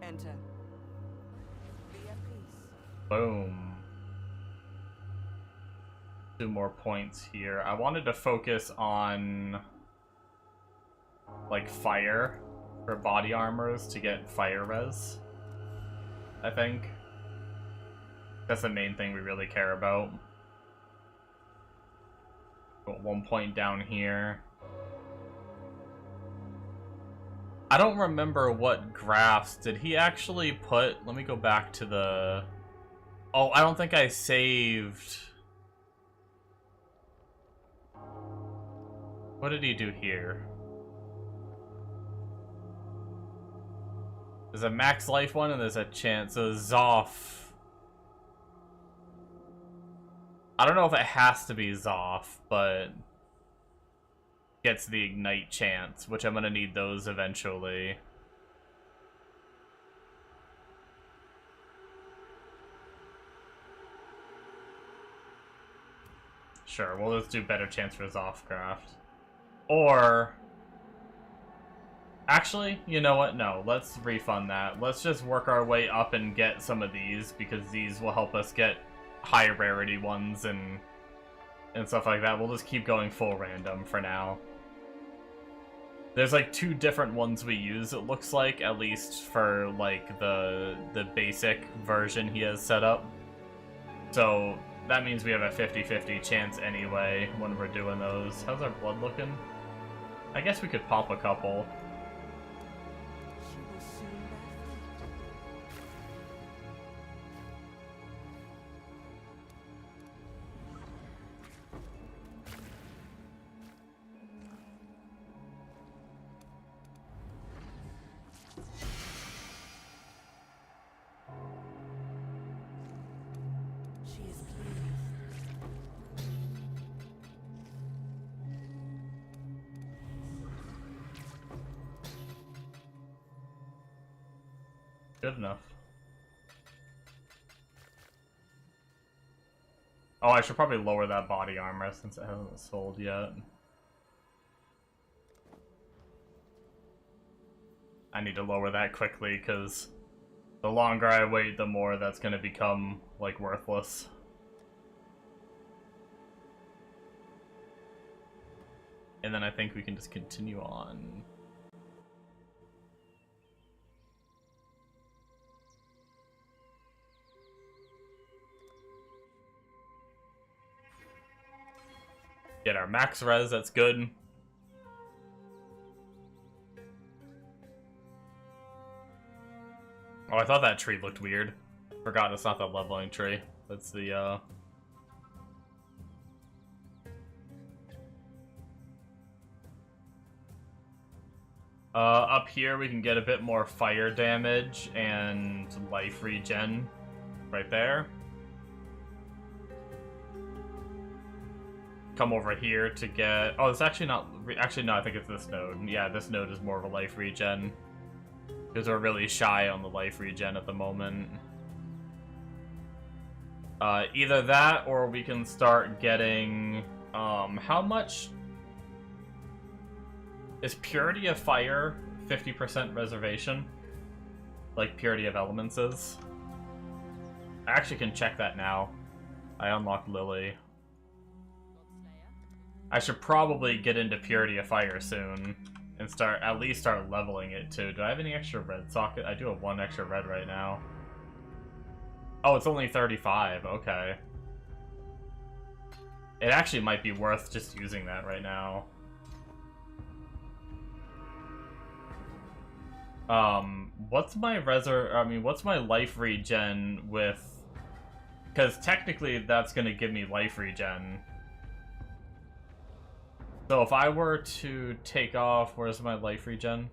Enter. Be at peace. Boom. 2 more points here. I wanted to focus on like fire for body armors to get fire res, I think. That's the main thing we really care about. Got 1 point down here. I don't remember what graphs did he actually put. Let me go back to the... Oh, I don't think I saved... What did he do here? There's a max life one and there's a chance. So Zoff... I don't know if it has to be Zoff, but gets the ignite chance, which I'm gonna need those eventually. Sure, we'll just do better chance for Zoffcraft. Or... Actually, you know what? No, let's refund that. Let's just work our way up and get some of these, because these will help us get high rarity ones and stuff like that. We'll just keep going full random for now. There's like 2 different ones we use, it looks like, at least for like the basic version he has set up. So that means we have a 50-50 chance anyway when we're doing those. How's our blood looking? I guess we could pop a couple. Good enough. Oh, I should probably lower that body armor since it hasn't sold yet. I need to lower that quickly because the longer I wait, the more that's going to become, like, worthless. And then I think we can just continue on. Get our max res, that's good. Oh, I thought that tree looked weird. Forgot it's not the leveling tree. That's the, up here we can get a bit more fire damage and life regen right there. Come over here to get... Oh, it's actually not... Actually, no, I think it's this node. Yeah, this node is more of a life regen. Because we're really shy on the life regen at the moment. Either that, or we can start getting... how much... Is Purity of Fire 50% reservation? Like Purity of Elements is? I actually can check that now. I unlocked Lily. I should probably get into Purity of Fire soon and at least start leveling it too. Do I have any extra red socket? I do have one extra red right now. Oh, it's only 35. Okay. It actually might be worth just using that right now. What's my what's my life regen with? Because technically that's gonna give me life regen. So if I were to take off, where's my life regen?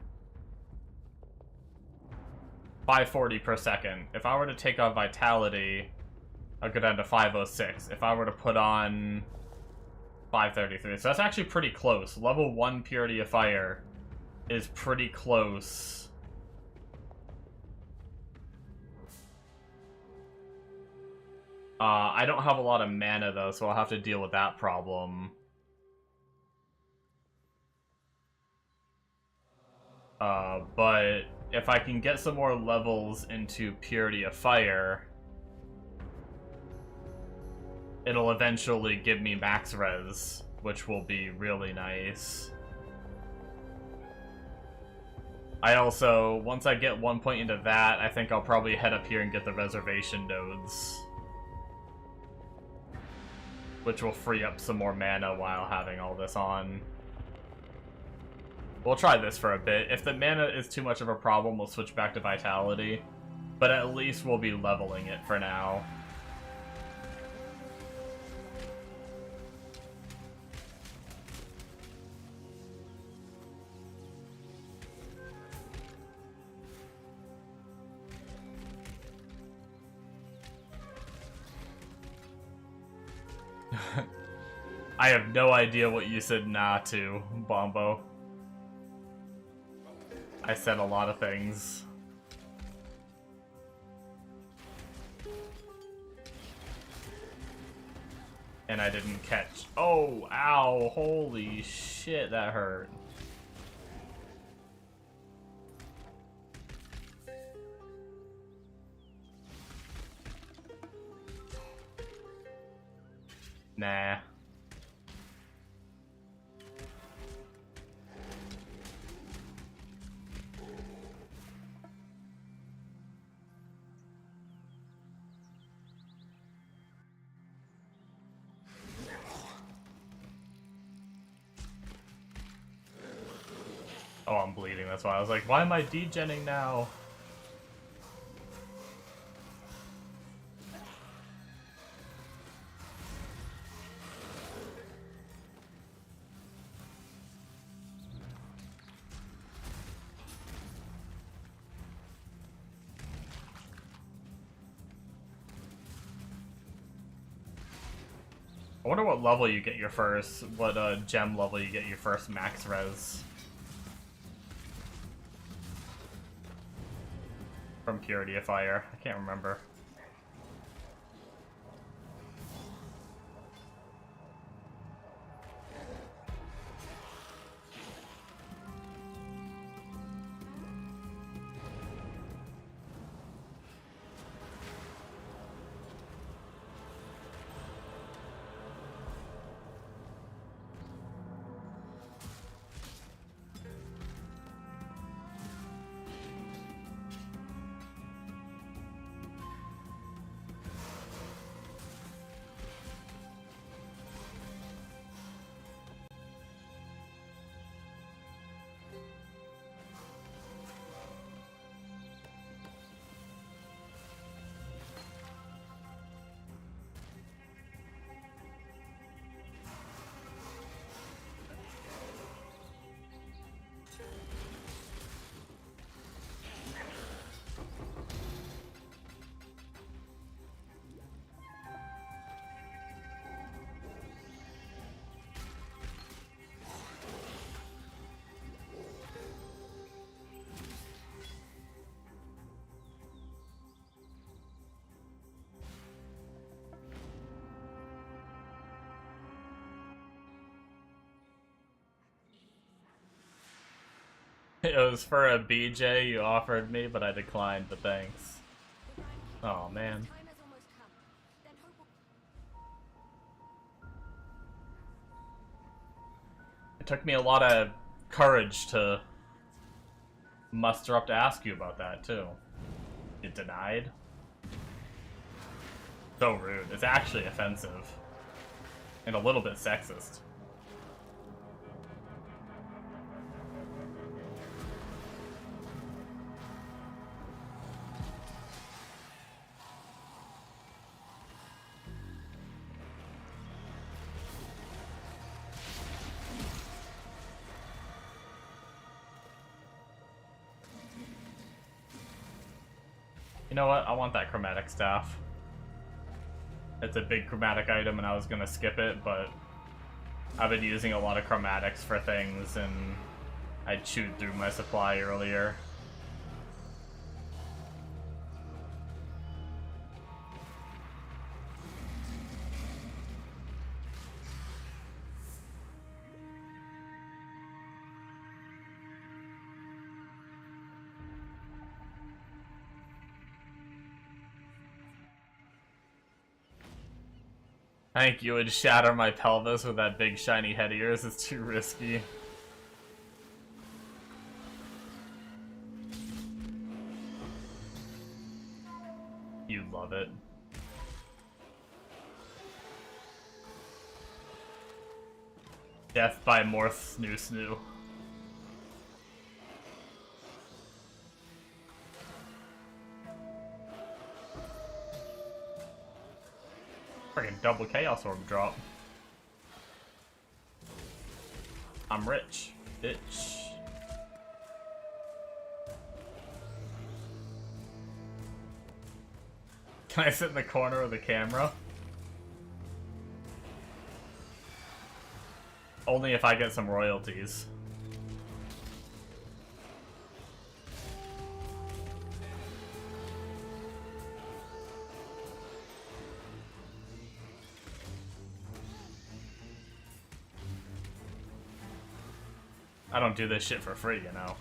540 per second. If I were to take off vitality, I'd go down to 506. If I were to put on 533. So that's actually pretty close. Level 1 Purity of Fire is pretty close. I don't have a lot of mana though, so I'll have to deal with that problem. But if I can get some more levels into Purity of Fire, it'll eventually give me max res, which will be really nice. I also, once I get 1 point into that, I think I'll probably head up here and get the reservation nodes, which will free up some more mana while having all this on. We'll try this for a bit. If the mana is too much of a problem, we'll switch back to Vitality. But at least we'll be leveling it for now. I have no idea what you said nah to, Bombo. I said a lot of things. And I didn't catch. Oh, ow, holy shit, that hurt. Nah. Oh, I'm bleeding, that's why I was like, why am I degenning now? I wonder what level you get your first, what gem level you get your first max res. From Purity of Fire. I can't remember. It was for a BJ you offered me, but I declined, but thanks. Oh, man. Time has almost come. Then hope will... took me a lot of courage to muster up to ask you about that, too. Get denied? So rude. It's actually offensive. And a little bit sexist. You know what? I want that chromatic staff. It's a big chromatic item and I was gonna skip it, but I've been using a lot of chromatics for things and I chewed through my supply earlier. I think you would shatter my pelvis with that big shiny head of yours. It's too risky. You love it. Death by Morth Snoo Snoo. Friggin' double Chaos Orb drop. I'm rich, bitch. Can I sit in the corner of the camera? Only if I get some royalties. I don't do this shit for free, you know.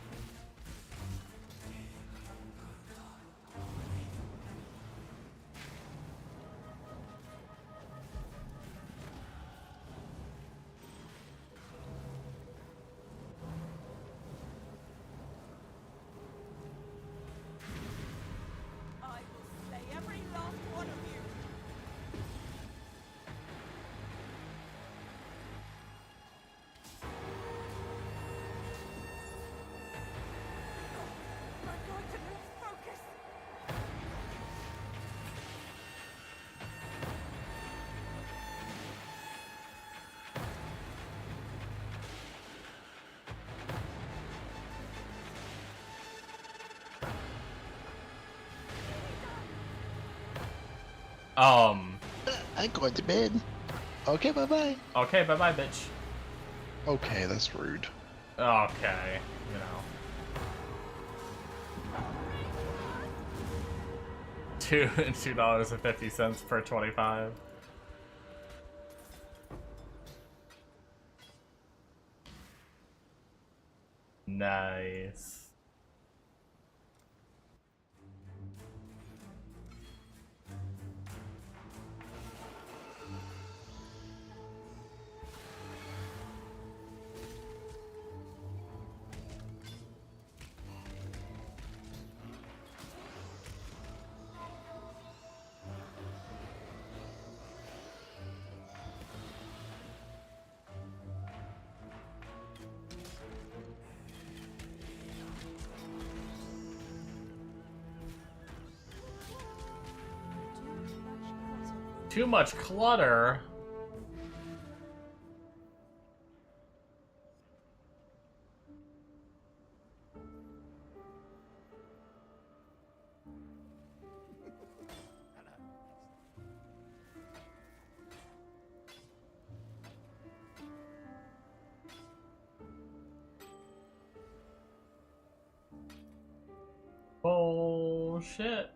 I will slay every last one of you. I'm going to lose focus. I'm going to bed. Okay, bye-bye. Okay, bye-bye, bitch. Okay, that's rude. Okay, you know. $2.50 per 25. Nice. Too much clutter. Bullshit.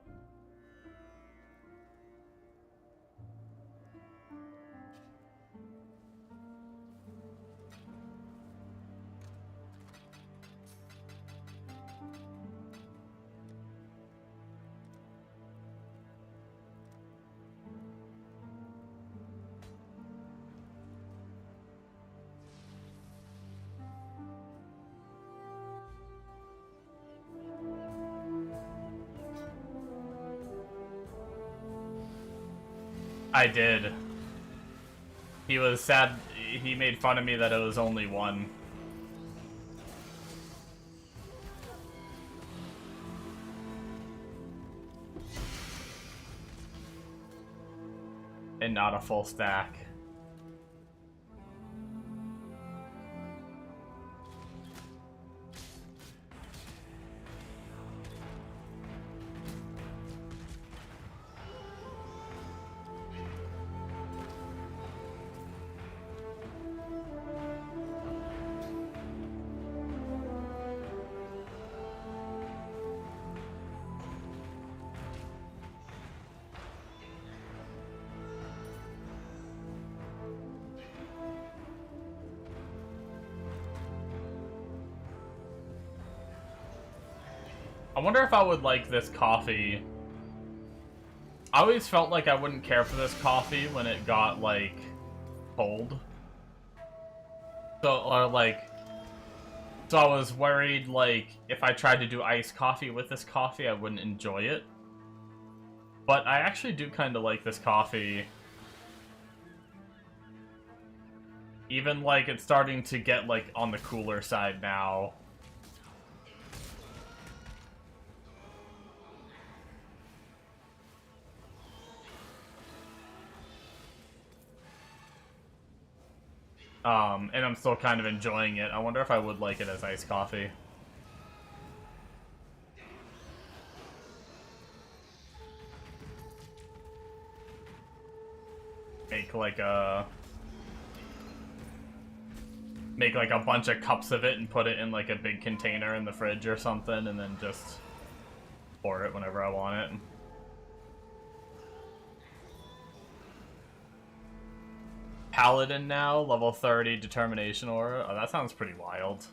I did. He was sad. He made fun of me that it was only one. And not a full stack. I wonder if I would like this coffee. I always felt like I wouldn't care for this coffee when it got, like, cold. So, or, like... So I was worried, like, if I tried to do iced coffee with this coffee, I wouldn't enjoy it. But I actually do kind of like this coffee. Even, like, it's starting to get, like, on the cooler side now. And I'm still kind of enjoying it. I wonder if I would like it as iced coffee. Make like a bunch of cups of it and put it in like a big container in the fridge or something, and then just pour it whenever I want it. Paladin now, level 30, determination aura. Oh, that sounds pretty wild.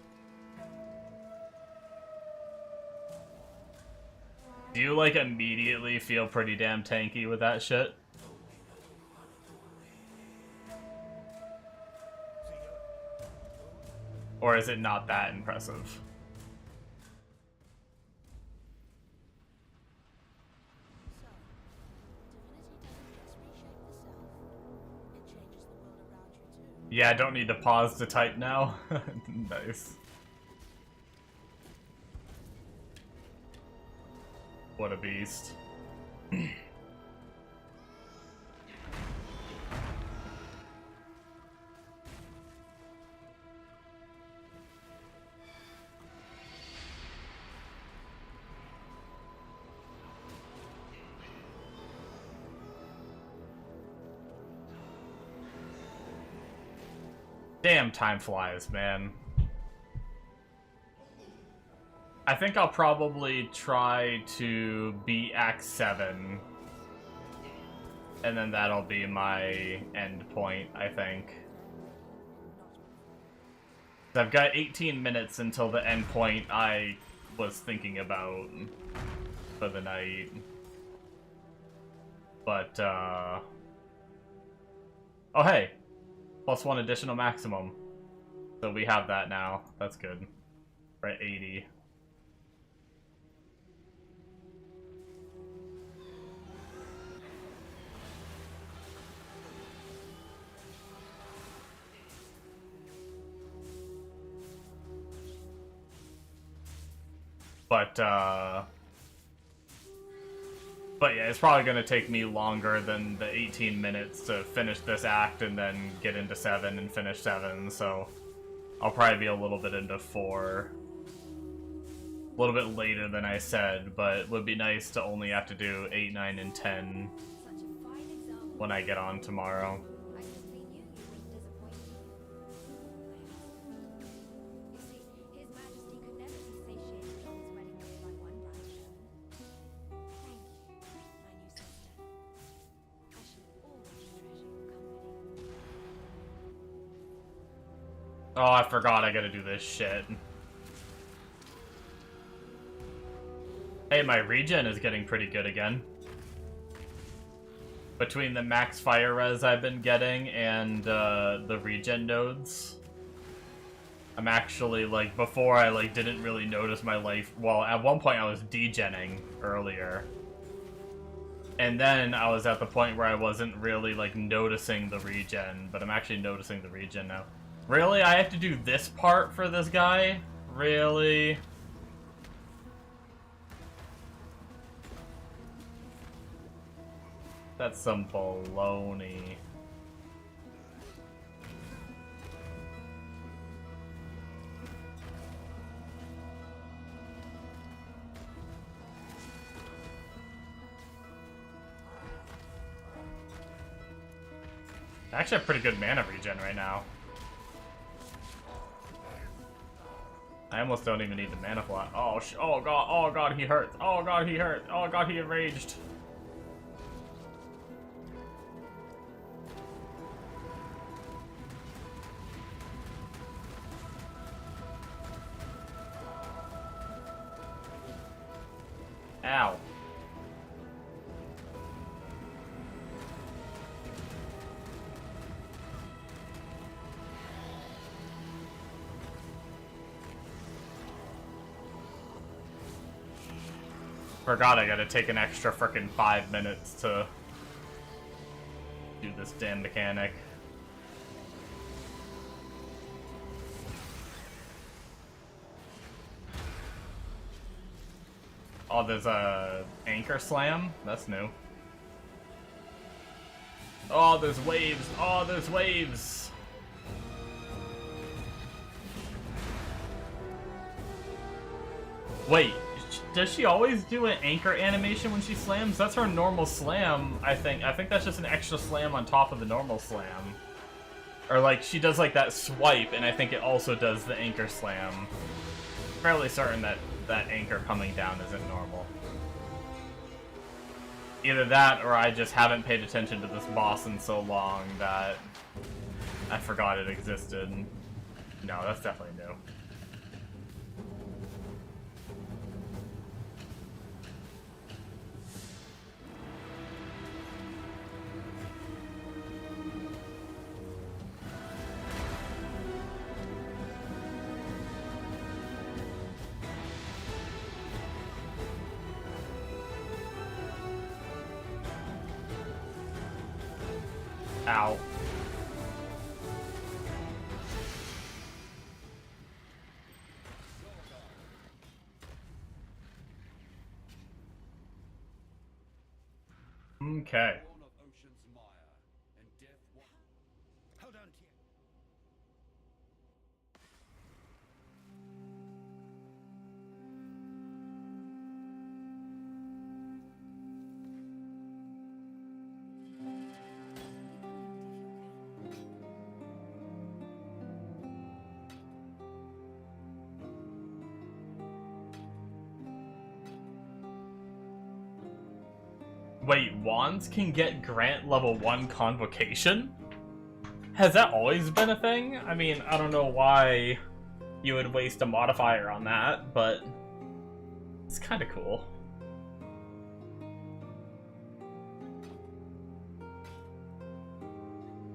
Do you, like, immediately feel pretty damn tanky with that shit? Or is it not that impressive? Yeah, I don't need to pause to type now. Nice. What a beast. Damn, time flies, man. I think I'll probably try to beat Act 7. And then that'll be my end point, I think. I've got 18 minutes until the end point I was thinking about for the night. But, oh hey! +1 additional maximum. So we have that now. That's good. We're at 80. But yeah, it's probably going to take me longer than the 18 minutes to finish this act and then get into 7 and finish 7, so I'll probably be a little bit into 4. A little bit later than I said, but it would be nice to only have to do 8, 9, and 10 when I get on tomorrow. Oh, I forgot I gotta do this shit. Hey, my regen is getting pretty good again. Between the max fire res I've been getting and the regen nodes. I'm actually, like, before I, like, didn't really notice my life. Well, at one point I was degenning earlier. And then I was at the point where I wasn't really, like, noticing the regen, but I'm actually noticing the regen now. Really? I have to do this part for this guy? Really? That's some baloney. I actually have pretty good mana regen right now. I almost don't even need the mana plot. Oh god, he hurts. Oh god, he hurt. Oh god, he enraged. Ow. Forgot I gotta take an extra frickin' 5 minutes to do this damn mechanic. Oh, there's a anchor slam? That's new. Oh, there's waves! Oh, there's waves! Wait. Does she always do an anchor animation when she slams? That's her normal slam, I think. I think that's just an extra slam on top of the normal slam. Or, like, she does, like, that swipe, and I think it also does the anchor slam. Fairly certain that that anchor coming down isn't normal. Either that, or I just haven't paid attention to this boss in so long that I forgot it existed. No, that's definitely new. Ow. Okay. Hold on to you. Wait, wands can get Grant level 1 convocation? Has that always been a thing? I mean, I don't know why you would waste a modifier on that, but it's kind of cool.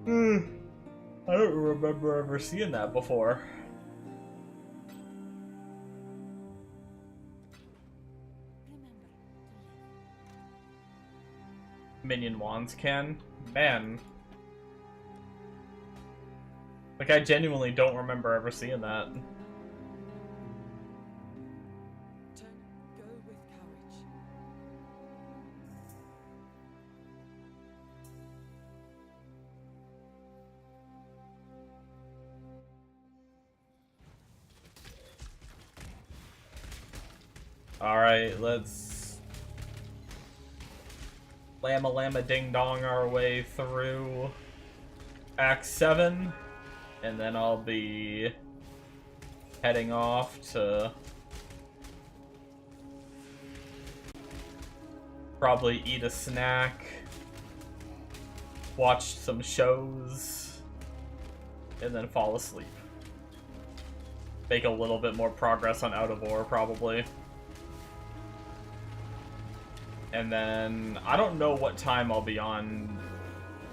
I don't remember ever seeing that before. Minion wands can? Man. Like, I genuinely don't remember ever seeing that. Go with courage. Alright, let's llama ding dong our way through Act 7, and then I'll be heading off to probably eat a snack, watch some shows, and then fall asleep. Make a little bit more progress on Out of War, probably. And then, I don't know what time I'll be on.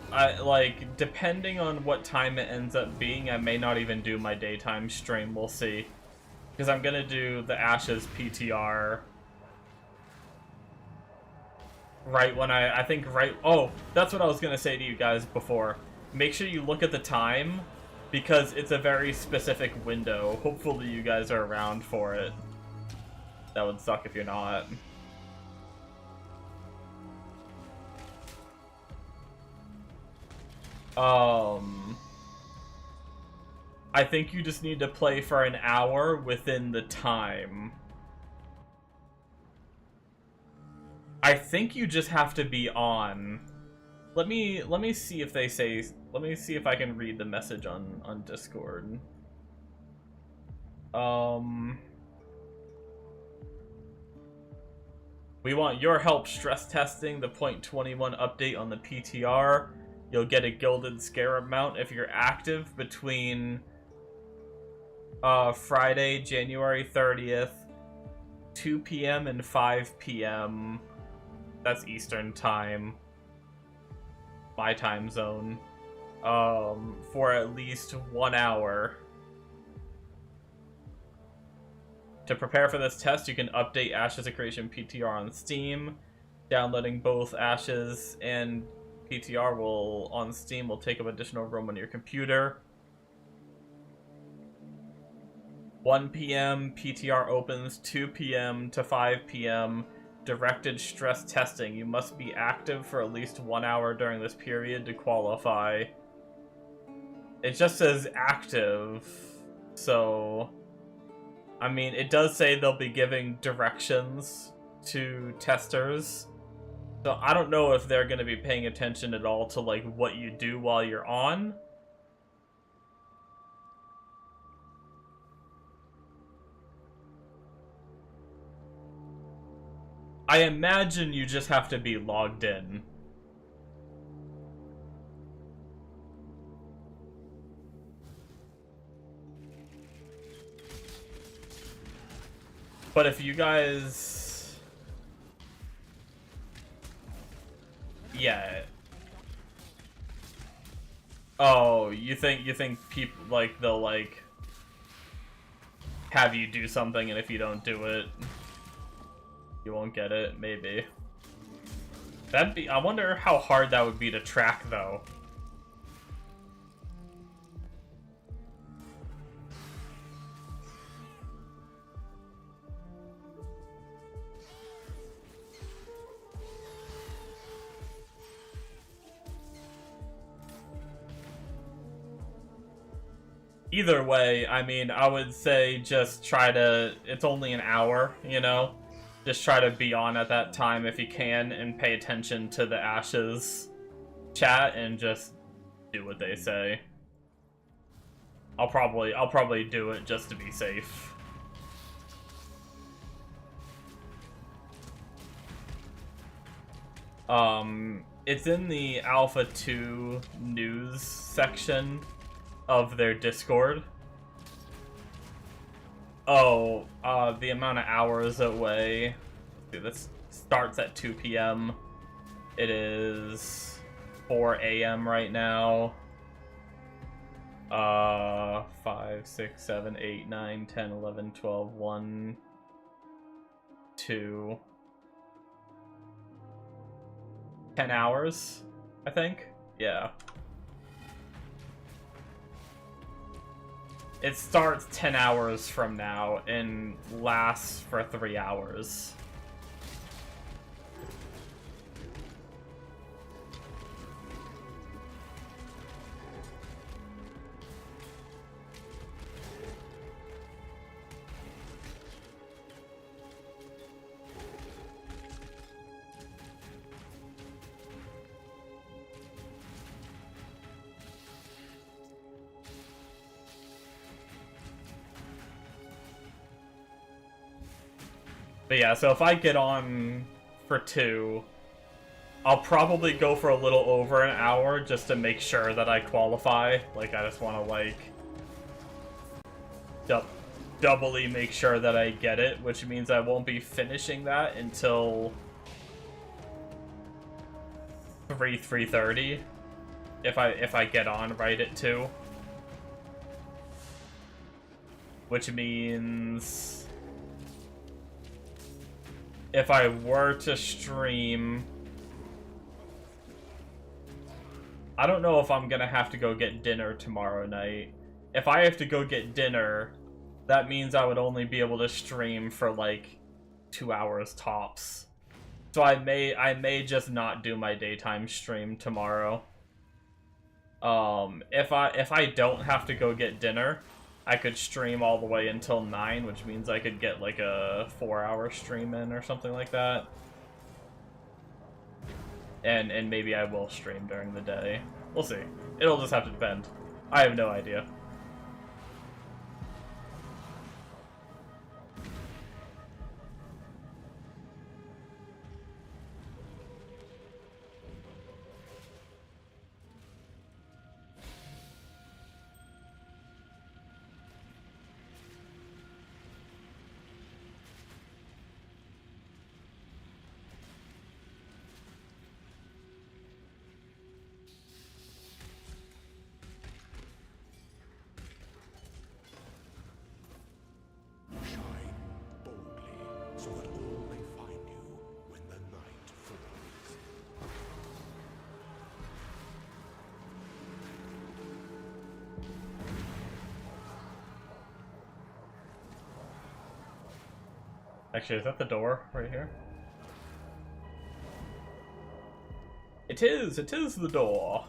Like, depending on what time it ends up being, I may not even do my daytime stream, we'll see. Because I'm gonna do the Ashes PTR right when I think right... Oh, that's what I was going to say to you guys before. Make sure you look at the time, because it's a very specific window. Hopefully you guys are around for it. That would suck if you're not. I think you just need to play for an hour within the time. I think you just have to be on. Let me see if they say. Let me see if I can read the message on Discord. We want your help stress testing the .21 update on the PTR. You'll get a Gilded Scarab mount if you're active between Friday, January 30th, 2 p.m. and 5 p.m. That's Eastern time. My time zone. For at least 1 hour. To prepare for this test, you can update Ashes of Creation PTR on Steam. Downloading both Ashes and PTR on Steam will take up additional room on your computer. 1 p.m. PTR opens, 2 p.m. to 5 p.m. Directed stress testing. You must be active for at least 1 hour during this period to qualify. It just says active, so... I mean, it does say they'll be giving directions to testers. So I don't know if they're going to be paying attention at all to, like, what you do while you're on. I imagine you just have to be logged in. But if you guys... Yeah. Oh, you think people, like, they'll, like, have you do something, and if you don't do it, you won't get it? Maybe. That'd be... I wonder how hard that would be to track, though. Either way, I mean, I would say just try to... It's only an hour, you know? Just try to be on at that time if you can, and pay attention to the Ashes chat, and just do what they say. I'll probably do it just to be safe. It's in the Alpha 2 news section of their Discord. Oh, the amount of hours away. This starts at 2 p.m. It is 4 a.m. right now. 5, 6, 7, 8, 9, 10, 11, 12, 1, 2... 10 hours, I think? Yeah. It starts 10 hours from now and lasts for 3 hours. But yeah, so if I get on for 2, I'll probably go for a little over an hour just to make sure that I qualify. Like, I just want to, like, doubly make sure that I get it, which means I won't be finishing that until 3:30 if I get on right at 2. Which means... if I were to stream I don't know if I'm gonna have to go get dinner tomorrow night. If I have to go get dinner, that means I would only be able to stream for like 2 hours tops. So I may just not do my daytime stream tomorrow. If I don't have to go get dinner, I could stream all the way until 9, which means I could get like a 4-hour stream in or something like that. And maybe I will stream during the day. We'll see. It'll just have to depend. I have no idea. Shine boldly so that all may find you when the night falls. Actually, is that the door right here? It is the door.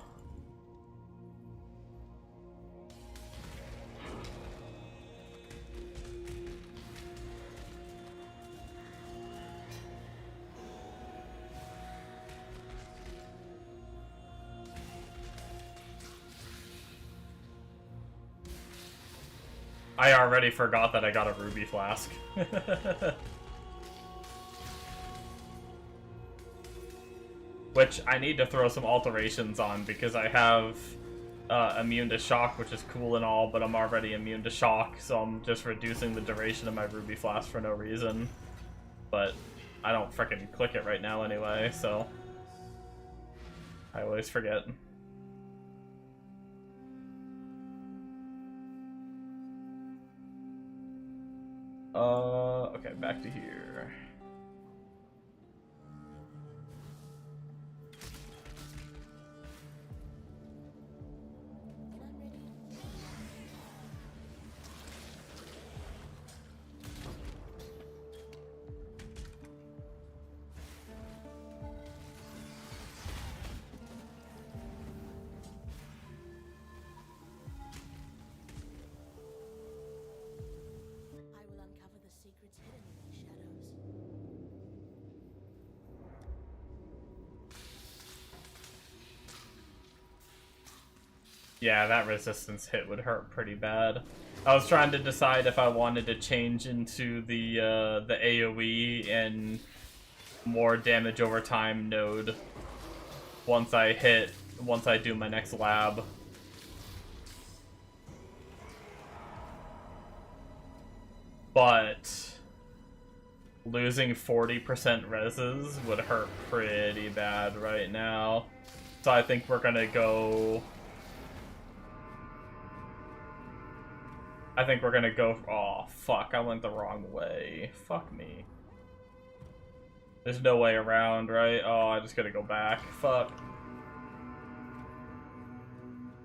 I already forgot that I got a ruby flask. Which I need to throw some alterations on because I have immune to shock, which is cool and all, but I'm already immune to shock, so I'm just reducing the duration of my ruby flask for no reason. But I don't frickin' click it right now anyway, so I always forget. Okay, back to here. I will uncover the secrets hidden in the shadows. Yeah, that resistance hit would hurt pretty bad. I was trying to decide if I wanted to change into the AoE and more damage over time node once I do my next lab. But losing 40% reses would hurt pretty bad right now. So I think we're gonna go... Oh, fuck, I went the wrong way. Fuck me. There's no way around, right? Oh, I just gotta go back. Fuck.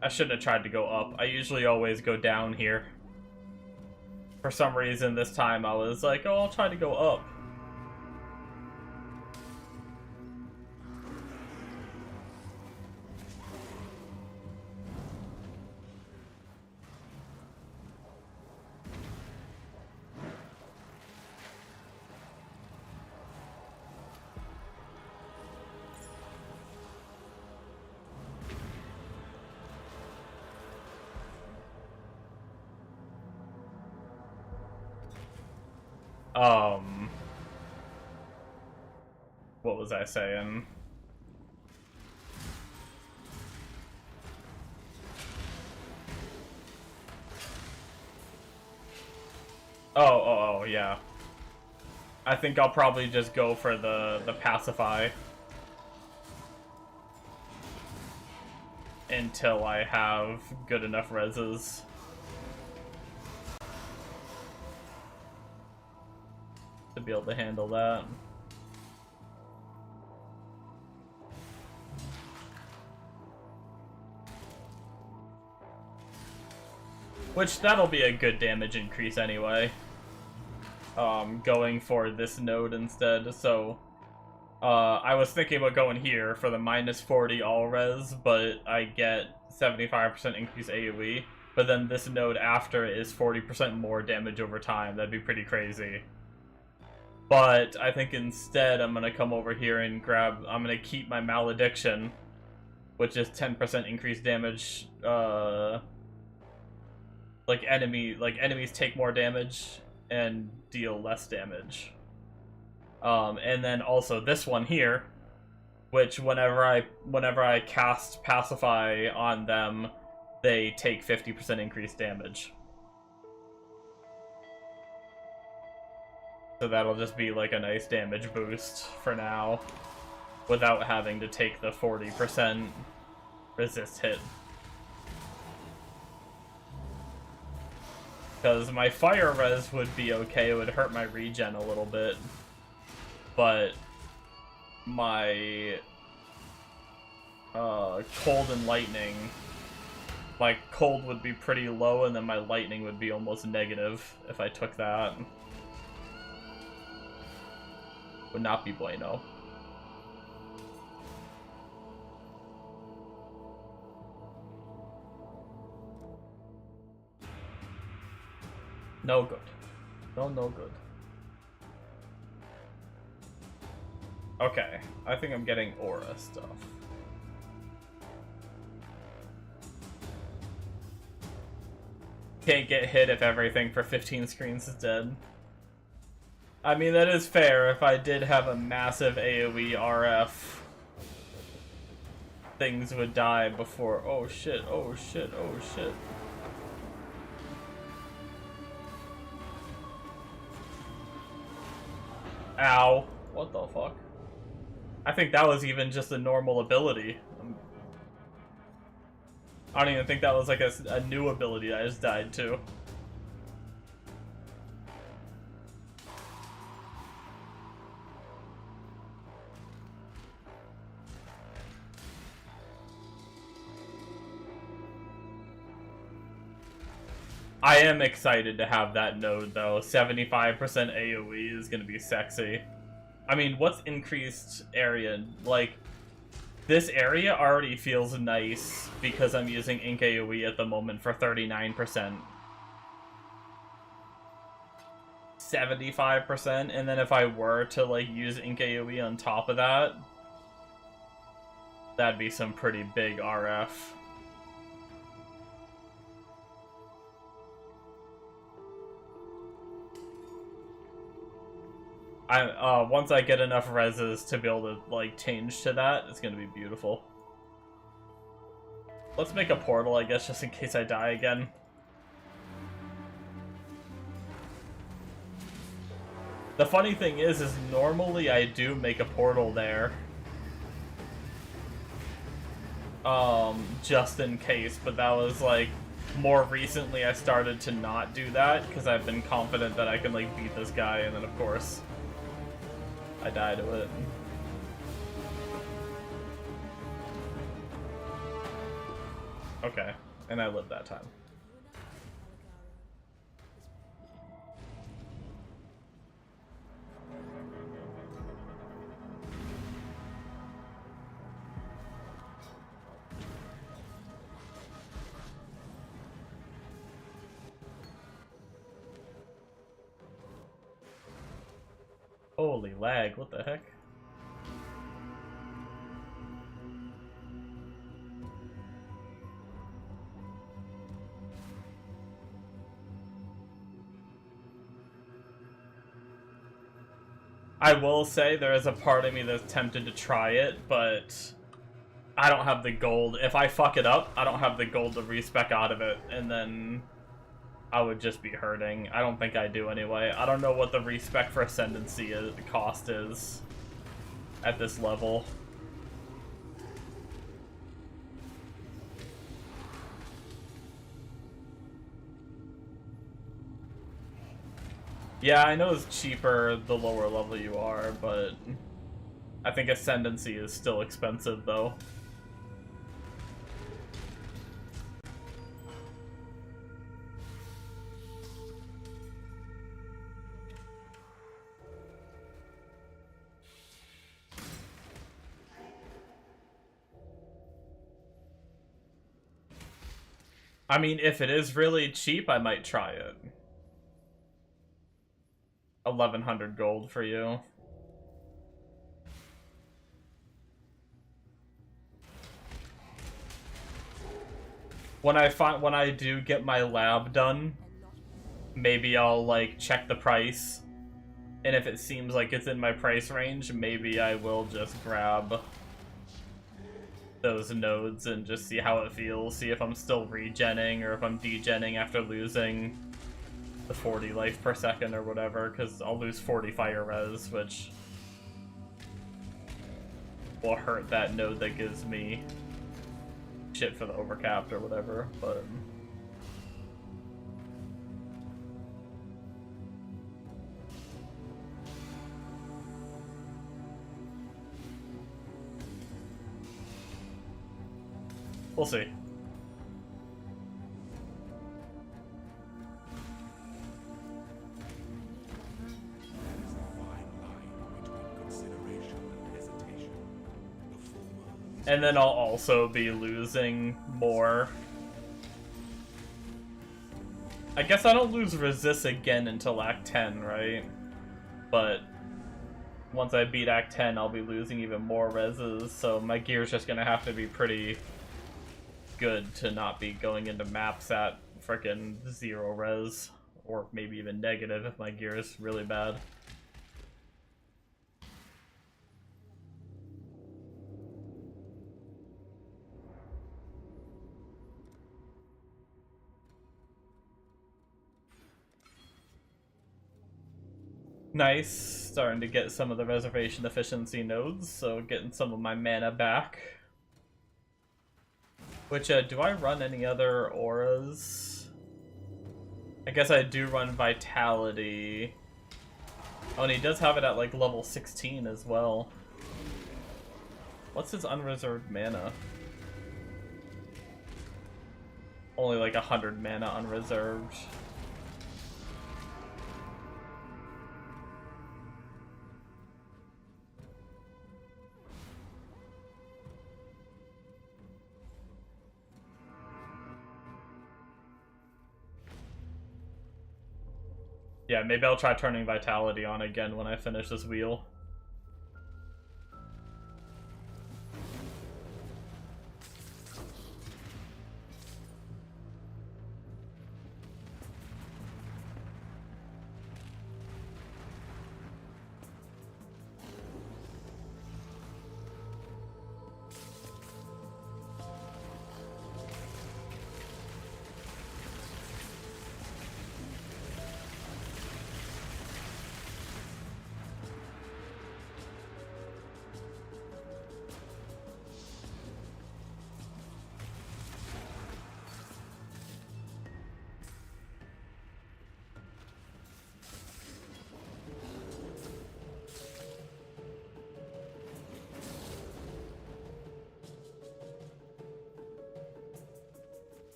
I shouldn't have tried to go up. I usually always go down here. For some reason, this time I was like, oh, I'll try to go up. What was I saying? Oh, yeah. I think I'll probably just go for the pacify until I have good enough reses. To be able to handle that. Which, that'll be a good damage increase anyway. Going for this node instead, so... I was thinking about going here for the minus 40 all res, but I get 75% increase AoE. But then this node after is 40% more damage over time. That'd be pretty crazy. But I think instead I'm gonna come over here and grab... I'm gonna keep my Malediction, which is 10% increased damage. Enemies take more damage and deal less damage. And then also this one here, which whenever I cast Pacify on them, they take 50% increased damage. So that'll just be like a nice damage boost for now, without having to take the 40% resist hit. Because my fire res would be okay, it would hurt my regen a little bit. But my cold and lightning, my cold would be pretty low, and then my lightning would be almost negative if I took that. Would not be bueno. No good. No good. Okay, I think I'm getting aura stuff. Can't get hit if everything for 15 screens is dead. I mean, that is fair. If I did have a massive AoE RF, things would die before. Oh shit, oh shit, oh shit. Ow. What the fuck? I think that was even just a normal ability. I don't even think that was like a new ability I just died to. I am excited to have that node though. 75% AoE is gonna be sexy. I mean, what's increased area? Like, this area already feels nice because I'm using Ink AoE at the moment for 39%. 75%, and then if I were to, like, use Ink AoE on top of that, that'd be some pretty big RF. Once I get enough reses to be able to, like, change to that, it's gonna be beautiful. Let's make a portal, I guess, just in case I die again. The funny thing is normally I do make a portal there. Just in case, but that was, like, more recently I started to not do that, because I've been confident that I can, like, beat this guy, and then, of course, I died to it. Okay, and I lived that time. Holy lag, what the heck? I will say there is a part of me that's tempted to try it, but I don't have the gold. If I fuck it up, I don't have the gold to respec out of it, and then I would just be hurting. I don't think I do anyway. I don't know what the respec for Ascendancy cost is at this level. Yeah, I know it's cheaper the lower level you are, but I think Ascendancy is still expensive though. I mean, if it is really cheap, I might try it. 1100 gold for you. When I do get my lab done, maybe I'll like check the price, and if it seems like it's in my price range, maybe I will just grab those nodes and just see how it feels, see if I'm still regenning or if I'm degenning after losing the 40 life per second or whatever, because I'll lose 40 fire res, which will hurt that node that gives me shit for the overcapped or whatever, but we'll see. And then I'll also be losing more. I guess I don't lose resist again until Act 10, right? But once I beat Act 10, I'll be losing even more reses, so my gear's just gonna have to be pretty good to not be going into maps at frickin' 0 res, or maybe even negative if my gear is really bad. Nice, starting to get some of the reservation efficiency nodes, so getting some of my mana back. Which, do I run any other auras? I guess I do run Vitality. Oh, and he does have it at, like, level 16 as well. What's his unreserved mana? Only, like, 100 mana unreserved. Yeah, maybe I'll try turning Vitality on again when I finish this wheel.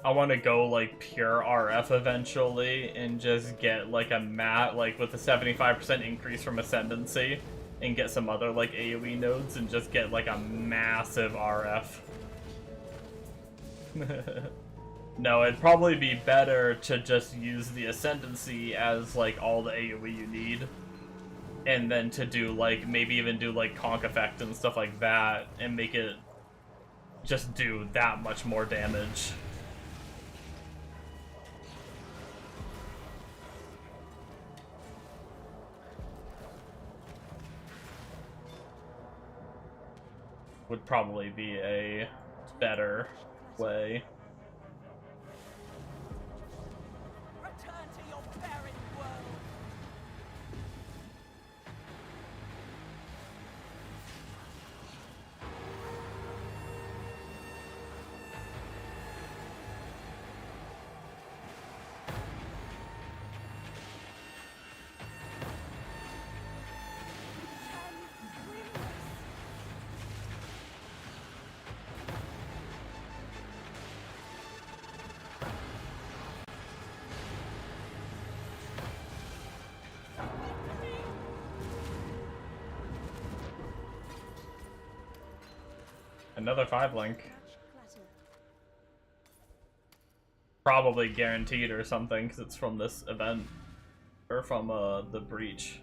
I want to go like pure RF eventually and just get like a mat like with a 75% increase from Ascendancy and get some other like AoE nodes and just get like a massive RF. No, it'd probably be better to just use the Ascendancy as like all the AoE you need, and then to do like maybe even do like Conk Effect and stuff like that and make it just do that much more damage. Would probably be a better way. Return to your barren world. Another 5-link. Clatter. Probably guaranteed or something, because it's from this event. Or from the breach.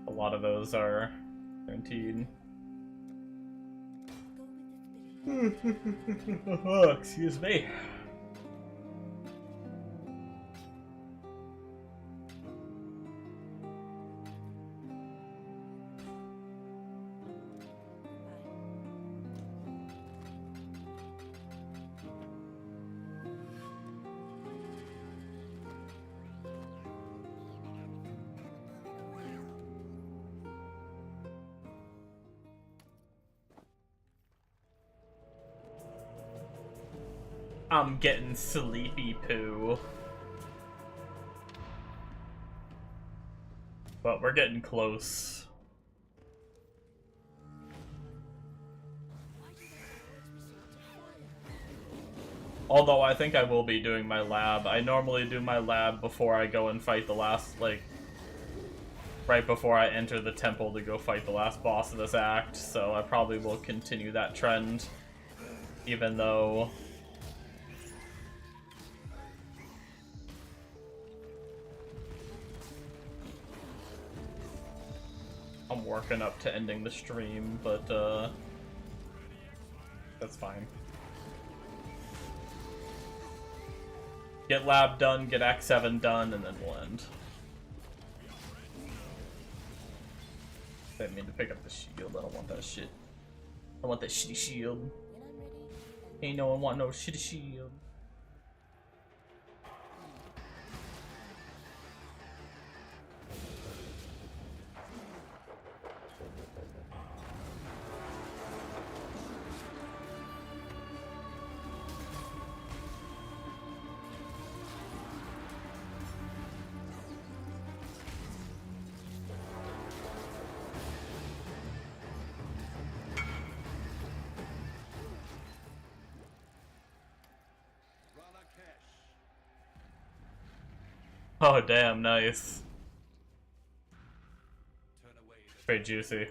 A lot of those are guaranteed. Oh, excuse me. I'm getting sleepy poo. But we're getting close. Although I think I will be doing my lab. I normally do my lab before I go and fight the last, like, right before I enter the temple to go fight the last boss of this act. So I probably will continue that trend. Even though I'm working up to ending the stream, but that's fine. Get lab done, get Act 7 done, and then we'll end. I didn't mean to pick up the shield, I don't want that shit. I want that shitty shield. Ain't no one want no shitty shield. Oh damn, nice. Very juicy.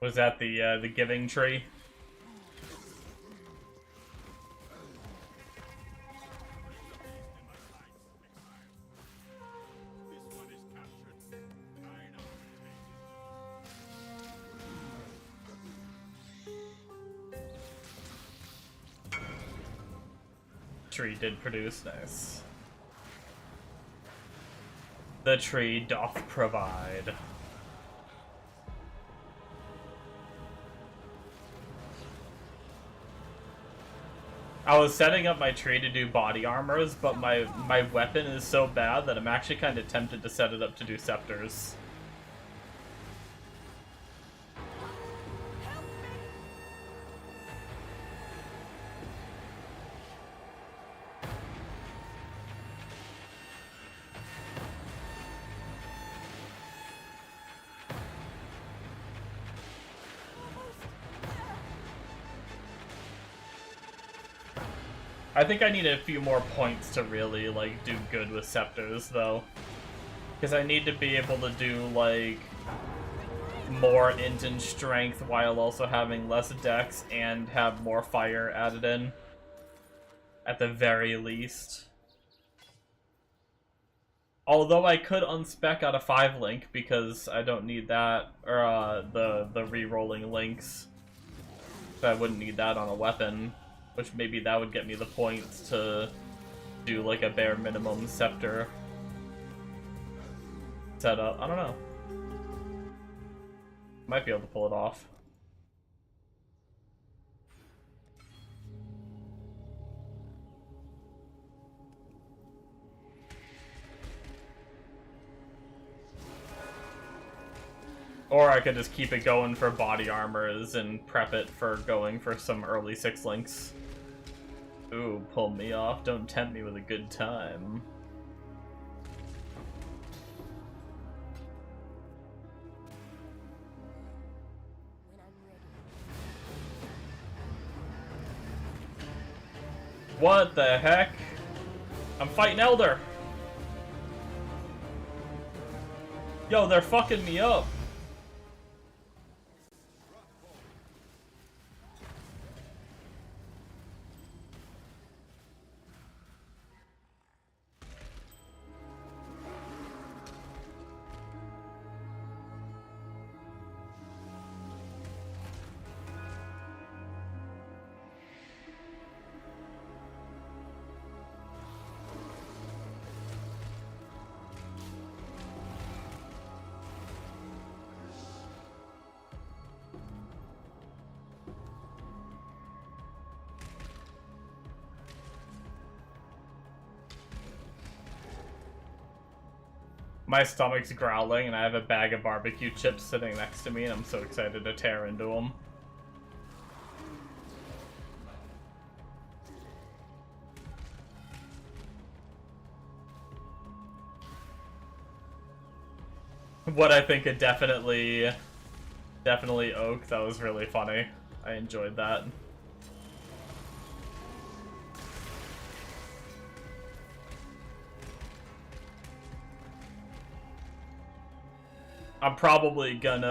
Was that the giving tree? Tree did produce, nice. The tree doth provide. I was setting up my tree to do body armors, but my weapon is so bad that I'm actually kind of tempted to set it up to do scepters. I think I need a few more points to really, like, do good with scepters, though. Because I need to be able to do, like, more int and strength while also having less dex and have more fire added in. At the very least. Although I could unspec out a 5-link because I don't need that, or the re-rolling links. So I wouldn't need that on a weapon. Which maybe that would get me the points to do like a bare minimum scepter setup. I don't know. Might be able to pull it off. Or I could just keep it going for body armors and prep it for going for some early 6-links. Ooh, pull me off. Don't tempt me with a good time. What the heck? I'm fighting Elder! Yo, they're fucking me up. My stomach's growling, and I have a bag of barbecue chips sitting next to me, and I'm so excited to tear into them. What I think it definitely oak. That was really funny. I enjoyed that. I'm probably gonna,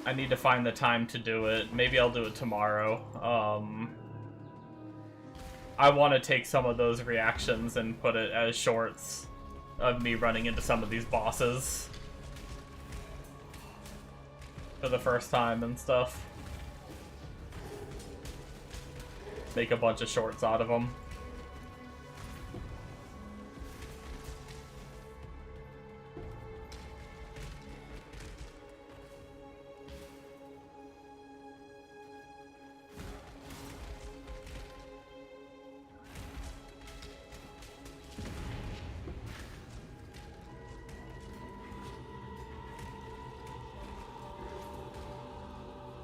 I need to find the time to do it. Maybe I'll do it tomorrow. I want to take some of those reactions and put it as shorts of me running into some of these bosses for the first time and stuff. Make a bunch of shorts out of them.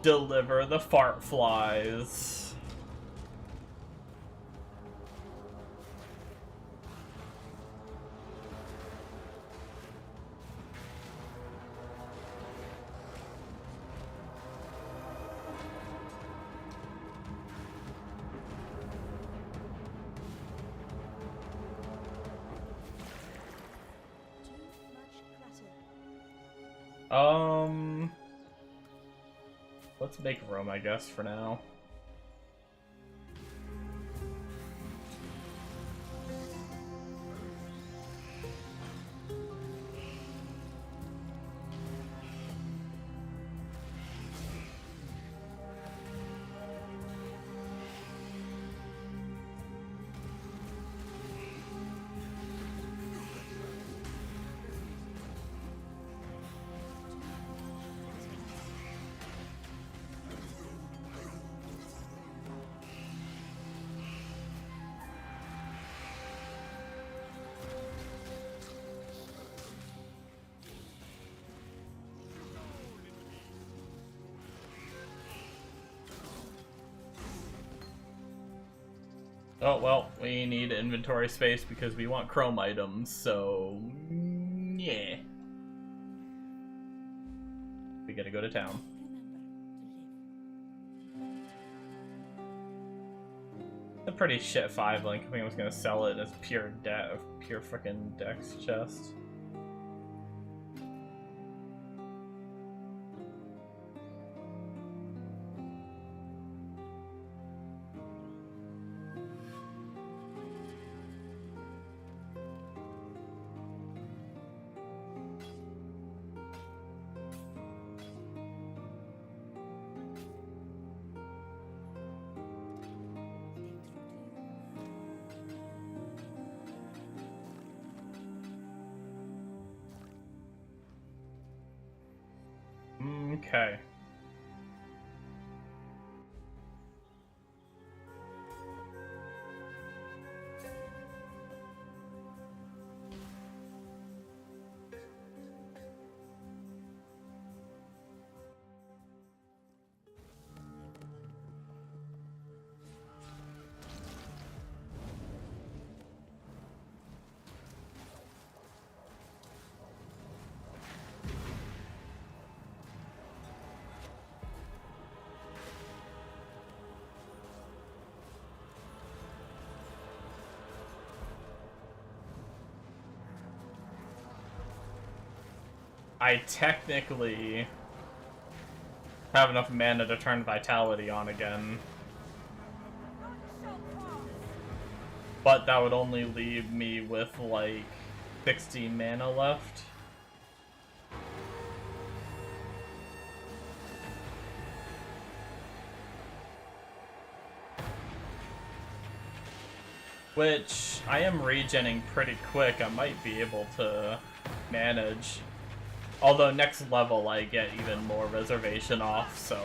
Deliver the fart flies. Let's make room, I guess, for now. Oh, well, we need inventory space because we want chrome items, so yeah. We gotta go to town. A pretty shit 5 link. I think I was gonna sell it as pure frickin' Dex chest. Okay. I technically have enough mana to turn Vitality on again. But that would only leave me with, like, 60 mana left. Which, I am regenning pretty quick, I might be able to manage. Although next level I get even more reservation off, so...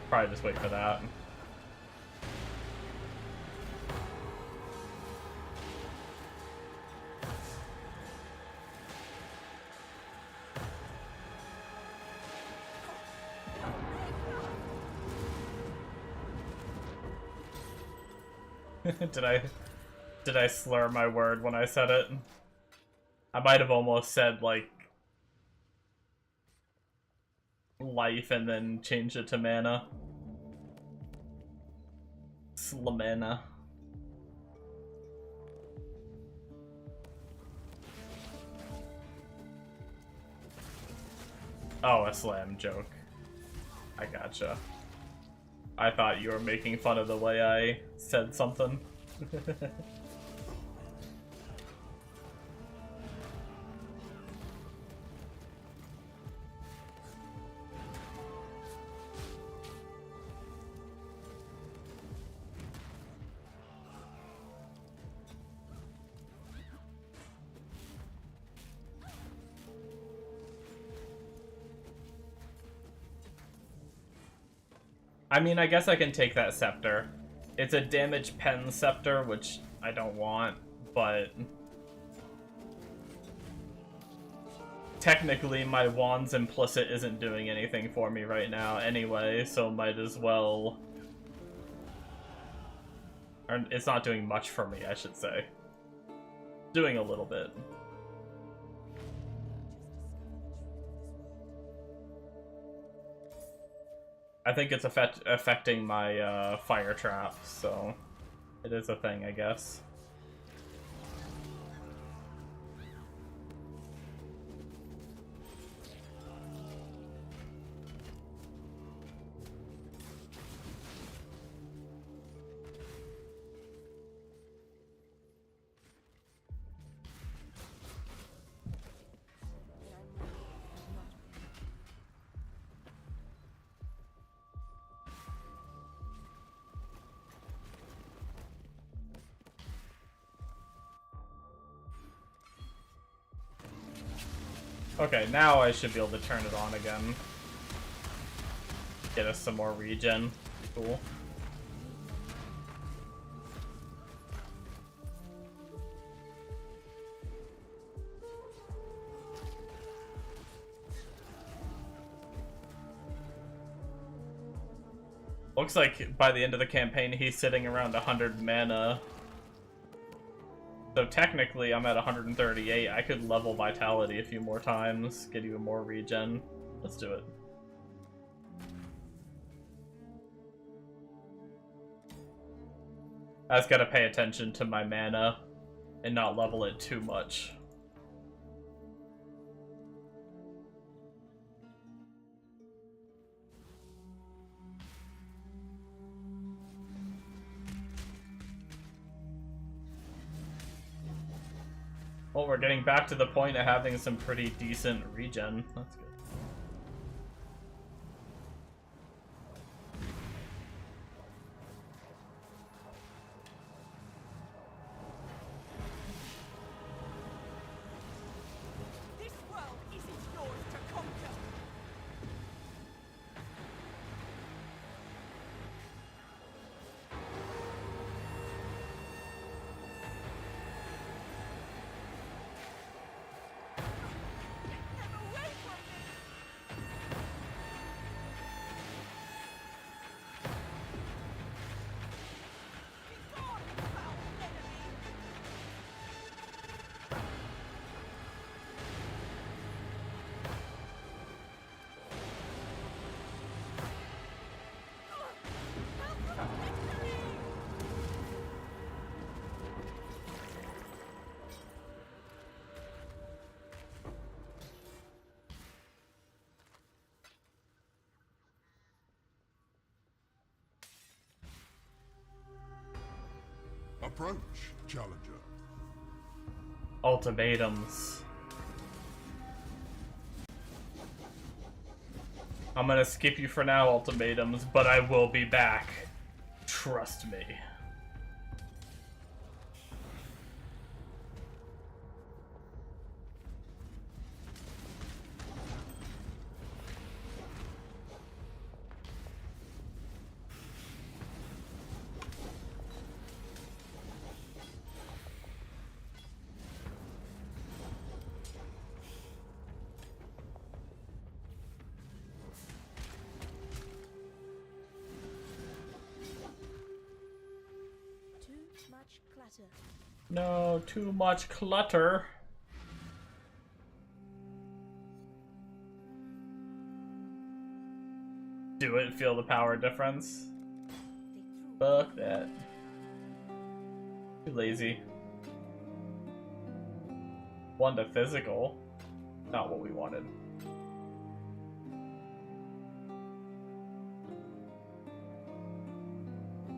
Probably just wait for that. Did I slur my word when I said it? I might have almost said, like, life and then change it to mana. Slamana. Oh, a slam joke. I gotcha. I thought you were making fun of the way I said something. I mean, I guess I can take that scepter. It's a damage pen scepter, which I don't want, but... technically, my wand's implicit isn't doing anything for me right now anyway, so might as well... Or, it's not doing much for me, I should say. Doing a little bit. I think it's affecting my fire trap, so it is a thing, I guess. Okay, now I should be able to turn it on again. Get us some more regen. Cool. Looks like by the end of the campaign he's sitting around 100 mana. So technically, I'm at 138. I could level Vitality a few more times, get even more regen. Let's do it. I just gotta pay attention to my mana and not level it too much. Well, we're getting back to the point of having some pretty decent regen. That's good. This world isn't yours to conquer. Get them away from me! approach, challenger? Ultimatums. I'm gonna skip you for now, ultimatums, but I will be back. Trust me. Too much clutter. No, too much clutter. Do it, feel the power difference. Fuck that. Too lazy. 1 to physical. Not what we wanted.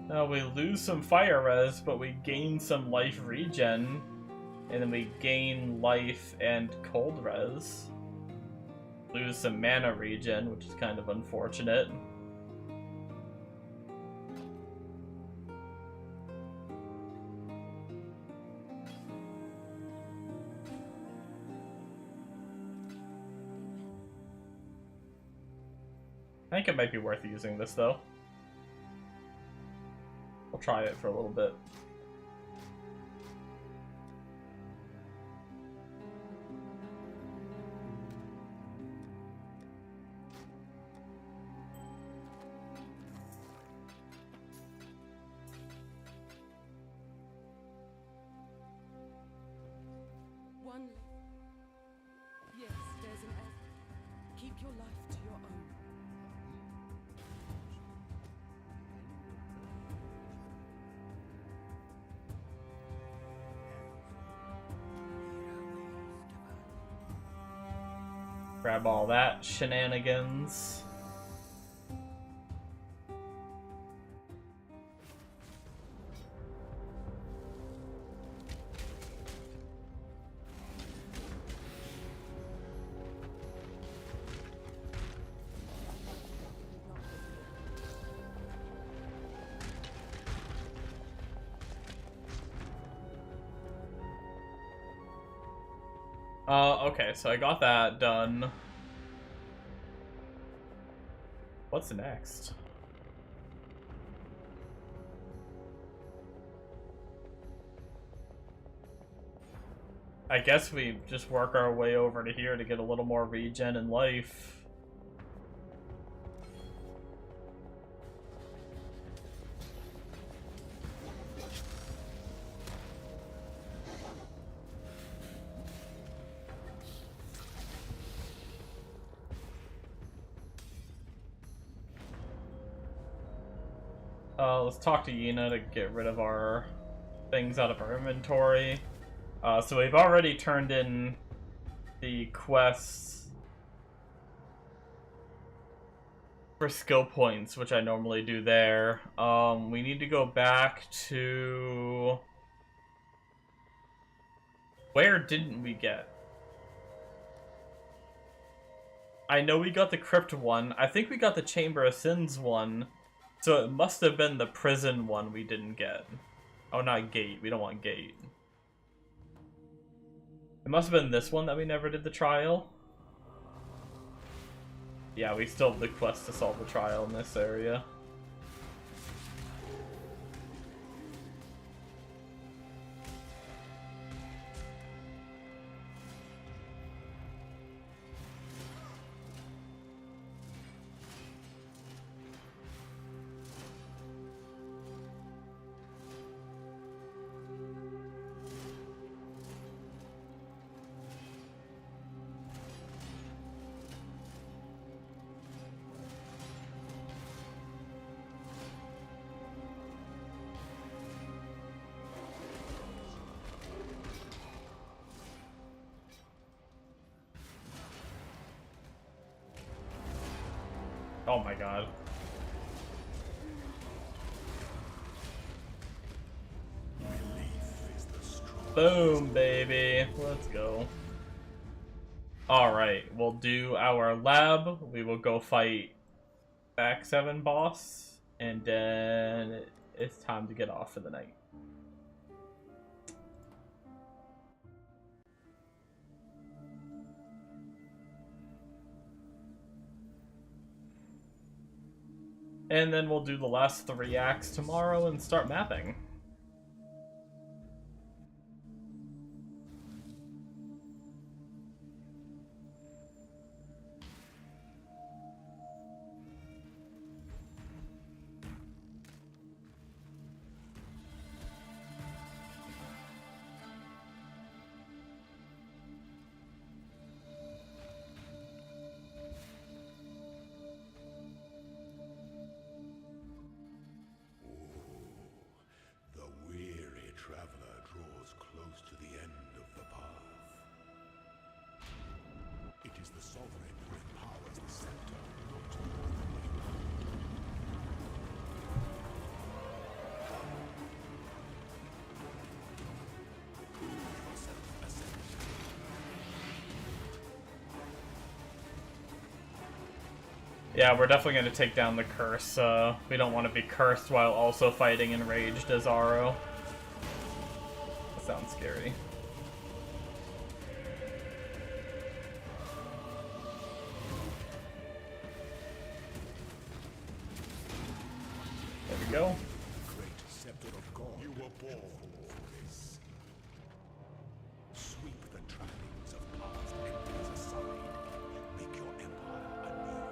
No, we lose some fire res, but we gain some life regen. And then we gain life and cold res. Lose some mana regen, which is kind of unfortunate. I think it might be worth using this, though. I'll try it for a little bit. One. Yes, there's an end. Keep your life to your own. Grab all that shenanigans. Okay, so I got that done. What's next? I guess we just work our way over to here to get a little more regen and life. Let's talk to Yina to get rid of our things out of our inventory. So we've already turned in the quests for skill points, which I normally do there. We need to go back to... Where didn't we get? I know we got the Crypt one. I think we got the Chamber of Sins one. So it must have been the prison one we didn't get. Oh, not Gate. We don't want Gate. It must have been this one that we never did the trial. Yeah, we still have the quest to solve the trial in this area. Oh my god. Boom, baby. Let's go. Alright, we'll do our lab. We will go fight back 7 boss. And then it's time to get off for the night. And then we'll do the last 3 acts tomorrow and start mapping. The weary traveler draws close to the end of the path. It is the sovereign who empowers the scepter, not the Yeah, we're definitely going to take down the curse. We don't want to be cursed while also fighting enraged as Aro. That sounds scary. There we go. great scepter of God. You were born for this. Sweep the trappings of past empires aside. Make your empire anew.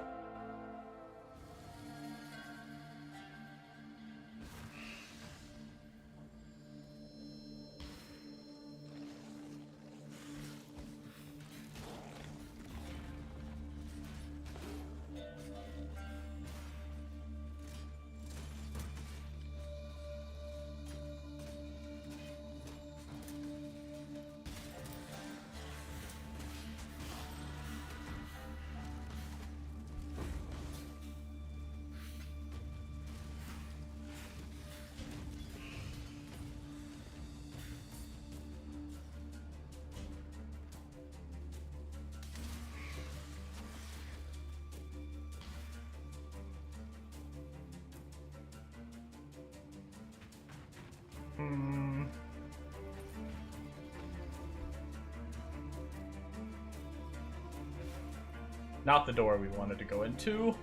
Not the door we wanted to go into.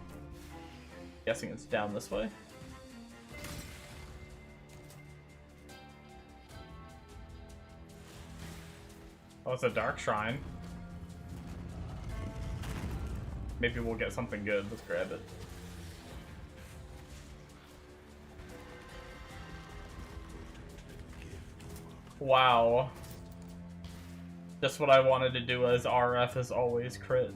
Guessing it's down this way. Oh, it's a dark shrine. Maybe we'll get something good. Let's grab it. Wow. Just what I wanted to do as RF is always crit.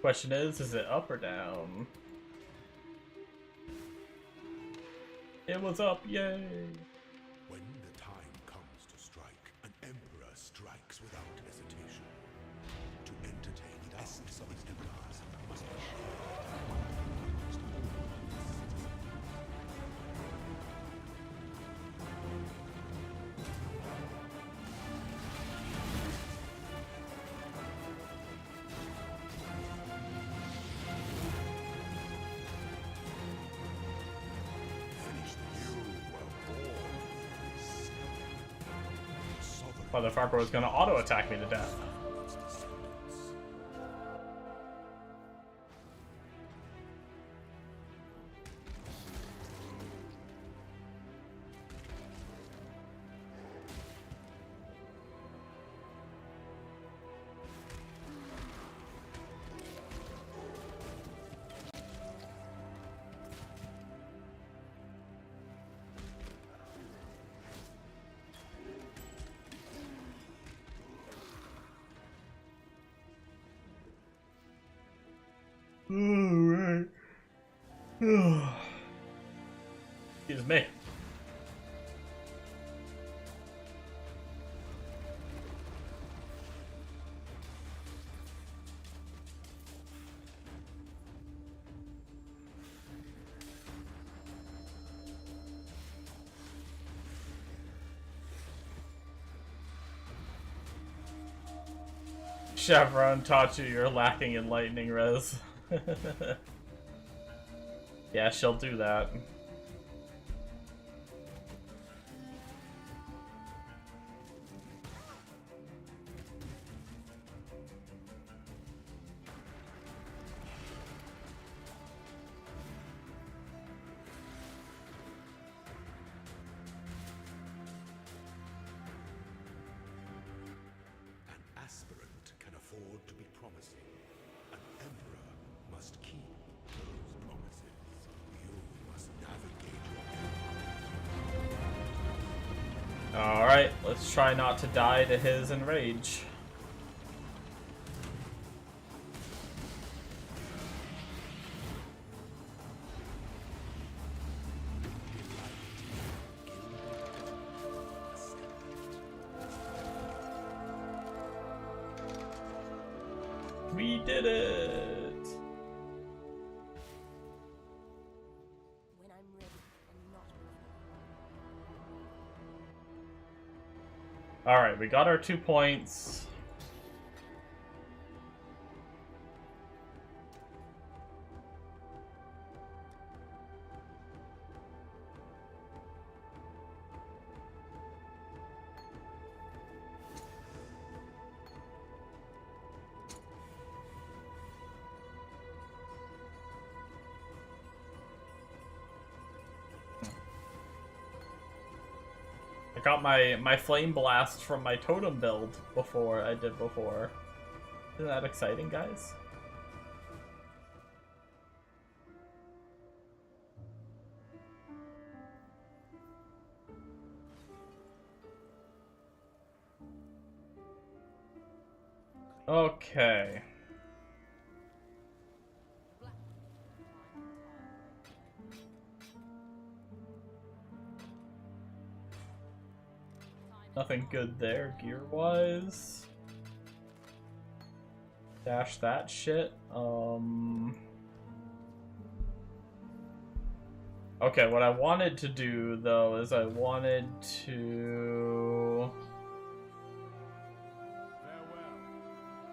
Question is it up or down? It was up, yay! When the time comes to strike, an emperor strikes without hesitation. To entertain the essence of his empire must be Motherfucker was gonna auto attack me to death. Alright. Excuse me. Chevron taught you you're lacking in lightning res. Yeah, she'll do that. An aspirant can afford to be promising. An emperor must keep those promises. You must navigate your empire. Alright, let's try not to die to his enrage. We did it! When I'm ready and not before. Alright, we got our 2 points. I got my flame blast from my totem build before. Isn't that exciting, guys? Okay. Nothing good there, gear-wise. Dash that shit. Okay, what I wanted to do, though, is I wanted to...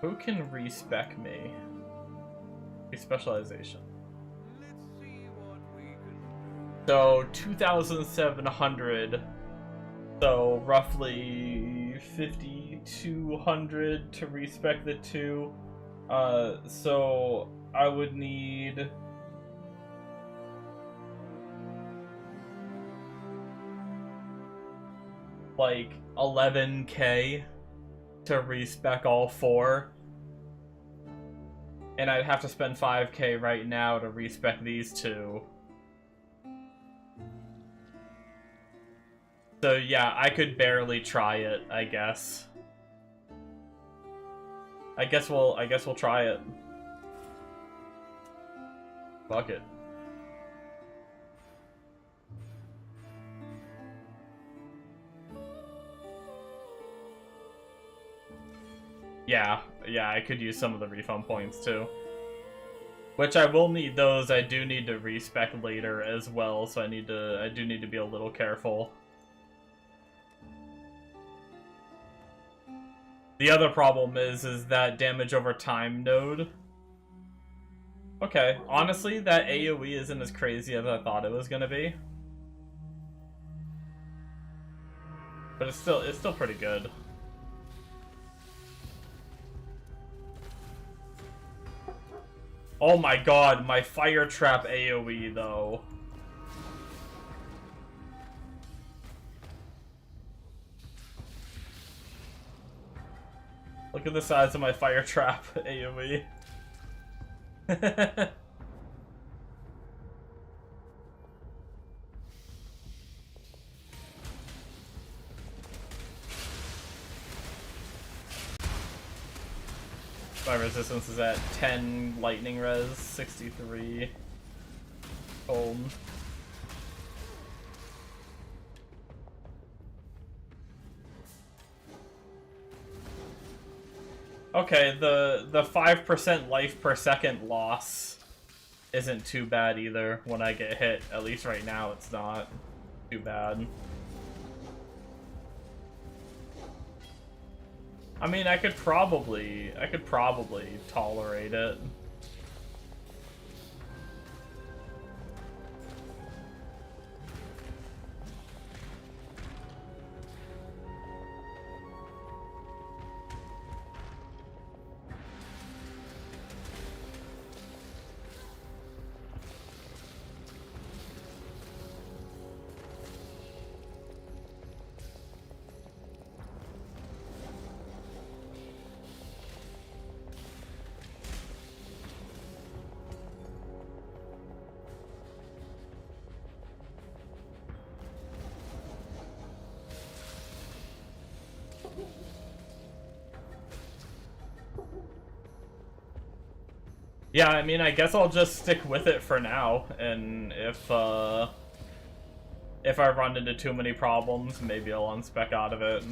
Who can respec me? Specialization. So, 2,700... So, roughly 5,200 to respec the 2. So, I would need... like, 11k to respec all 4. And I'd have to spend 5k right now to respec these 2. So yeah, I could barely try it, I guess. I guess we'll try it. Fuck it. Yeah, I could use some of the refund points too. Which I will need those. I do need to respec later as well, so I do need to be a little careful. The other problem is that damage over time node. Okay, honestly, that AoE isn't as crazy as I thought it was gonna be. But it's still pretty good. Oh my god, my fire trap AoE though. Look at the size of my fire trap AoE. 'My resistance is at 10 lightning res, 63 cold. Okay, the 5% life per second loss isn't too bad either when I get hit. At least right now it's not too bad. I mean, I could probably tolerate it. Yeah, I mean, I guess I'll just stick with it for now, and if I run into too many problems, maybe I'll unspec out of it.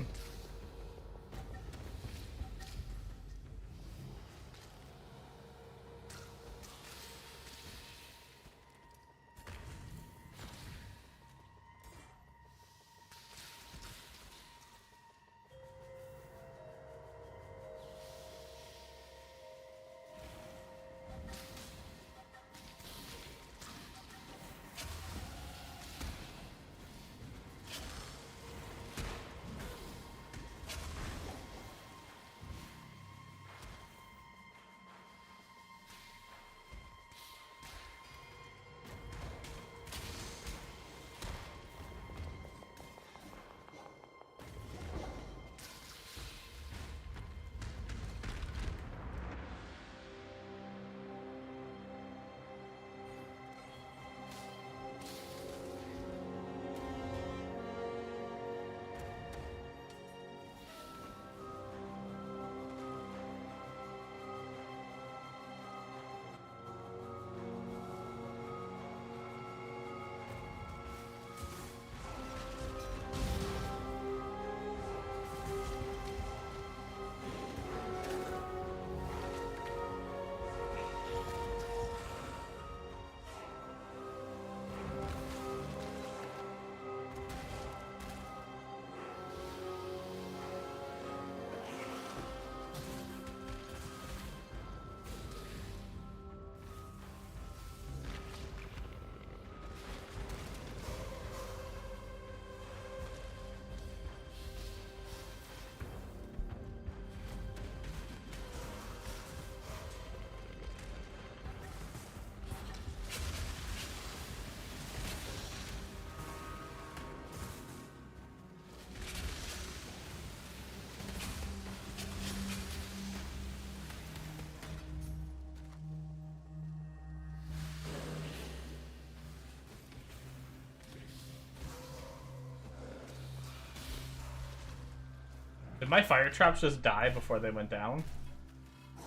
Did my fire traps just die before they went down?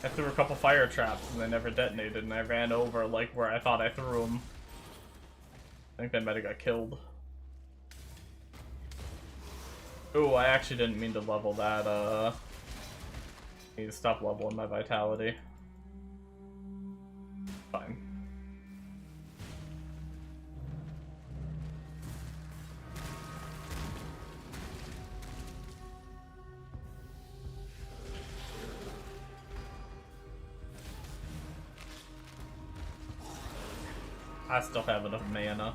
I threw a couple fire traps and they never detonated, and I ran over like where I thought I threw them. I think they might have got killed. Ooh, I actually didn't mean to level that, I need to stop leveling my vitality. Fine. I still have enough mana.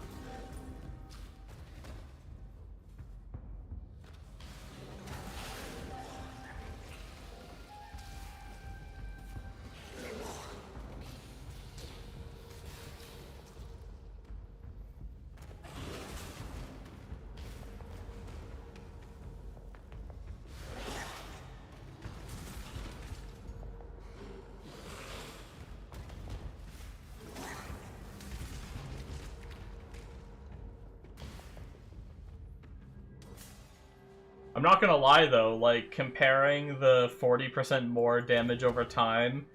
I'm not gonna lie though, like, comparing the 40% more damage over time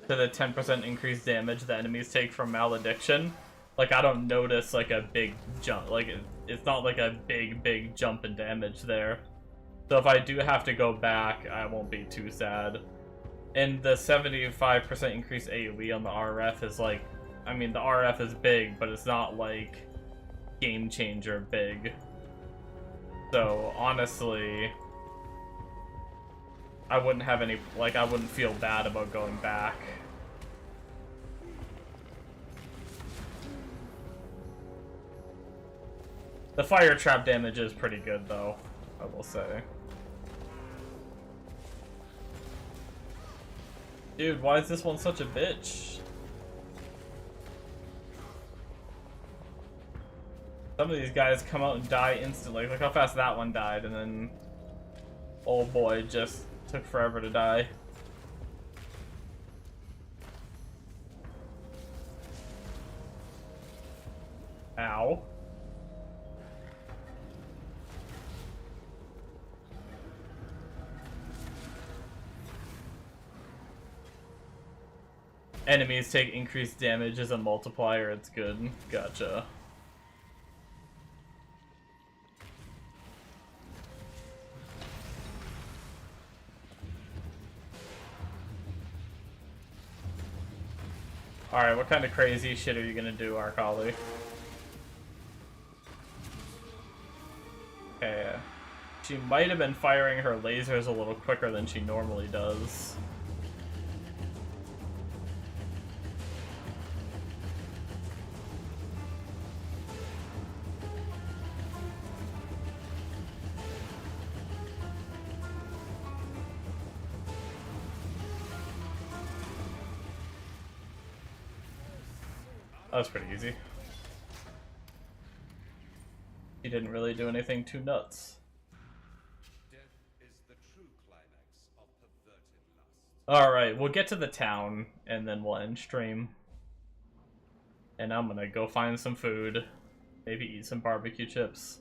to the 10% increased damage the enemies take from malediction, like, I don't notice, like, a big jump. Like, it's not like a big jump in damage there. So if I do have to go back, I won't be too sad. And the 75% increased AoE on the RF is like, I mean, the RF is big, but it's not like game changer big. So honestly, I wouldn't have any, like, I wouldn't feel bad about going back. The fire trap damage is pretty good though, I will say. Dude, why is this one such a bitch? Some of these guys come out and die instantly. Look how fast that one died, and then old boy just took forever to die. Ow. Enemies take increased damage as a multiplier, it's good. Gotcha. Alright, what kind of crazy shit are you gonna do, Arcali? Okay. She might have been firing her lasers a little quicker than she normally does. That was pretty easy. He didn't really do anything too nuts. Death is the true climax of perverted lust. Alright, we'll get to the town, and then we'll end stream. And I'm gonna go find some food. Maybe eat some barbecue chips.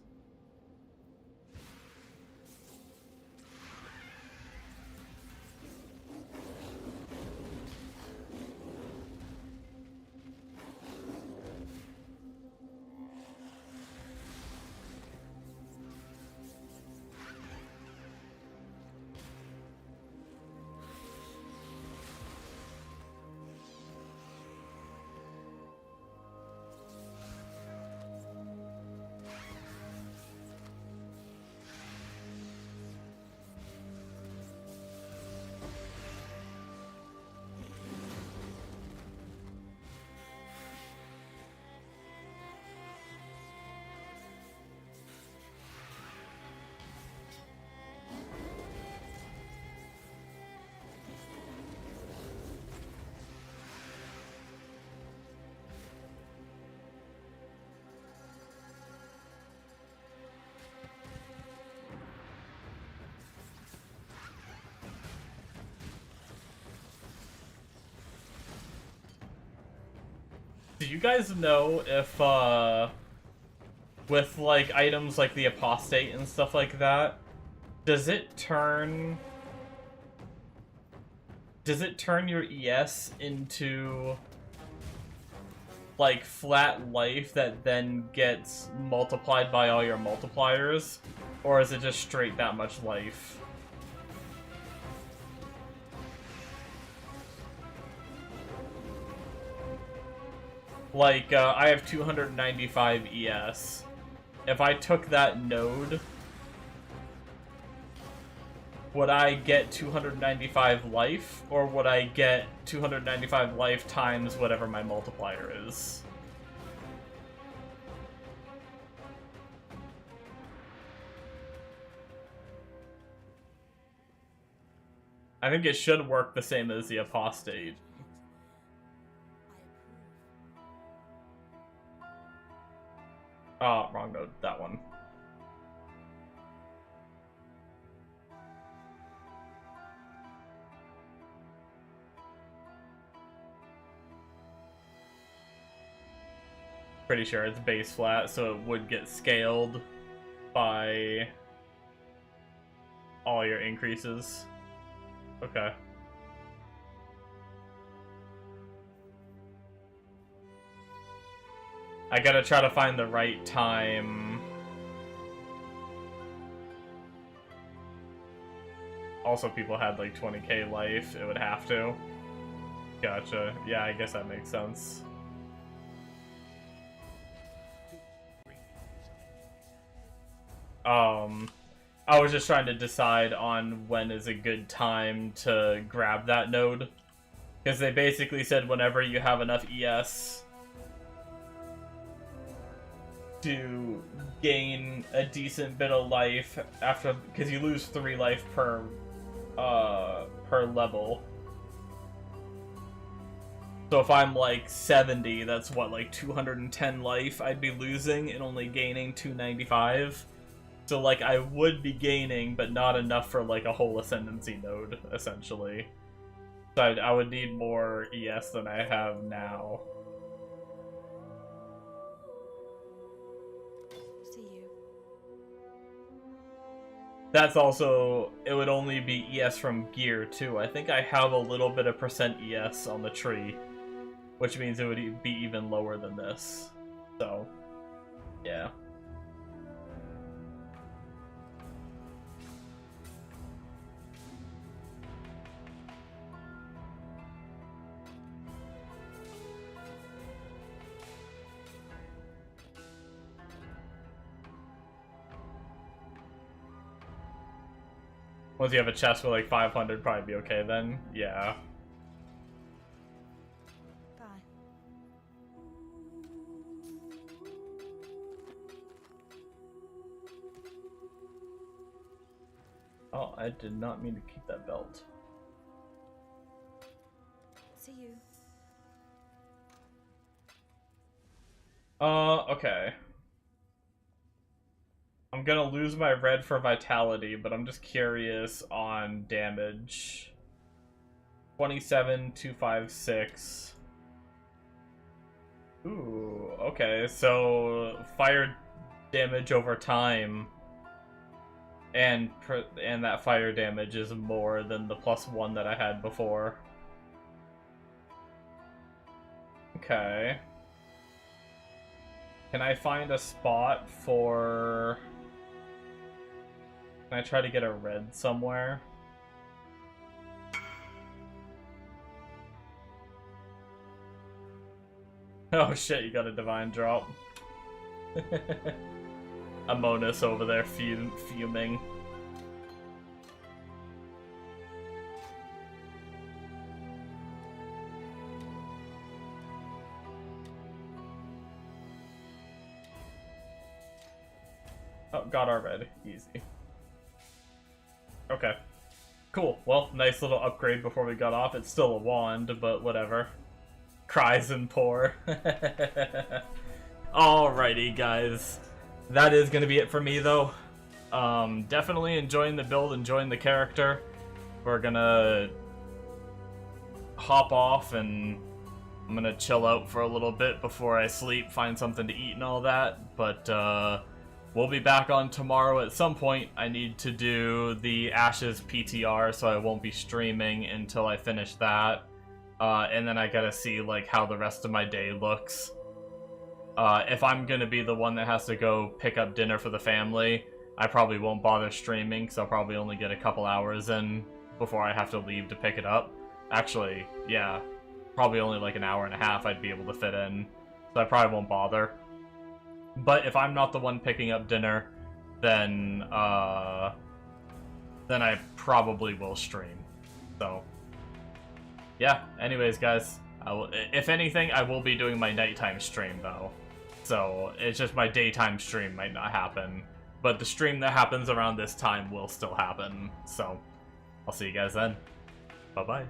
Do you guys know if, with, like, items like the Apostate and stuff like that, does it turn your ES into, like, flat life that then gets multiplied by all your multipliers? Or is it just straight that much life? Like, I have 295 ES. If I took that node, would I get 295 life, or would I get 295 life times whatever my multiplier is? I think it should work the same as the Apostate. Oh, wrong node. That one. Pretty sure it's base flat, so it would get scaled by all your increases. Okay. I gotta try to find the right time. Also, people had like 20k life, it would have to. Gotcha. Yeah, I guess that makes sense. I was just trying to decide on when is a good time to grab that node. Because they basically said whenever you have enough ES to gain a decent bit of life after, because you lose 3 life per level. So if I'm like 70, that's what, like 210 life I'd be losing and only gaining 295. So like I would be gaining, but not enough for like a whole ascendancy node, essentially. So I would need more ES than I have now. See you. That's also, it would only be ES from gear too. I think I have a little bit of percent ES on the tree, which means it would be even lower than this. So, yeah. Once you have a chest with like 500, probably be okay then. Yeah. Bye. Oh, I did not mean to keep that belt. See you. Okay. I'm gonna lose my red for vitality, but I'm just curious on damage. 27,256. Ooh, okay, so fire damage over time, and that fire damage is more than the +1 that I had before. Okay. Can I find a spot for... Can I try to get a red somewhere? Oh shit, you got a divine drop. Amonis over there fuming. Oh, got our red. Easy. Okay. Cool. Well, nice little upgrade before we got off. It's still a wand, but whatever. Cries and poor. Alrighty, guys. That is going to be it for me, though. Definitely enjoying the build, enjoying the character. We're going to hop off, and I'm going to chill out for a little bit before I sleep, find something to eat and all that. But, we'll be back on tomorrow at some point. I need to do the Ashes PTR, so I won't be streaming until I finish that. And then I gotta see, like, how the rest of my day looks. If I'm gonna be the one that has to go pick up dinner for the family, I probably won't bother streaming, because I'll probably only get a couple hours in before I have to leave to pick it up. Actually, yeah, probably only like an hour and a half I'd be able to fit in, so I probably won't bother. But if I'm not the one picking up dinner, then I probably will stream. So, yeah. Anyways, guys, if anything, I will be doing my nighttime stream, though. So, it's just my daytime stream might not happen. But the stream that happens around this time will still happen. So, I'll see you guys then. Bye-bye.